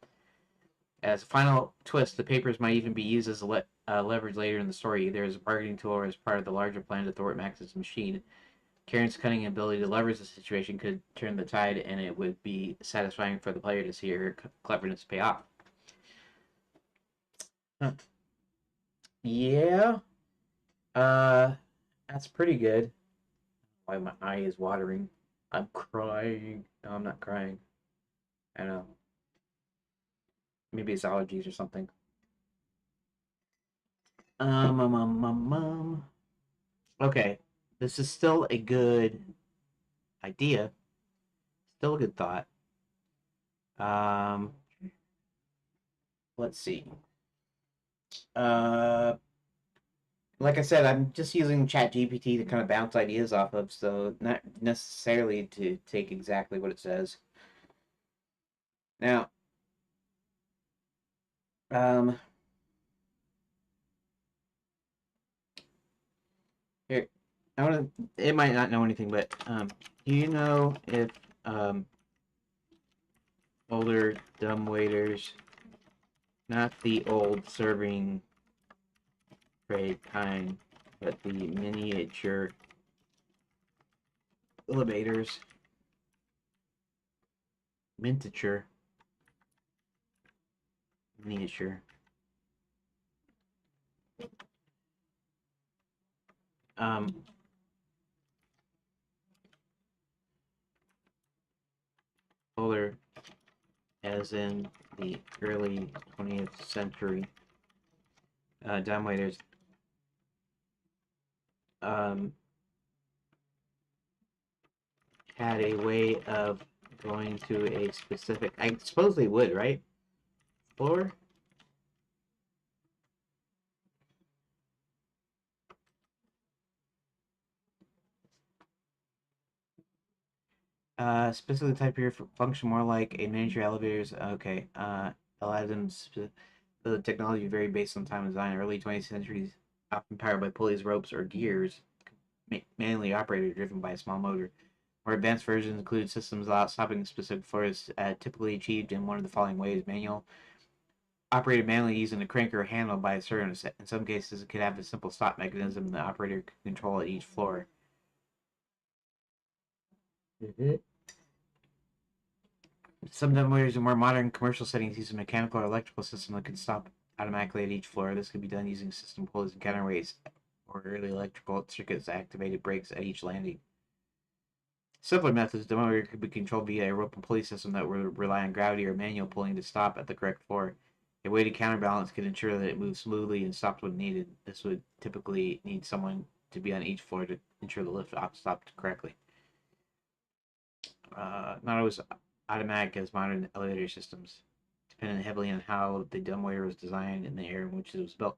As a final twist, the papers might even be used as leverage later in the story, either as a bargaining tool or as part of the larger plan to thwart Max's machine. Karen's cunning ability to leverage the situation could turn the tide, and it would be satisfying for the player to see her cleverness pay off. Huh. Yeah, uh, that's pretty good. Why my eye is watering? I'm crying. No, I'm not crying. I know. Maybe it's allergies or something. Okay, this is still a good idea. Still a good thought. Um, let's see. Uh, like I said, I'm just using ChatGPT to kind of bounce ideas off of, so not necessarily to take exactly what it says. Now, um, here, I want to. It might not know anything, but do you know if um, older dumb waiters, not the old serving tray kind, but the miniature elevators, miniature, miniature. Um, older, as in the early 20th century, dumbwaiters um, had a way of going to a specific. I suppose they would, right? Floor. Specifically type here for function more like a miniature elevators. Okay. Aladdin's the technology varied based on time and design. Early 20th centuries, often powered by pulleys, ropes, or gears, manually operated, driven by a small motor. More advanced versions include systems allow stopping specific floors, typically achieved in one of the following ways: manual, operated manually using a crank or handle by a servo. In some cases, it could have a simple stop mechanism the operator can control at each floor. Some dumbwaiters in more modern commercial settings use a mechanical or electrical system that can stop automatically at each floor. This could be done using system pulleys and counterweights or early electrical circuits that activated brakes at each landing. Simpler methods, dumbwaiter could be controlled via a rope and pulley system that would rely on gravity or manual pulling to stop at the correct floor. A weighted counterbalance could ensure that it moves smoothly and stops when needed. This would typically need someone to be on each floor to ensure the lift stopped correctly. Not always automatic as modern elevator systems, depending heavily on how the dumbwaiter was designed and the area in which it was built.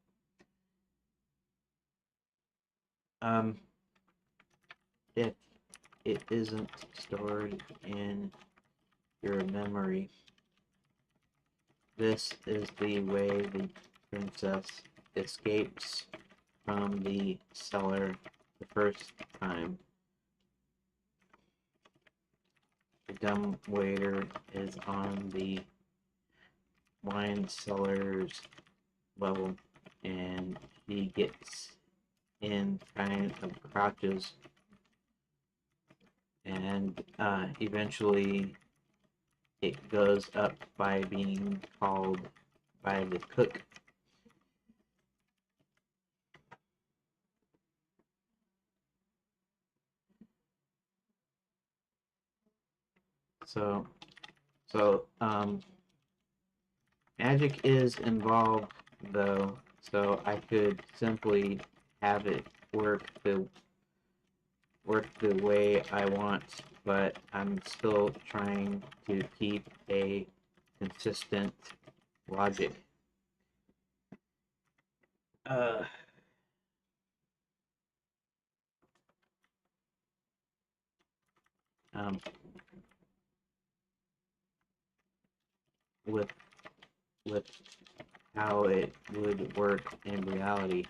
If it isn't stored in your memory, this is the way the princess escapes from the cellar the first time. The dumbwaiter is on the wine cellar's level, and he gets in, kind of crouches, and eventually it goes up by being called by the cook. So magic is involved though, so I could simply have it work the way I want, but I'm still trying to keep a consistent logic. Um, with how it would work in reality.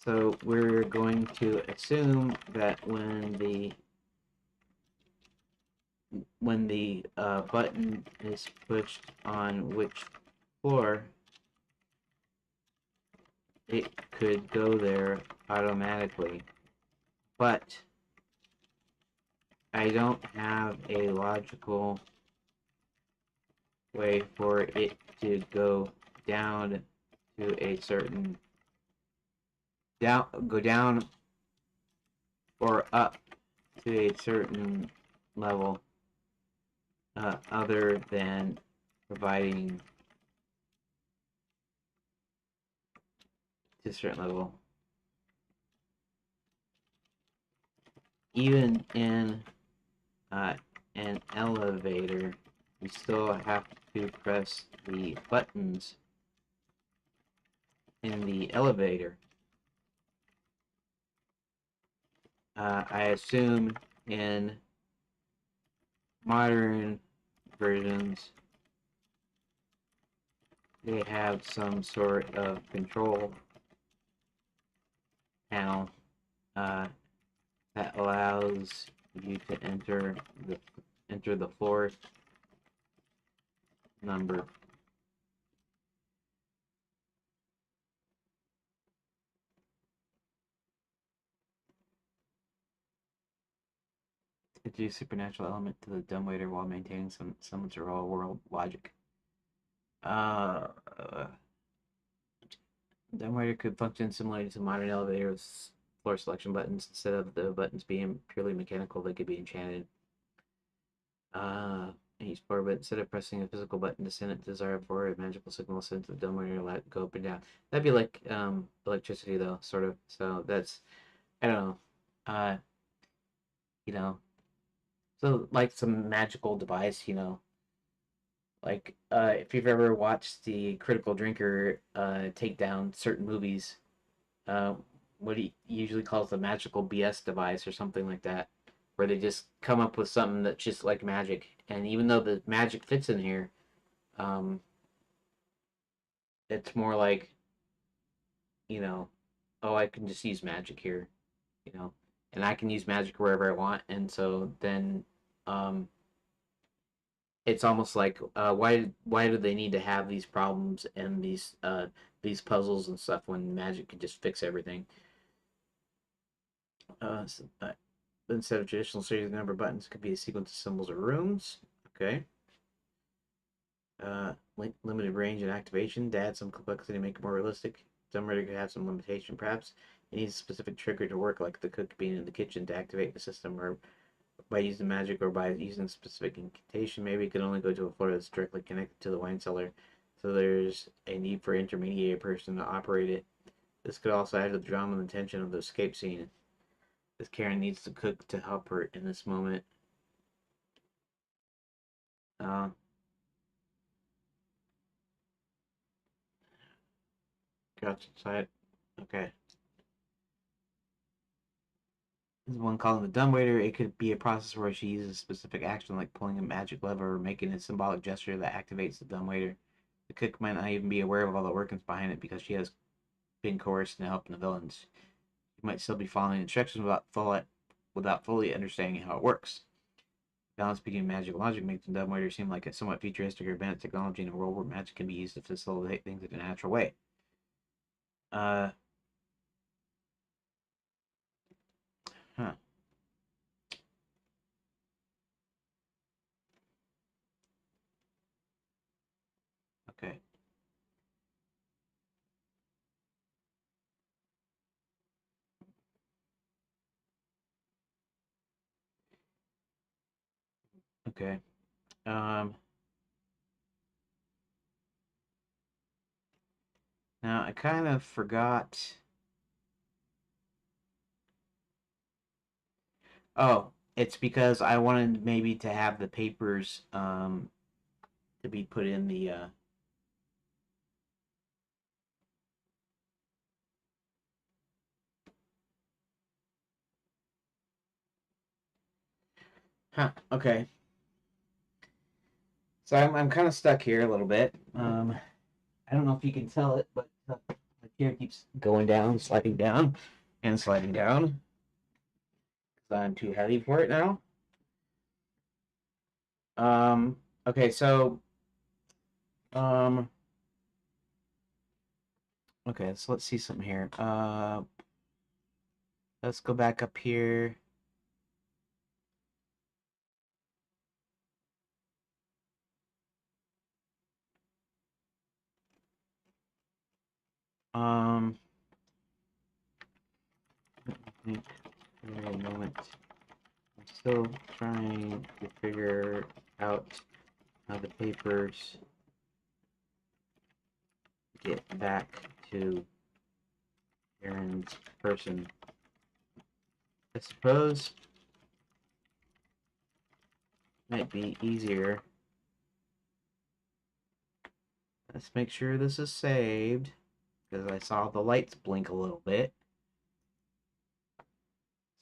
So we're going to assume that when the button is pushed on which floor, it could go there automatically. But I don't have a logical way for it to go down to a certain go down or up to a certain level, other than providing to a certain level. Even in an elevator, you still have to press the buttons in the elevator. I assume in modern versions they have some sort of control panel that allows you to enter the fourth number. Introduce supernatural element to the dumbwaiter while maintaining some semblance of real world logic. Dumbwaiter could function similarly to modern elevators floor selection buttons. Instead of the buttons being purely mechanical, they could be enchanted. Each floor, but instead of pressing a physical button to send it to the desired floor, a magical signal sent to the dumbwaiter let it go up and down. That'd be like electricity though, sort of. So that's, I don't know. You know, so like some magical device, like if you've ever watched the Critical Drinker take down certain movies, uh, what he usually calls the magical BS device or something like that, where they just come up with something that's just like magic. And even though the magic fits in here, it's more like you know, oh, I can just use magic here, you know, and I can use magic wherever I want, and so then um, it's almost like why do they need to have these problems and these puzzles and stuff when magic could just fix everything? So, instead of traditional series of number buttons, it could be a sequence of symbols or rooms. Okay. Limited range and activation to add some complexity to make it more realistic. Some Raider could have some limitation, perhaps. It needs a specific trigger to work, like the cook being in the kitchen to activate the system, or by using magic, or by using a specific incantation. Maybe it can only go to a floor that's directly connected to the wine cellar, so there's a need for an intermediate person to operate it. This could also add to the drama and the tension of the escape scene. This Karen needs the cook to help her in this moment. Uh, Gotcha. Side. Okay. This is one called the dumbwaiter. It could be a process where she uses a specific action, like pulling a magic lever or making a symbolic gesture that activates the dumbwaiter. The cook might not even be aware of all the workings behind it because she has been coerced into helping the villains. She might still be following instructions without fully understanding how it works. Balance between magic and logic makes the dumbwaiter seem like a somewhat futuristic or advanced technology in a world where magic can be used to facilitate things in a natural way. Uh, huh. Okay. Okay. Um, Now I kind of forgot. Oh, it's because I wanted maybe to have the papers to be put in the huh, okay. So I'm kind of stuck here a little bit. I don't know if you can tell it, but the chair keeps going down, sliding down, and sliding down because I'm too heavy for it now. Um, okay, so um, okay, so let's see something here. Let's go back up here. Um, think for a moment. I'm still trying to figure out how the papers get back to Aaron's person. I suppose it might be easier. Let's make sure this is saved because I saw the lights blink a little bit.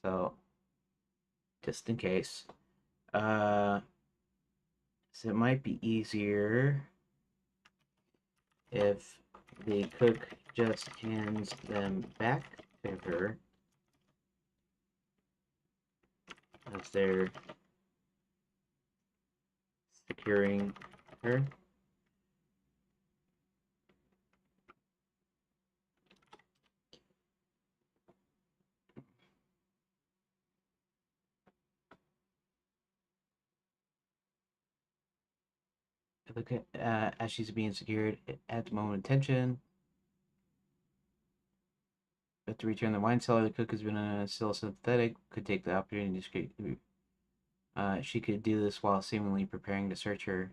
So, just in case. Uh, so it might be easier if the cook just hands them back to her as they're securing her. Look at as she's being secured at the moment of tension. But to return the wine cellar, the cook has been still sympathetic. Could take the opportunity to she could do this while seemingly preparing to search her.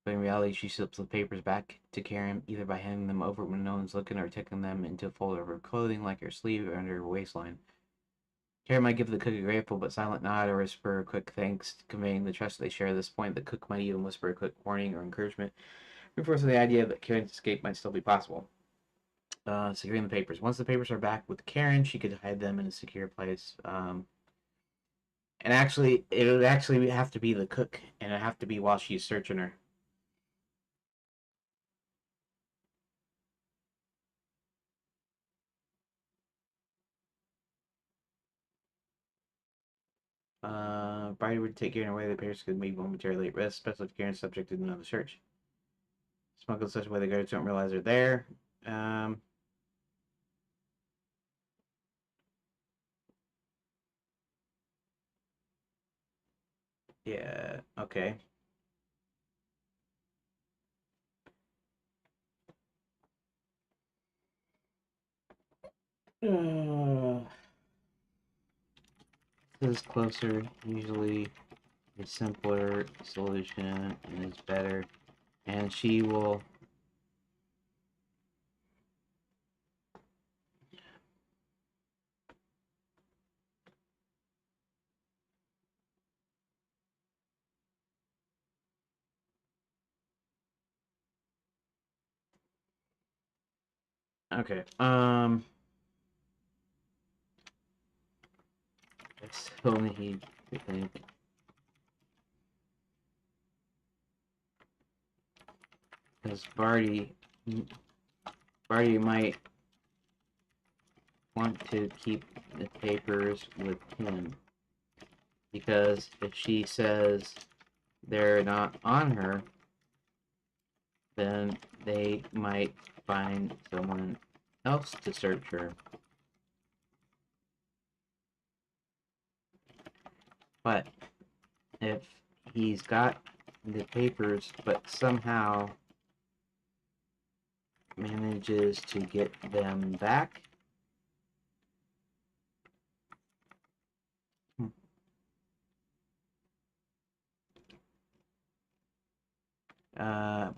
But in reality, she slips the papers back to Karen, either by handing them over when no one's looking or tucking them into a folder of her clothing, like her sleeve or under her waistline. Karen might give the cook a grateful but silent nod or whisper a quick thanks, conveying the trust they share. At this point, the cook might even whisper a quick warning or encouragement, reinforcing the idea that Karen's escape might still be possible. Securing the papers. Once the papers are back with Karen, she could hide them in a secure place. And actually, it would actually have to be the cook, and it have to be while she's searching her. Body would take Karen away. The papers could be momentarily at risk, especially if Karen's subject to another search. Smuggled such a way the guards don't realize they're there. Yeah, okay. This is closer, usually a simpler solution and is better. And she will. Okay. I still need to think. Because Barty might want to keep the papers with him. Because if she says they're not on her, then they might find someone else to search her. But if he's got the papers, but somehow manages to get them back,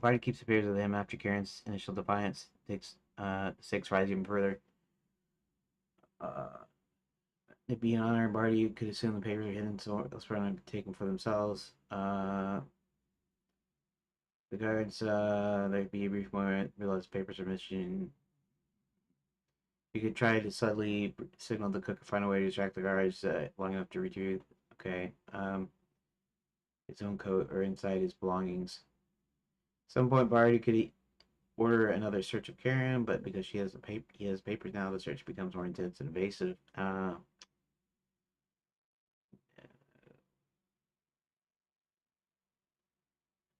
Barty keeps the papers with him after Karen's initial defiance takes the stakes rise even further. It being an honor, Barty could assume the papers are hidden, so elsewhere and take them for themselves. The guards, there'd be a brief moment, realize papers are missing. You could try to subtly signal the cook and find a way to distract the guards long enough to retrieve. Okay. His own coat or inside his belongings. At some point, Barty could order another search of Karen, but because he has papers now, the search becomes more intense and invasive.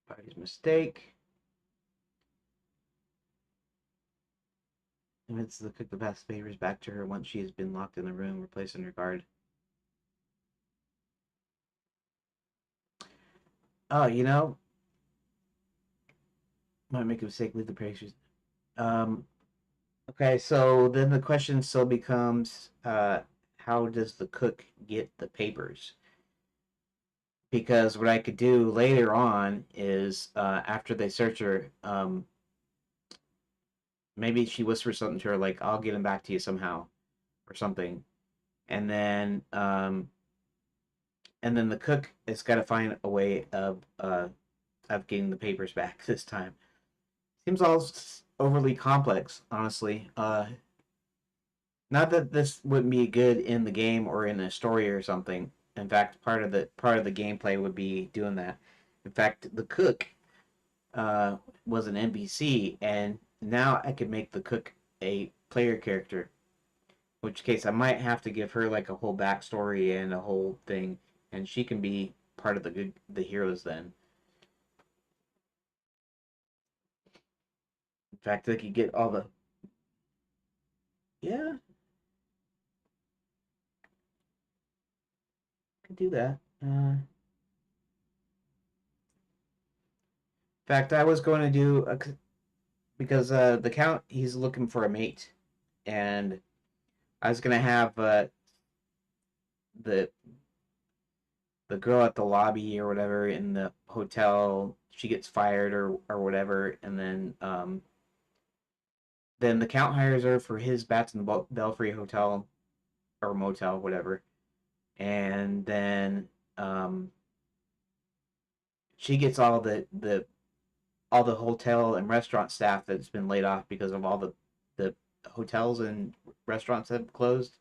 Barty's mistake. Convinces the cook to pass the papers back to her once she has been locked in the room or placed under guard. Oh, might make a mistake. Leave the papers. Um, okay, so then the question still becomes, how does the cook get the papers? Because what I could do later on is, after they search her, maybe she whispers something to her like, "I'll get him back to you somehow," or something, and then the cook has got to find a way of getting the papers back this time. Seems all overly complex, honestly. Not that this wouldn't be good in the game or in a story or something. In fact, part of the gameplay would be doing that. In fact, the cook was an NPC, and now I could make the cook a player character. In which case, I might have to give her like a whole backstory and a whole thing, and she can be part of the heroes then. In fact, I could get all the yeah, could do that. In fact, I was going to do because the count he's looking for a mate, and I was gonna have the the girl at the lobby or whatever in the hotel. She gets fired or whatever, and then the count hires her for his Bats in the Belfry hotel or motel, whatever, and then she gets all the hotel and restaurant staff that's been laid off because of all the hotels and restaurants that have closed,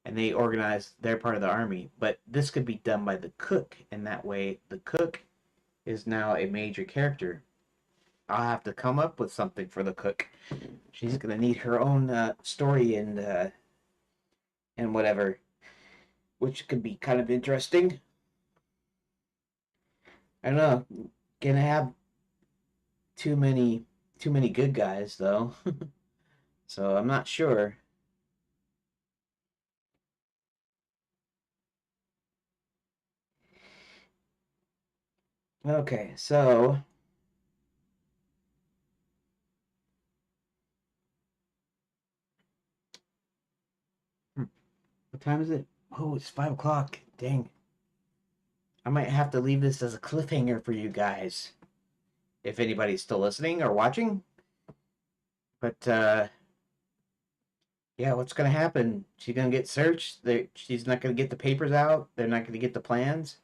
and they organize their part of the army. But this could be done by the cook, and that way the cook is now a major character. I'll have to come up with something for the cook. She's gonna need her own story and whatever. which could be kind of interesting. I don't know. Gonna have too many good guys though. So I'm not sure. Okay, so what time is it? Oh, it's 5 o'clock. Dang. I might have to leave this as a cliffhanger for you guys. If anybody's still listening or watching. But yeah, what's gonna happen? She's gonna get searched. She's not gonna get the papers out. They're not gonna get the plans.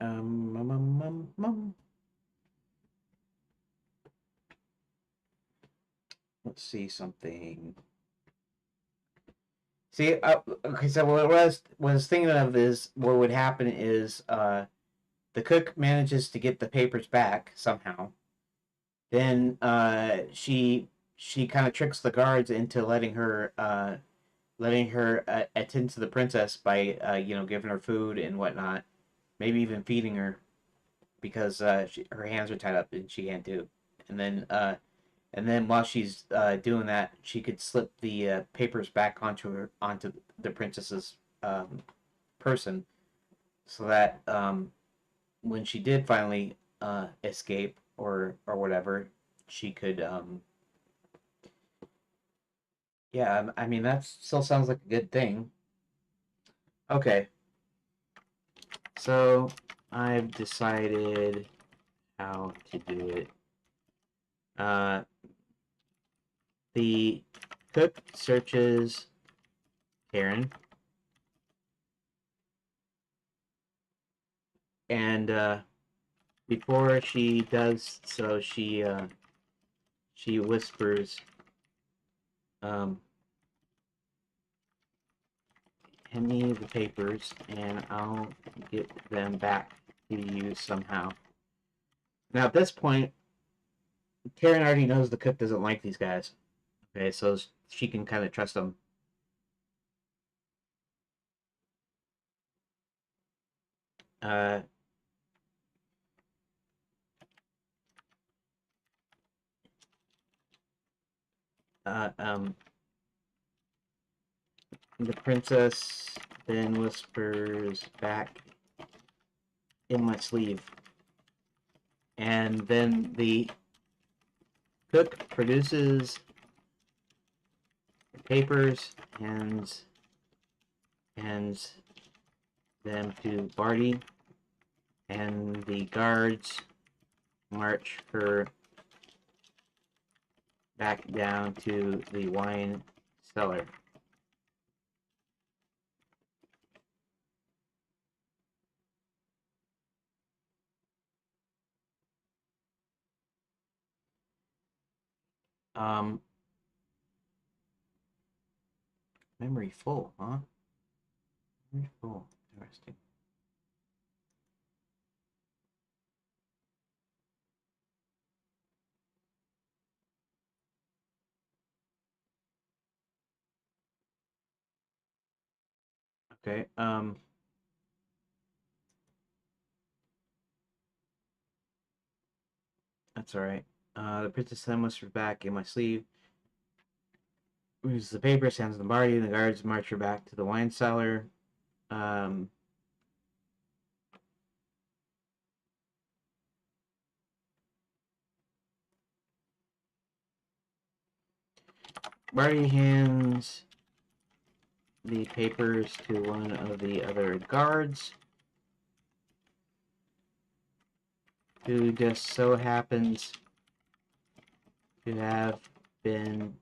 Um, um, um, um. Let's see something. See, okay. So what I was thinking of is what would happen is the cook manages to get the papers back somehow. Then she kind of tricks the guards into letting her attend to the princess by giving her food and whatnot, maybe even feeding her because her hands are tied up and she can't do. And then while she's doing that, she could slip the papers back onto the princess's person, so that when she did finally escape or whatever, she could yeah. I mean that still sounds like a good thing. Okay, so I've decided how to do it. Uh, the cook searches Karen, and before she does so, she whispers, um, "Hand me the papers, and I'll get them back to you somehow." Now, at this point, Karen already knows the cook doesn't like these guys. Okay, so she can kind of trust them. Uh, uh, um, the princess then whispers back, "In my sleeve," and then the cook produces the papers, hands them to Barty, and the guards march her back down to the wine cellar. Um, Memory full, huh? Memory full. Interesting. Okay. That's all right. The princess then whispered back, "In my sleeve." Moves the paper, hands the Barty, and the guards march her back to the wine cellar. Um, Barty hands the papers to one of the other guards, who just so happens to have been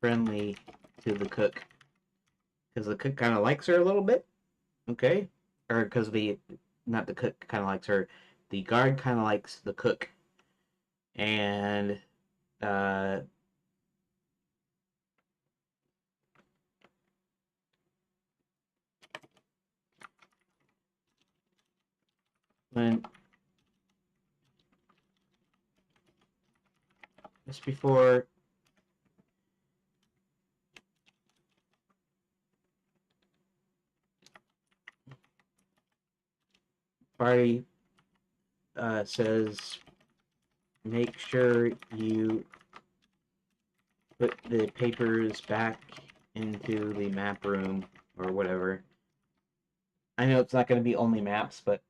friendly to the cook, because the cook kind of likes her a little bit. Okay, or because the not the cook kind of likes her, the guard kind of likes the cook, and uh, when just before Barty says, make sure you put the papers back into the map room or whatever. I know it's not going to be only maps, but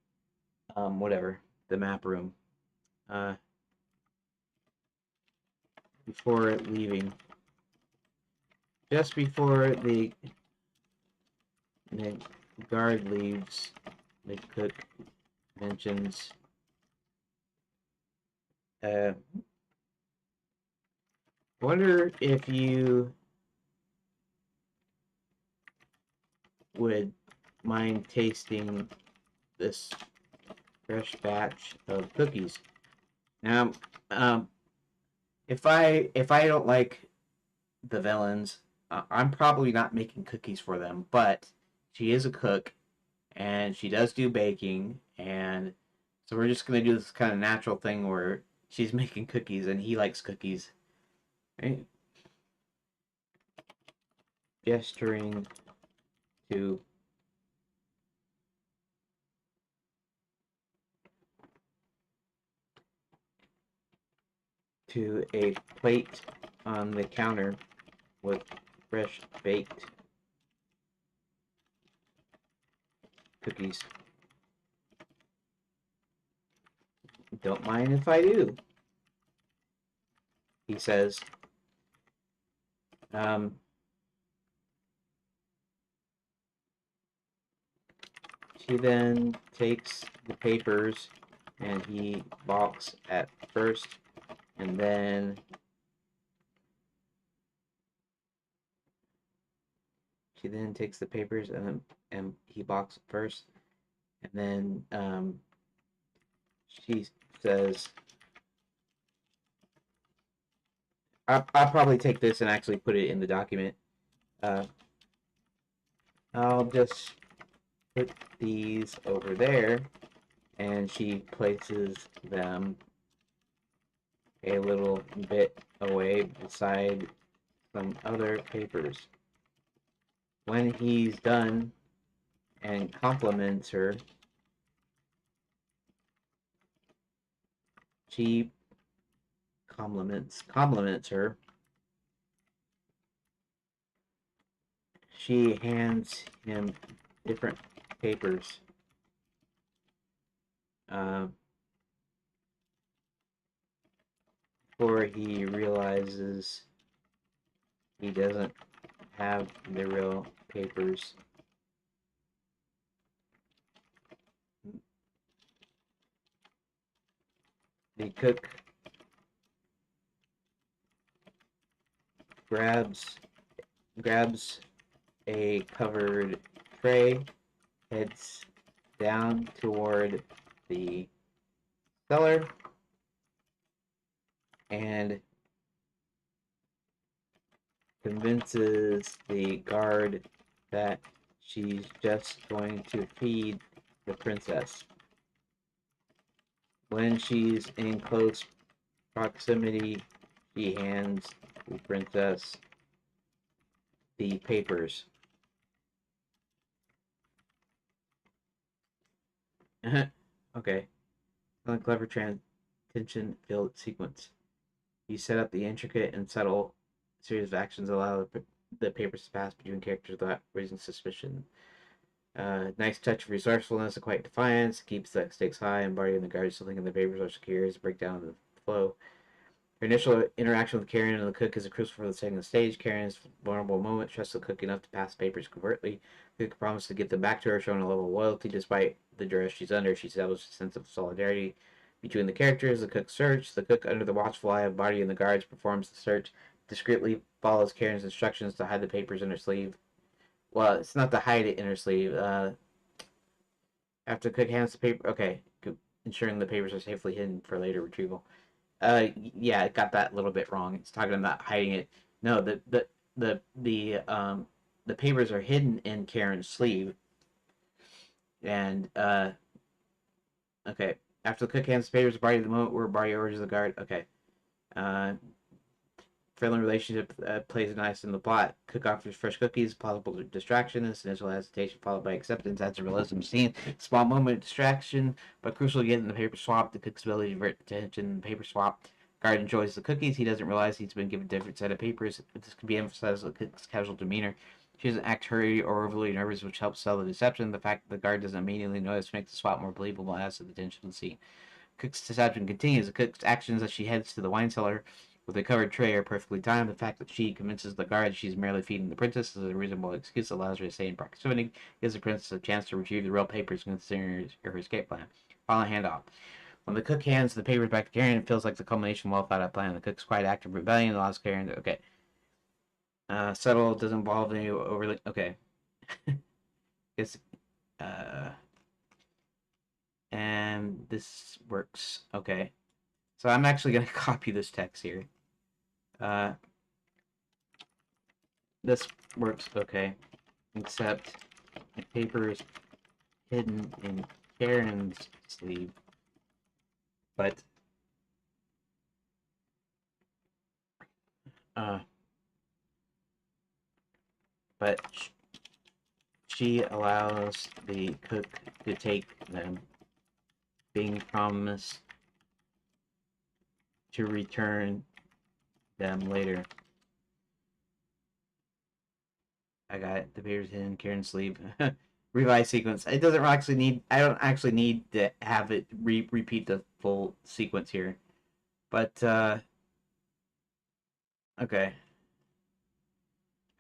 whatever, the map room. Before leaving. Just before the guard leaves, the cook mentions wonder if you would mind tasting this fresh batch of cookies. Now, if I don't like the villains, I'm probably not making cookies for them. But she is a cook, and she does do baking, and so we're just gonna do this kind of natural thing where she's making cookies, and he likes cookies. Right? Gesturing to a plate on the counter with fresh baked cookies. Don't mind if I do, he says. She then takes the papers and he balks at first, and then she then takes the papers and he balks first, and then she says, I'll probably take this and actually put it in the document. I'll just put these over there, and she places them a little bit away beside some other papers. When he's done and compliments her, she compliments her. She hands him different papers. Before he realizes he doesn't have the real papers. The cook grabs a covered tray, heads down toward the cellar, and convinces the guard that she's just going to feed the princess. When she's in close proximity, she hands the princess the papers. Okay. A clever tension-filled sequence. You set up the intricate and subtle series of actions that allow the papers to pass between characters without raising suspicion. Nice touch of resourcefulness and quiet defiance. Keeps the stakes high, and Barty and the guards still thinking the papers are secure as a breakdown of the flow. Her initial interaction with Karen and the cook is a crucial for the setting of the stage. Karen's vulnerable moment trusts the cook enough to pass the papers covertly. The cook promises to get them back to her, showing a level of loyalty despite the duress she's under. She establishes a sense of solidarity between the characters. The cook search. The cook, under the watchful eye of Barty and the guards, performs the search. Discreetly follows Karen's instructions to hide the papers in her sleeve. Well, it's not to hide it in her sleeve. After the cook hands the paper, okay, ensuring the papers are safely hidden for later retrieval. Yeah, I got that a little bit wrong. It's talking about hiding it. No, the papers are hidden in Karen's sleeve, and okay. After the cook hands the papers to Barty, the moment where Barty urges the guard. Okay. Uh, friendly relationship plays nice in the plot. Cook offers fresh cookies, plausible distraction, initial hesitation followed by acceptance, adds a realism scene. Small moment of distraction, but crucial to getting the paper swap. The cook's ability to divert attention. Paper swap. Guard enjoys the cookies. He doesn't realize he's been given a different set of papers. This can be emphasized with the cook's casual demeanor. She doesn't act hurried or overly nervous, which helps sell the deception. The fact that the guard doesn't immediately notice makes the swap more believable and adds to the tension of the scene. Cook's deception continues. The cook's actions as she heads to the wine cellar with a covered tray are perfectly timed. The fact that she convinces the guard she's merely feeding the princess is a reasonable excuse that allows her to stay in proximity, gives the princess a chance to retrieve the real papers considering her escape plan. Final handoff. When the cook hands the papers back to Karen, it feels like the culmination of a well-thought-out plan. The cook's quiet act of rebellion allows Karen to... Okay. Subtle, doesn't involve any overly... Okay. It's... And this works. Okay. So I'm actually going to copy this text here. This works. Okay. Except the paper is hidden in Karen's sleeve. But... but she allows the cook to take them, being promised to return them later. I got it. The papers in Karen's sleeve. Revised sequence. It doesn't actually need... I don't actually need to have it repeat the full sequence here. But, okay.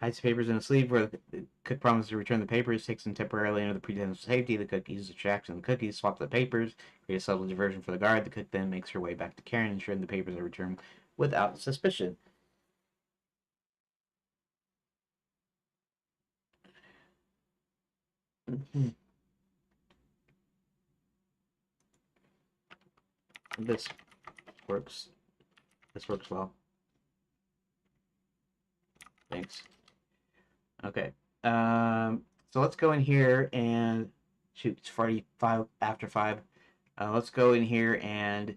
Hides the papers in a sleeve where the cook promises to return the papers, takes them temporarily under the pretense of safety. The cook uses distraction of the cookies, swap the papers, create a subtle diversion for the guard. The cook then makes her way back to Karen, ensuring the papers are returned without suspicion. This works. This works well. Thanks. Okay. So let's go in here and shoot. It's 45 after 5. Let's go in here and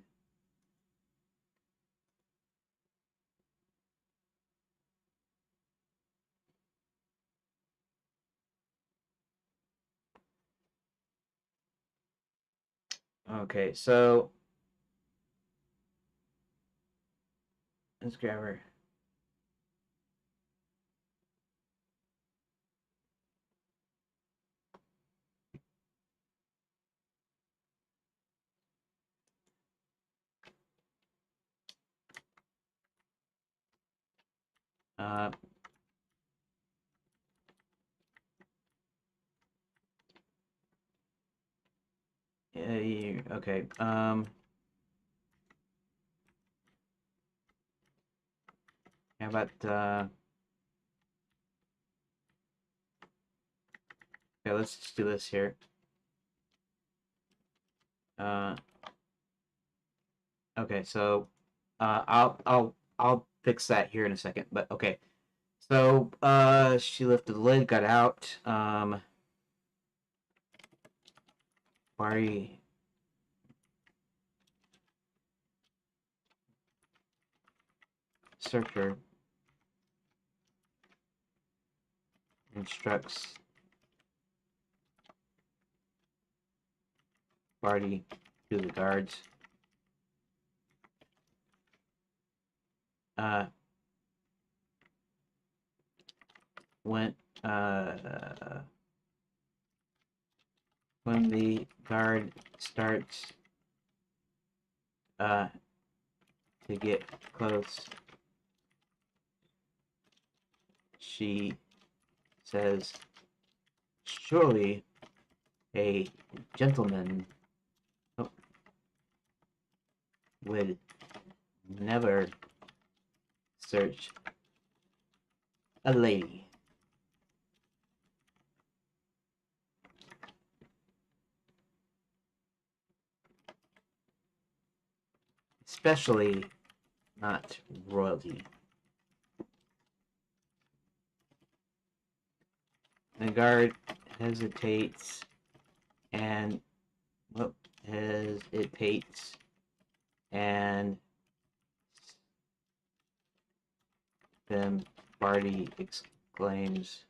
okay. So let's grab her. Okay. How about okay, let's just do this here. Okay, so I'll fix that here in a second. But okay. So she lifted the lid, got out. Barry searcher instructs Barty to the guards. When the guard starts to get close, she says, "Surely a gentleman would never search a lady." Especially not royalty. The guard hesitates and hesitates and Then Barty exclaims,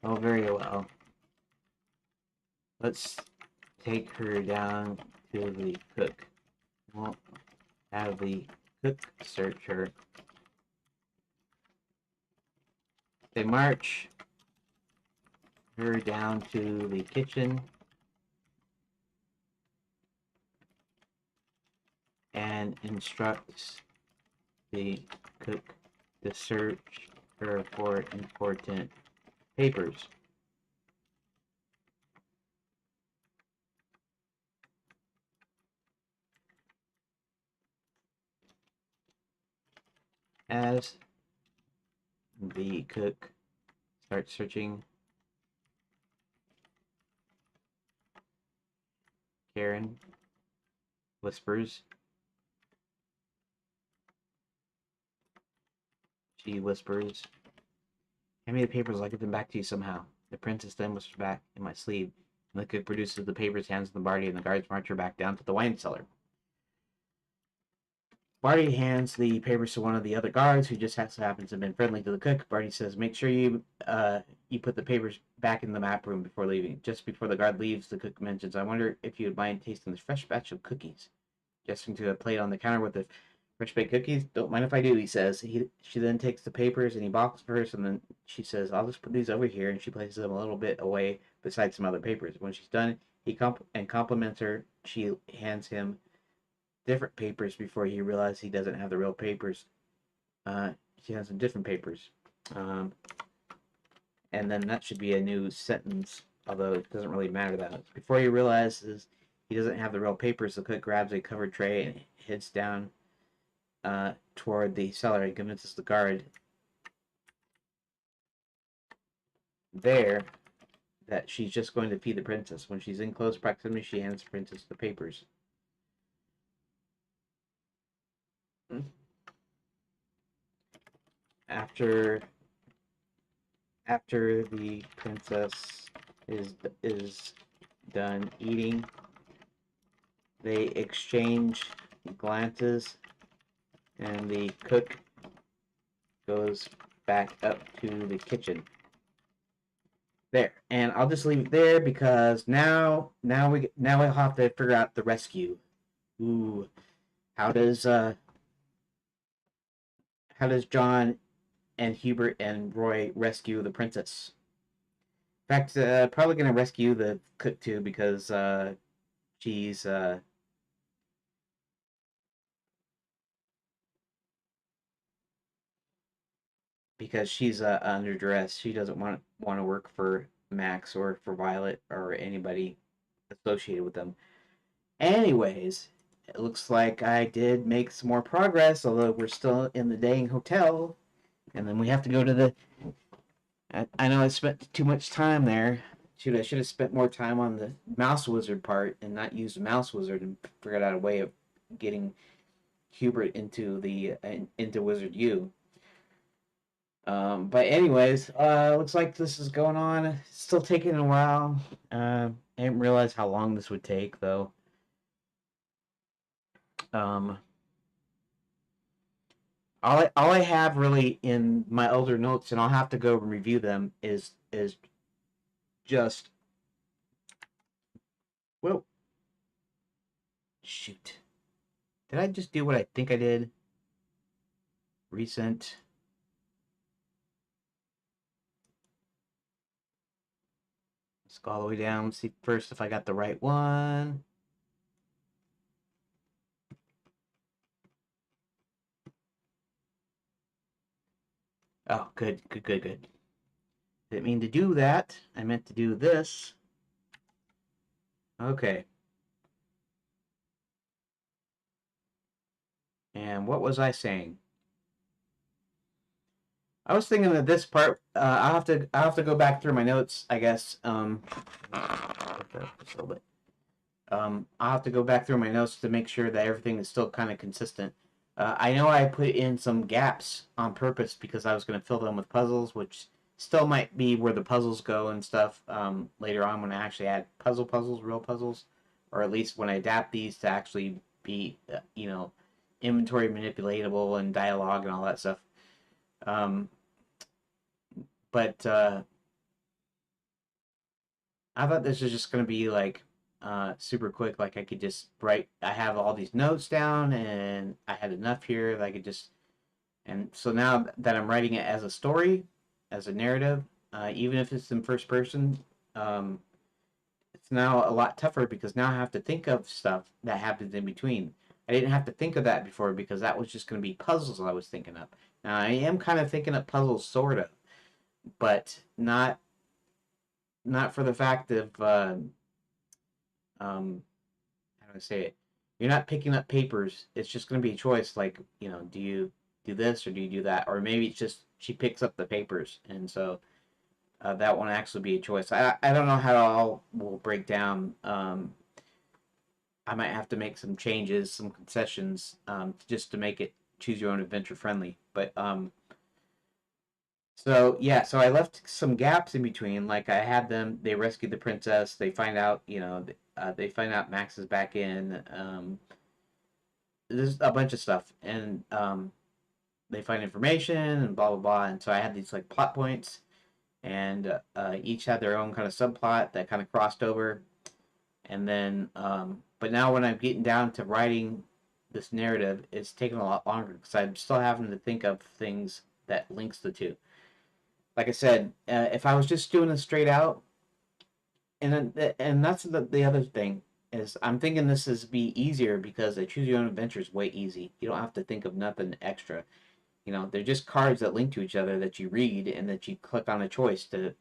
"Oh, very well. Let's take her down to the cook. Won't have the cook search her." They march her down to the kitchen and instructs the cook to search her for important papers. As the cook starts searching, Karen whispers. She whispers, "Hand me the papers, I'll get them back to you somehow." The princess then whispers back, "In my sleeve." And the cook produces the papers, hands them to Barty, and the guards march her back down to the wine cellar. Barty hands the papers to one of the other guards, who just so happens to have been friendly to the cook. Barty says, "Make sure you put the papers back in the map room before leaving." Just before the guard leaves, the cook mentions, "I wonder if you would mind tasting this fresh batch of cookies." Gesturing to a plate on the counter with the fresh baked cookies. "Don't mind if I do," he says. She then takes the papers and he boxes first, and then she says, "I'll just put these over here," and she places them a little bit away beside some other papers. When she's done, he compliments her. She hands him different papers before he realizes he doesn't have the real papers. She has some different papers. Um, and then that should be a new sentence, although it doesn't really matter that much. Before he realizes he doesn't have the real papers, the cook grabs a covered tray and heads down toward the cellar and convinces the guard there that she's just going to feed the princess. When she's in close proximity, she hands the princess the papers. After the princess is done eating, they exchange glances, and the cook goes back up to the kitchen. There, and I'll just leave it there because now we'll have to figure out the rescue. Ooh, how does John and Hubert and Roy rescue the princess? In fact, probably gonna rescue the cook too because she's under duress. She doesn't want to work for Max or for Violet or anybody associated with them. Anyways, it looks like I did make some more progress, although we're still in the dang hotel. And then we have to go to the... I know I spent too much time there. I should have spent more time on the mouse wizard part and not used the mouse wizard and figured out a way of getting Hubert into Wizard U. But anyways, looks like this is going on. It's still taking a while. I didn't realize how long this would take, though. Um, all I have really in my older notes, and I'll have to go and review them, is just... Whoa. Shoot. Did I just do what I think I did? Recent. Let's go all the way down. Let's see first if I got the right one. Oh, good. Didn't mean to do that. I meant to do this. Okay. And what was I saying? I was thinking that this part, I'll have to go back through my notes, I guess. I'll have to go back through my notes to make sure that everything is still kind of consistent. I know I put in some gaps on purpose because I was going to fill them with puzzles, which still might be where the puzzles go and stuff later on when I actually add puzzles, real puzzles, or at least when I adapt these to actually be, inventory manipulatable and dialogue and all that stuff. Um, but I thought this was just going to be like super quick. Like I could just write, I have all these notes down and I had enough here that I could just, and so now that I'm writing it as a story, as a narrative, even if it's in first person, um, it's now a lot tougher because now I have to think of stuff that happens in between. I didn't have to think of that before because that was just going to be puzzles I was thinking of. Now I am kind of thinking of puzzles, sort of, but not for the fact of um, how do I say it? You're not picking up papers. It's just going to be a choice. Like, do you do this or do you do that? Or maybe it's just she picks up the papers, and so that won't actually be a choice. I don't know how it all will break down. I might have to make some changes, some concessions, just to make it choose your own adventure friendly. But so yeah, so I left some gaps in between. Like I had them, they rescued the princess. They find out, they find out Max is back in. There's a bunch of stuff, and they find information and blah blah blah. And so I had these like plot points, and each had their own kind of subplot that kind of crossed over. And then, but now when I'm getting down to writing this narrative, it's taking a lot longer because I'm still having to think of things that links the two. Like I said, if I was just doing this straight out, and that's the other thing is I'm thinking this is be easier because a choose your own adventure is way easy. You don't have to think of nothing extra. They're just cards that link to each other that you read and that you click on a choice to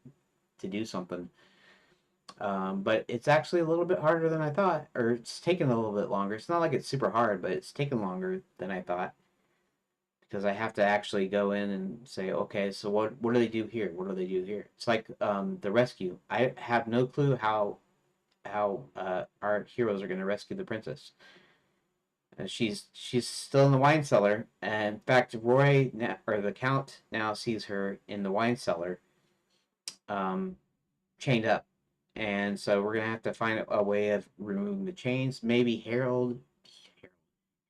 do something. But it's actually a little bit harder than I thought, or it's taken a little bit longer. It's not like it's super hard, but it's taken longer than I thought because I have to actually go in and say, okay, so what do they do here? What do they do here? It's like the rescue. I have no clue how our heroes are going to rescue the princess. She's still in the wine cellar, and in fact, Roy or the Count now sees her in the wine cellar, um, chained up, and so we're gonna have to find a way of removing the chains. Maybe Harold.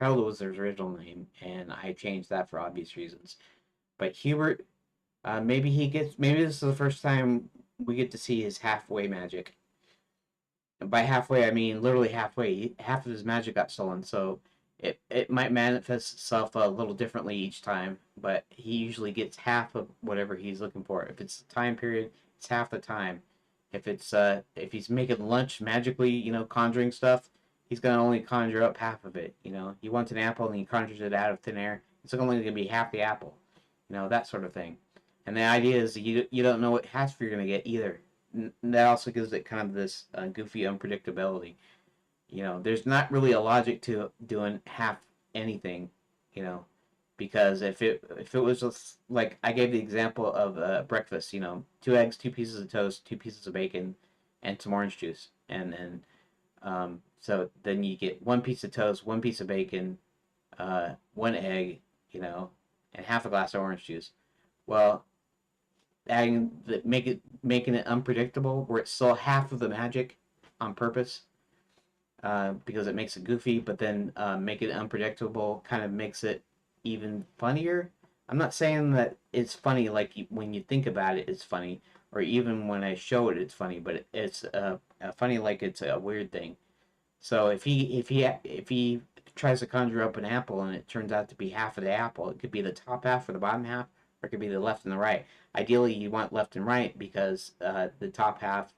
Harold was his original name, and I changed that for obvious reasons. But Hubert, maybe he gets. Maybe this is the first time we get to see his halfway magic. And by halfway, I mean literally halfway. Half of his magic got stolen, so it might manifest itself a little differently each time. But he usually gets half of whatever he's looking for. If it's a time period, it's half the time. If he's making lunch magically, conjuring stuff, he's gonna only conjure up half of it. He wants an apple and he conjures it out of thin air. It's only gonna be half the apple. That sort of thing. And the idea is you don't know what half you're gonna get either. That also gives it kind of this goofy unpredictability. There's not really a logic to doing half anything, you know, because if it was just like I gave the example of breakfast, 2 eggs, 2 pieces of toast, 2 pieces of bacon, and some orange juice, and then so then you get 1 piece of toast, 1 piece of bacon, 1 egg, and half a glass of orange juice. Well, making it unpredictable, where it's still half of the magic on purpose, because it makes it goofy, but then make it unpredictable kind of makes it even funnier. I'm not saying that it's funny like when you think about it, it's funny, or even when I show it, it's funny, but it's funny like it's a weird thing. So if he tries to conjure up an apple and it turns out to be half of the apple, it could be the top half or the bottom half, or it could be the left and the right. Ideally, you want left and right because the top half,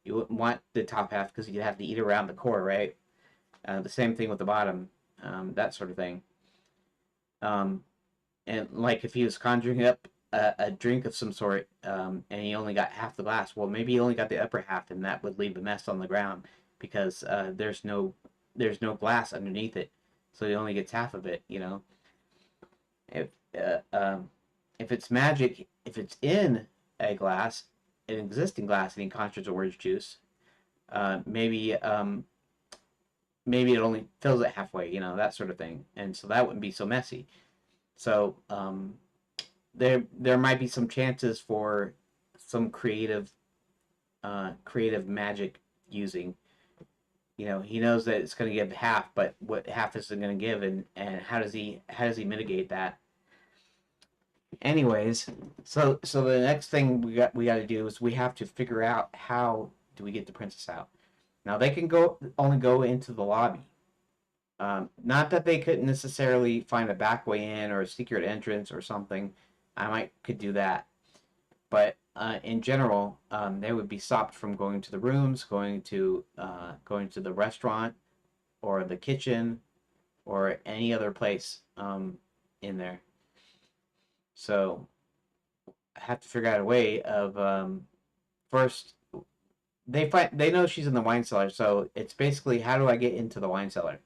you wouldn't want the top half because you'd have to eat around the core, right? The same thing with the bottom, that sort of thing. Um, and like if he was conjuring up a drink of some sort, and he only got half the glass, well, maybe he only got the upper half, and that would leave a mess on the ground because there's no glass underneath it, so he only gets half of it. If uh, um, if it's magic, if it's in a glass, an existing glass, and he conjures orange juice, maybe it only fills it halfway, that sort of thing, and so that wouldn't be so messy. So there might be some chances for some creative magic using. He knows that it's going to give half, but what half is it going to give, and how does he mitigate that? Anyways, so the next thing we got to do is we have to figure out how do we get the princess out. Now they can only go into the lobby. Not that they couldn't necessarily find a back way in or a secret entrance or something. I might could do that, but in general, they would be stopped from going to the rooms, going to the restaurant or the kitchen or any other place in there. So I have to figure out a way of first they know she's in the wine cellar, so it's basically how do I get into the wine cellar?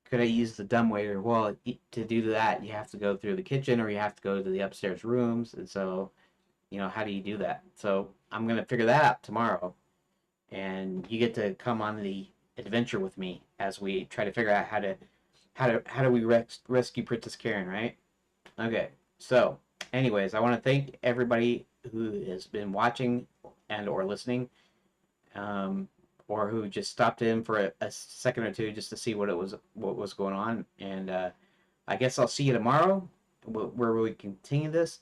Could I use the dumb waiter? Well, to do that, you have to go through the kitchen or you have to go to the upstairs rooms, and so how do you do that? So I'm gonna figure that out tomorrow, and you get to come on the adventure with me as we try to figure out how do we rescue Princess Karen, right? Okay, so anyways, I want to thank everybody who has been watching and or listening, um, or who just stopped in for a second or two just to see what was going on. And I guess I'll see you tomorrow, where we continue this.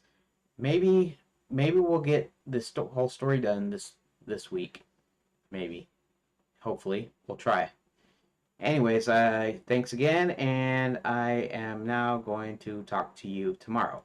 Maybe maybe we'll get this whole story done this week. Maybe, hopefully, we'll try. Anyways, thanks again, and I am now going to talk to you tomorrow.